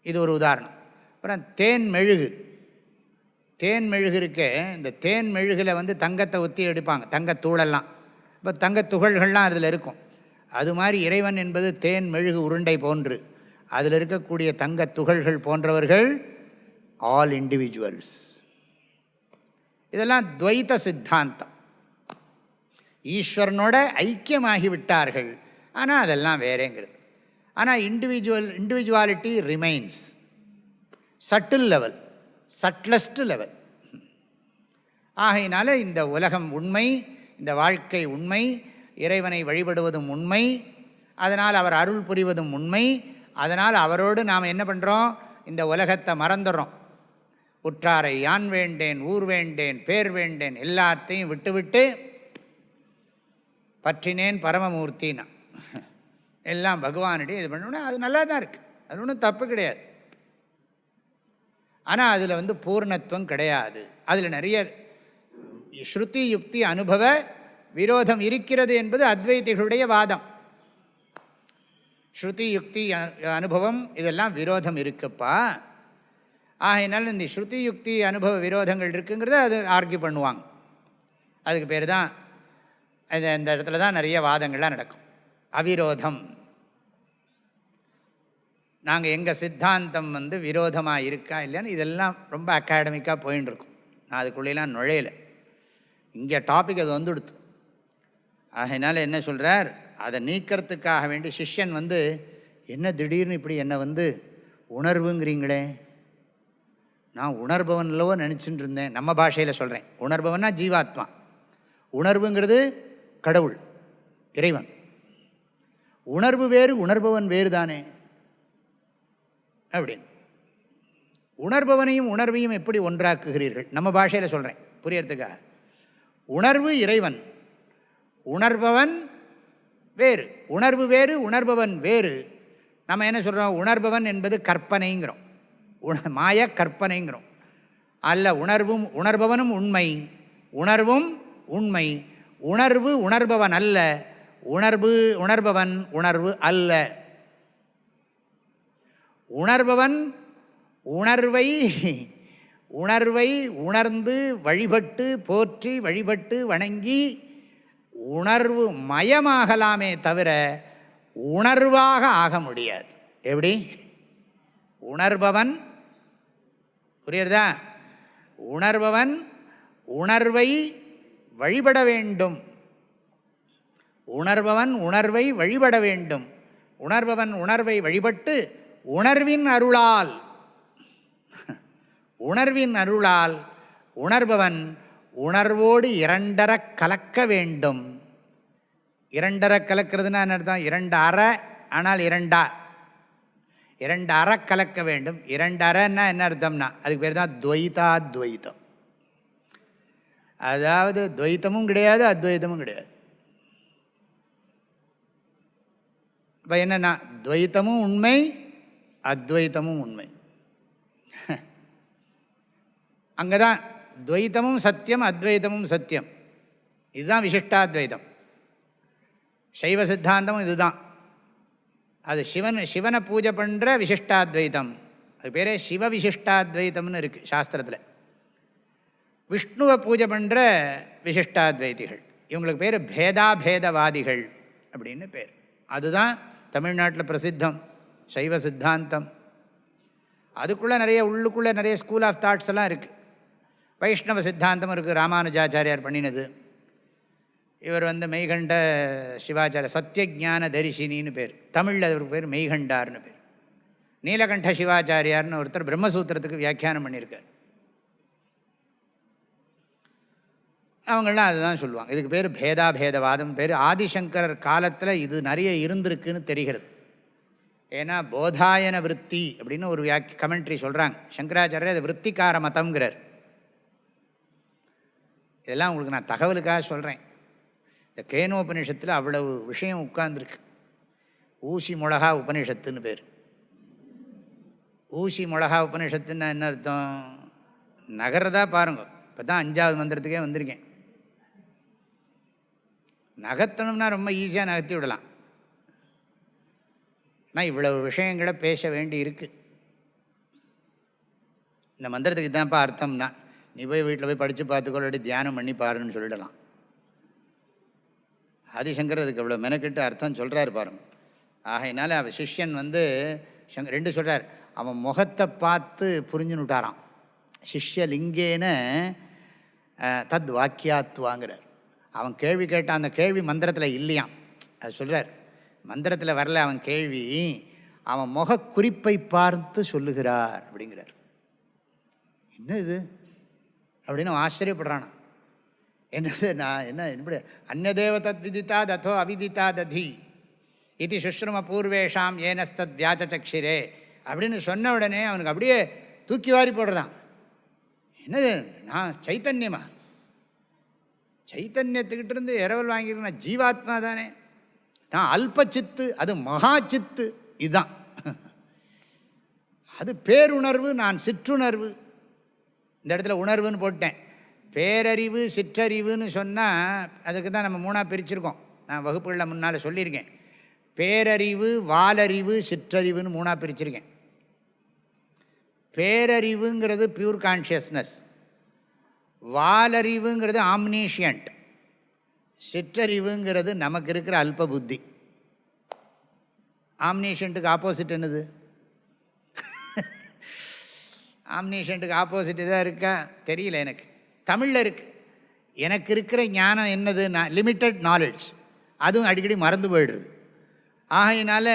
இது ஒரு உதாரணம். அப்புறம் தேன் மெழுகு, தேன் மெழுகு இருக்கே, இந்த தேன் மெழுகில் தங்கத்தை ஊற்றி எடுப்பாங்க, தங்கத்தூளெல்லாம். இப்போ தங்கத்துகள்கள்லாம் அதில் இருக்கும். அது மாதிரி இறைவன் என்பது தேன் மெழுகு உருண்டை போன்று, அதில் இருக்கக்கூடிய தங்கத்துகள்கள் போன்றவர்கள் ஆல் இண்டிவிஜுவல்ஸ். இதெல்லாம் துவைத சித்தாந்தம். ஈஸ்வரனோட ஐக்கியமாகி விட்டார்கள், ஆனால் அதெல்லாம் வேறேங்கிறது. ஆனால் individuality remains. Subtle level, subtlest level. ஆகையினால இந்த உலகம் உண்மை, இந்த வாழ்க்கை உண்மை, இறைவனை வழிபடுவதும் உண்மை, அதனால் அவர் அருள் புரிவதும் உண்மை. அதனால் அவரோடு நாம் என்ன பண்ணுறோம்? இந்த உலகத்தை மறந்துடுறோம். உற்றாரை யான் வேண்டேன், ஊர் வேண்டேன், பேர் வேண்டேன், எல்லாத்தையும் விட்டுவிட்டு பற்றினேன் பரமமூர்த்தினா எல்லாம் பகவானுடைய இது பண்ணணும்னா அது நல்லா தான் இருக்குது, அது ஒன்றும் தப்பு கிடையாது. ஆனால் அதில் பூர்ணத்துவம் கிடையாது. அதில் நிறைய ஸ்ருதி யுக்தி அனுபவ விரோதம் இருக்கிறது என்பது அத்வைதிகளுடைய வாதம். ஸ்ருதி யுக்தி அனுபவம் இதெல்லாம் விரோதம் இருக்குப்பா. ஆகையினால இந்த ஸ்ருதி யுக்தி அனுபவ விரோதங்கள் இருக்குங்கிறத அது ஆர்கியூ பண்ணுவாங்க. அதுக்கு பேர் தான் இந்த இடத்துல தான் நிறைய வாதங்கள்லாம் நடக்கும். அவிரோதம், நாங்கள் எங்கள் சித்தாந்தம் விரோதமாக இருக்கா இல்லைன்னு இதெல்லாம் ரொம்ப அகாடமிக்காக போயின்னு இருக்கும். நான் அதுக்குள்ளேலாம் நுழையலை. இங்கே டாபிக் அது வந்துடுத்து. ஆகையினால என்ன சொல்கிறார், அதை நீக்கிறதுக்காக வேண்டி சிஷ்யன் என்ன திடீர்னு இப்படி என்னை உணர்வுங்கிறீங்களே, நான் உணர்பவன்லவோ நினச்சிட்டு இருந்தேன். நம்ம பாஷையில் சொல்கிறேன். உணர்பவன்னா ஜீவாத்மா, உணர்வுங்கிறது கடவுள் இறைவன். உணர்வு வேறு உணர்பவன் வேறு தானே அப்படின்னு. உணர்பவனையும் உணர்வையும் எப்படி ஒன்றாக்குகிறீர்கள்? நம்ம பாஷையில் சொல்கிறேன் புரியறதுக்காக. உணர்வு இறைவன், உணர்பவன் வேறு, உணர்வு வேறு உணர்பவன் வேறு. நம்ம என்ன சொல்கிறோம், உணர்பவன் என்பது கற்பனைங்கிறோம், மாய கற்பனைங்கிறோம். அல்ல, உணர்பவனும் உண்மை, உணர்வும் உண்மை. உணர்வு உணர்பவன் அல்ல, உணர்பவன் உணர்வு அல்ல. உணர்பவன் உணர்வை உணர்ந்து வழிபட்டு போற்றி வழிபட்டு வணங்கி உணர்வு மயமாகலாமே தவிர உணர்வாக ஆக முடியாது. எப்படி? உணர்பவன், புரியுறதா? உணர்பவன் உணர்வை வழிபட வேண்டும். உணர்பவன் உணர்வை வழிபட வேண்டும். உணர்பவன் உணர்வை வழிபட்டு உணர்வின் அருளால் உணர்பவன் உணர்வோடு இரண்டர கலக்க வேண்டும். இரண்டர கலக்கிறதுனா என்ன அர்த்தம்? இரண்டு அற, ஆனால் இரண்டு அற கலக்க வேண்டும். இரண்டு அறன்னா என்ன அர்த்தம்னா அதுக்கு பேர் தான் துவைதாத்வைதம். அதாவது துவைத்தமும் கிடையாது, அத்வைத்தமும் கிடையாது. இப்போ என்னன்னா துவைத்தமும் உண்மை, அத்வைத்தமும் உண்மை. அங்கே தான் துவைத்தமும் சத்தியம், அத்வைத்தமும் சத்தியம். இதுதான் விசிஷ்டாத்வைதம். சைவ சித்தாந்தமும் இதுதான். அது சிவனை பூஜை பண்ணுற விசிஷ்டாத்வைத்தம். அது பேரே சிவ விசிஷ்டாத்வைத்தம்னு இருக்குது சாஸ்திரத்தில். விஷ்ணுவை பூஜை பண்ணுற விசிஷ்டாத்வைதிகள், இவங்களுக்கு பேர் பேதாபேதவாதிகள் அப்படின்னு பேர். அதுதான் தமிழ்நாட்டில் பிரசித்தம் சைவ சித்தாந்தம். அதுக்குள்ளே உள்ளுக்குள்ளே நிறைய ஸ்கூல் ஆஃப் தாட்ஸ் எல்லாம் இருக்குது. வைஷ்ணவ சித்தாந்தம் இருக்குது, ராமானுஜாச்சாரியார் பண்ணினது. இவர் மெய்கண்ட சிவாச்சாரிய சத்தியஜான தரிசினின்னு பேர், தமிழில் அவருக்கு பேர் மெய்கண்டார்னு பேர். நீலகண்ட சிவாச்சாரியார்னு ஒருத்தர் பிரம்மசூத்திரத்துக்கு வியாக்கியானம் பண்ணியிருக்கார். அவங்களாம் அதுதான் சொல்லுவாங்க. இதுக்கு பேர் பேதாபேதவாதம் பேர். ஆதிசங்கரர் காலத்தில் இது நிறைய இருந்திருக்குன்னு தெரிகிறது. ஏன்னா போதாயன விற்பி அப்படின்னு ஒரு கமெண்ட்ரி சொல்கிறாங்க. சங்கராச்சாரியர் அது விற்த்திக்கார மதம்ங்கிறார். இதெல்லாம் உங்களுக்கு நான் தகவலுக்காக சொல்கிறேன். இந்த கேனோபனிஷத்தில் அவ்வளவு விஷயம் உட்கார்ந்துருக்கு. ஊசி மிளகா உபனிஷத்துன்னு பேர். ஊசி மிளகா உபனிஷத்துன்னா என்ன அர்த்தம்? நகர்றதா பாருங்க. இப்போ தான் 5வது மந்திரத்துக்கே வந்திருக்கேன். நகர்த்தணும்னா ரொம்ப ஈஸியாக நகர்த்தி விடலாம். ஆனால் இவ்வளவு விஷயங்களை பேச வேண்டி இருக்குது. இந்த மந்திரத்துக்கு தான்ப்பா அர்த்தம்னா நீ போய் வீட்டில் போய் படித்து பார்த்துக்கொள்ளி தியானம் பண்ணி பாருன்னு சொல்லிடலாம். ஆதிசங்கர் அதுக்கு அவ்வளோ மெனக்கிட்டு அர்த்தம் சொல்கிறார் பாருங்க. ஆகையினால அவன் சிஷ்யன் ரெண்டு சொல்கிறார். அவன் முகத்தை பார்த்து புரிஞ்சுன்னுட்டாரான். சிஷ்யலிங்கேன தத் வாக்கியாத்துவாங்கிறார். அவன் கேள்வி கேட்டான், அந்த கேள்வி மந்திரத்தில் இல்லையாம். அது சொல்கிறார், மந்திரத்தில் வரல அவன் கேள்வி, அவன் முக குறிப்பை பார்த்து சொல்லுகிறார் அப்படிங்கிறார். என்ன இது அப்படின்னு ஆச்சரியப்படுறானா. என்னது நான் என்ன இப்படி அந்நதேவ தத் விதித்தா ததோ அவிதித்தா ததி இது சுஷ்ரும பூர்வேஷாம் ஏனஸ்தத் வியாச்சக்ஷிரே அப்படின்னு சொன்ன உடனே அவனுக்கு அப்படியே தூக்கி வாரி போடுறதான். என்னது நான் சைத்தன்யமா? சைத்தன்யத்துக்கிட்ட இருந்து இரவல் வாங்கியிருக்கேன். ஜீவாத்மா தானே நான். அல்பச்சித்து, அது மகா சித்து. இதுதான் அது பேருணர்வு, நான் சிற்றுணர்வு. இந்த இடத்துல உணர்வுன்னு போட்டேன். பேரறிவு சிற்றறிவுன்னு சொன்னால் அதுக்கு தான் நம்ம 3ஆக பிரிச்சுருக்கோம். நான் வகுப்புகளில் முன்னால் சொல்லியிருக்கேன். பேரறிவு, வாலறிவு, சிற்றறிவுன்னு 3ஆக பிரிச்சிருக்கேன். பேரறிவுங்கிறது பியூர் கான்ஷியஸ்னஸ், வாலறிவுங்கிறது ஆம்னீஷியன்ட், சிற்றறிவுங்கிறது நமக்கு இருக்கிற அல்ப புத்தி. ஆம்னிஷன்ட்டுக்கு ஆப்போசிட் என்னது? ஆம்னிஷன்ட்டுக்கு ஆப்போசிட் தான் இருக்கா தெரியல எனக்கு. தமிழில் இருக்குது. எனக்கு இருக்கிற ஞானம் என்னது? Limited knowledge. அதுவும் அடிக்கடி மறந்து போயிடுறது. ஆகையினால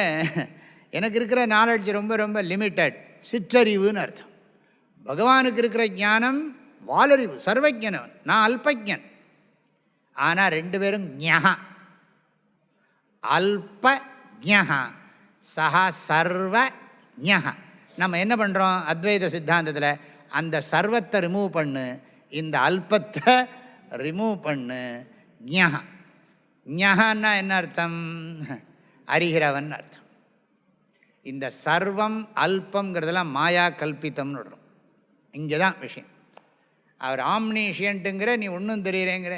எனக்கு இருக்கிற நாலெட்ஜ் ரொம்ப ரொம்ப லிமிட்டட், சிற்றறிவுன்னு அர்த்தம். பகவானுக்கு இருக்கிற ஞானம் வாலறிவு, சர்வஜனவன். நான் அல்பஜன். ஆனால் ரெண்டு பேரும் ஞா. அல்பஜா சஹா சர்வஜா. நம்ம என்ன பண்ணுறோம் அத்வைத சித்தாந்தத்தில்? அந்த சர்வத்தை ரிமூவ் பண்ணு, இந்த அல்பத்தை ரிமூவ் பண்ணு. ஞா. ஞான்னா என்ன அர்த்தம்? அறிகிறவன் அர்த்தம். இந்த சர்வம் அல்பங்கிறதெல்லாம் மாயா கல்பித்தம்னு விடுறோம். இங்கே தான் விஷயம். அவர் ஆம்னிஷியன்ட்டுங்கிற, நீ ஒன்றும் தெரியலேங்கிற.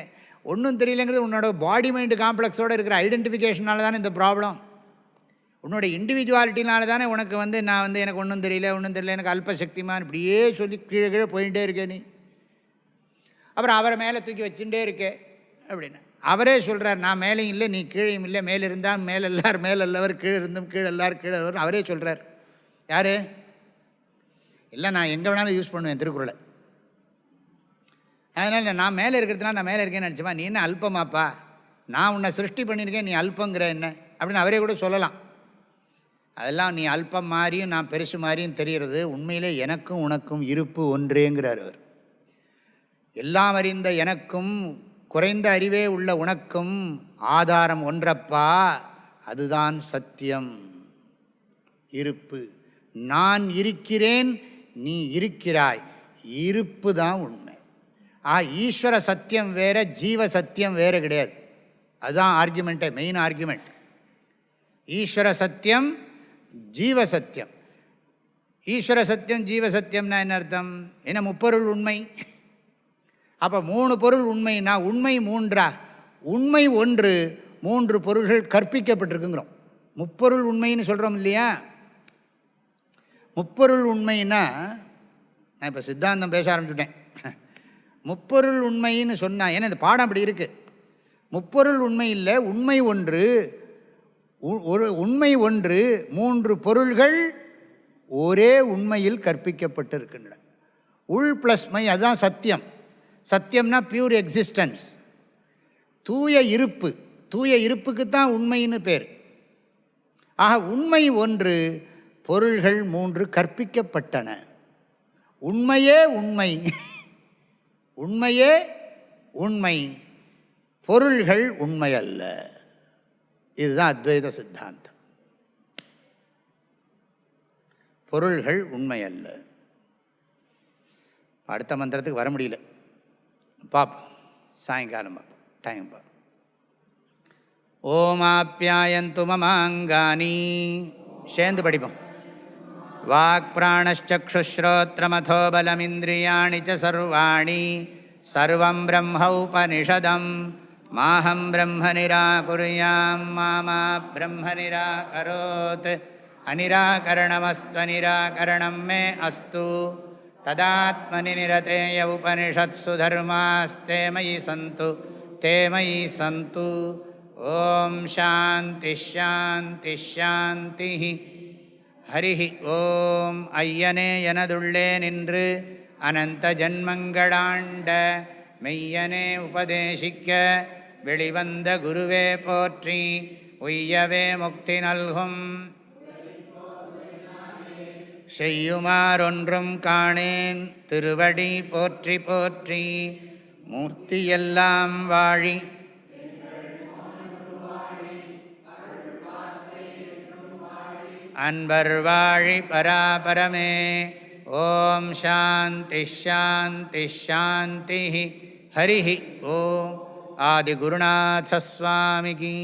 ஒன்றும் தெரியலைங்கிறது உன்னோட பாடி மைண்டு காம்ப்ளெக்ஸோடு இருக்கிற ஐடென்டிஃபிகேஷனால தானே இந்த ப்ராப்ளம். உன்னோட இண்டிவிஜுவாலிட்டினால தானே உனக்கு நான் எனக்கு ஒன்றும் தெரியல, எனக்கு அல்பசக்திமான் இப்படியே சொல்லி கீழே கீழே போயிட்டே இருக்கே நீ. அப்புறம் அவரை மேலே தூக்கி வச்சுட்டே இருக்கே அப்படின்னு அவரே சொல்கிறார். நான் மேலேயும் இல்லை, நீ கீழையும் இல்லை, மேலே இருந்தால் மேலே எல்லாரும் மேலே எல்லாரும், கீழே இருந்தும் கீழே எல்லாரும் கீழே எல்லாரும் அவரே சொல்கிறார். யார்? இல்லை, நான் எங்கே வேணாலும் யூஸ் பண்ணுவேன் திருக்குறளை. அதனால் நான் மேலே இருக்கிறதுனால நான் மேலே இருக்கேன்னு நினச்சப்பா, நீ என்ன அல்பமாப்பா, நான் உன்னை சிருஷ்டி பண்ணியிருக்கேன், நீ அல்பங்கிற என்ன அப்படின்னு அவரே கூட சொல்லலாம். அதெல்லாம் நீ அல்பம் மாதிரியும் நான் பெருசு மாதிரியும் தெரிகிறது. உண்மையிலே எனக்கும் உனக்கும் இருப்பு ஒன்றேங்கிறார் அவர். எல்லாம் அறிந்த எனக்கும் குறைந்த அறிவே உள்ள உனக்கும் ஆதாரம் ஒன்றப்பா, அதுதான் சத்தியம், இருப்பு. நான் இருக்கிறேன், நீ இருக்கிறாய், இருப்பு தான் உண்மை. ஈஸ்வர சத்தியம் வேற, ஜீவ சத்தியம் வேறு கிடையாது. அதுதான் ஆர்குமெண்ட்டே, மெயின் ஆர்குமெண்ட். ஈஸ்வர சத்தியம், ஜீவ சத்தியம். ஈஸ்வர சத்தியம் ஜீவ சத்தியம்னா என்ன அர்த்தம்? என்ன முப்பொருள் உண்மை. அப்போ 3 பொருள் உண்மைன்னா உண்மை 3. உண்மை 1, 3 பொருள்கள் கற்பிக்கப்பட்டிருக்குங்கிறோம். முப்பொருள் உண்மைன்னு சொல்கிறோம் இல்லையா? முப்பொருள் உண்மைன்னா, நான் இப்போ சித்தாந்தம் பேச ஆரம்பிச்சுட்டேன். முப்பொருள் உண்மைன்னு சொன்னால், ஏன்னா இந்த பாடம் அப்படி இருக்குது. முப்பொருள் உண்மை இல்லை, உண்மை 1. உண்மை 1, 3 பொருள்கள் ஒரே உண்மையில் கற்பிக்கப்பட்டிருக்கின்றன. உள் ப்ளஸ் மை, அதுதான் சத்தியம். சத்தியம்னா பியூர் எக்ஸிஸ்டன்ஸ், தூய இருப்பு. தூய இருப்புக்கு தான் உண்மைன்னு பேர். ஆக உண்மை 1, பொருள்கள் 3 கற்பிக்கப்பட்டன. உண்மையே உண்மை, உண்மையே உண்மை, பொருள்கள் உண்மை அல்ல. இதுதான் அத்வைத சித்தாந்தம். பொருள்கள் உண்மை அல்ல. அடுத்த மந்திரத்துக்கு வர முடியல, பார்ப்போம், சாயங்காலம் பார்ப்போம், டைம் பார்ப்போம். ஓமாப்யாயந்து மமாங்கானி, சேர்ந்து படிப்போம். வாக் பிராணச்சக்ஷுஸ்ரோத்ரமதோ பலமிந்திரியாணி ச சர்வாணி சர்வம் பிரம்ம உபனிஷதம் மாஹம் பிரம்ம நிராகுர்யாம் மாமா பிரம்ம நிராகரோத் அநிராகரணமஸ்த்வநிராகரணம் மே அஸ்து ததாத்மனி நிரதேய உபனிஷத்சு தர்மாஸ்தே மயி சந்து தே மயி சந்து. ஓம் சாந்தி ஷாந்தி ஷாந்தி. ஹரி ஓம். ஐயனே எனதுள்ளே நின்று அனந்த ஜன்மங்களாண்ட மெய்யனே உபதேசிக்க வெளிவந்த குருவே போற்றி. உய்யவே முக்தி நல்கும் செய்யுமாறொன்றும் காணேன் திருவடி போற்றி போற்றி. மூர்த்தியெல்லாம் வாழி அன்பர் வாழி பராபரமே. ஓம் சாந்தி ஷாந்தி ஷாந்தி. ஹரி ஓம். ஆதிகுருநாத ஸ்வாமிகி.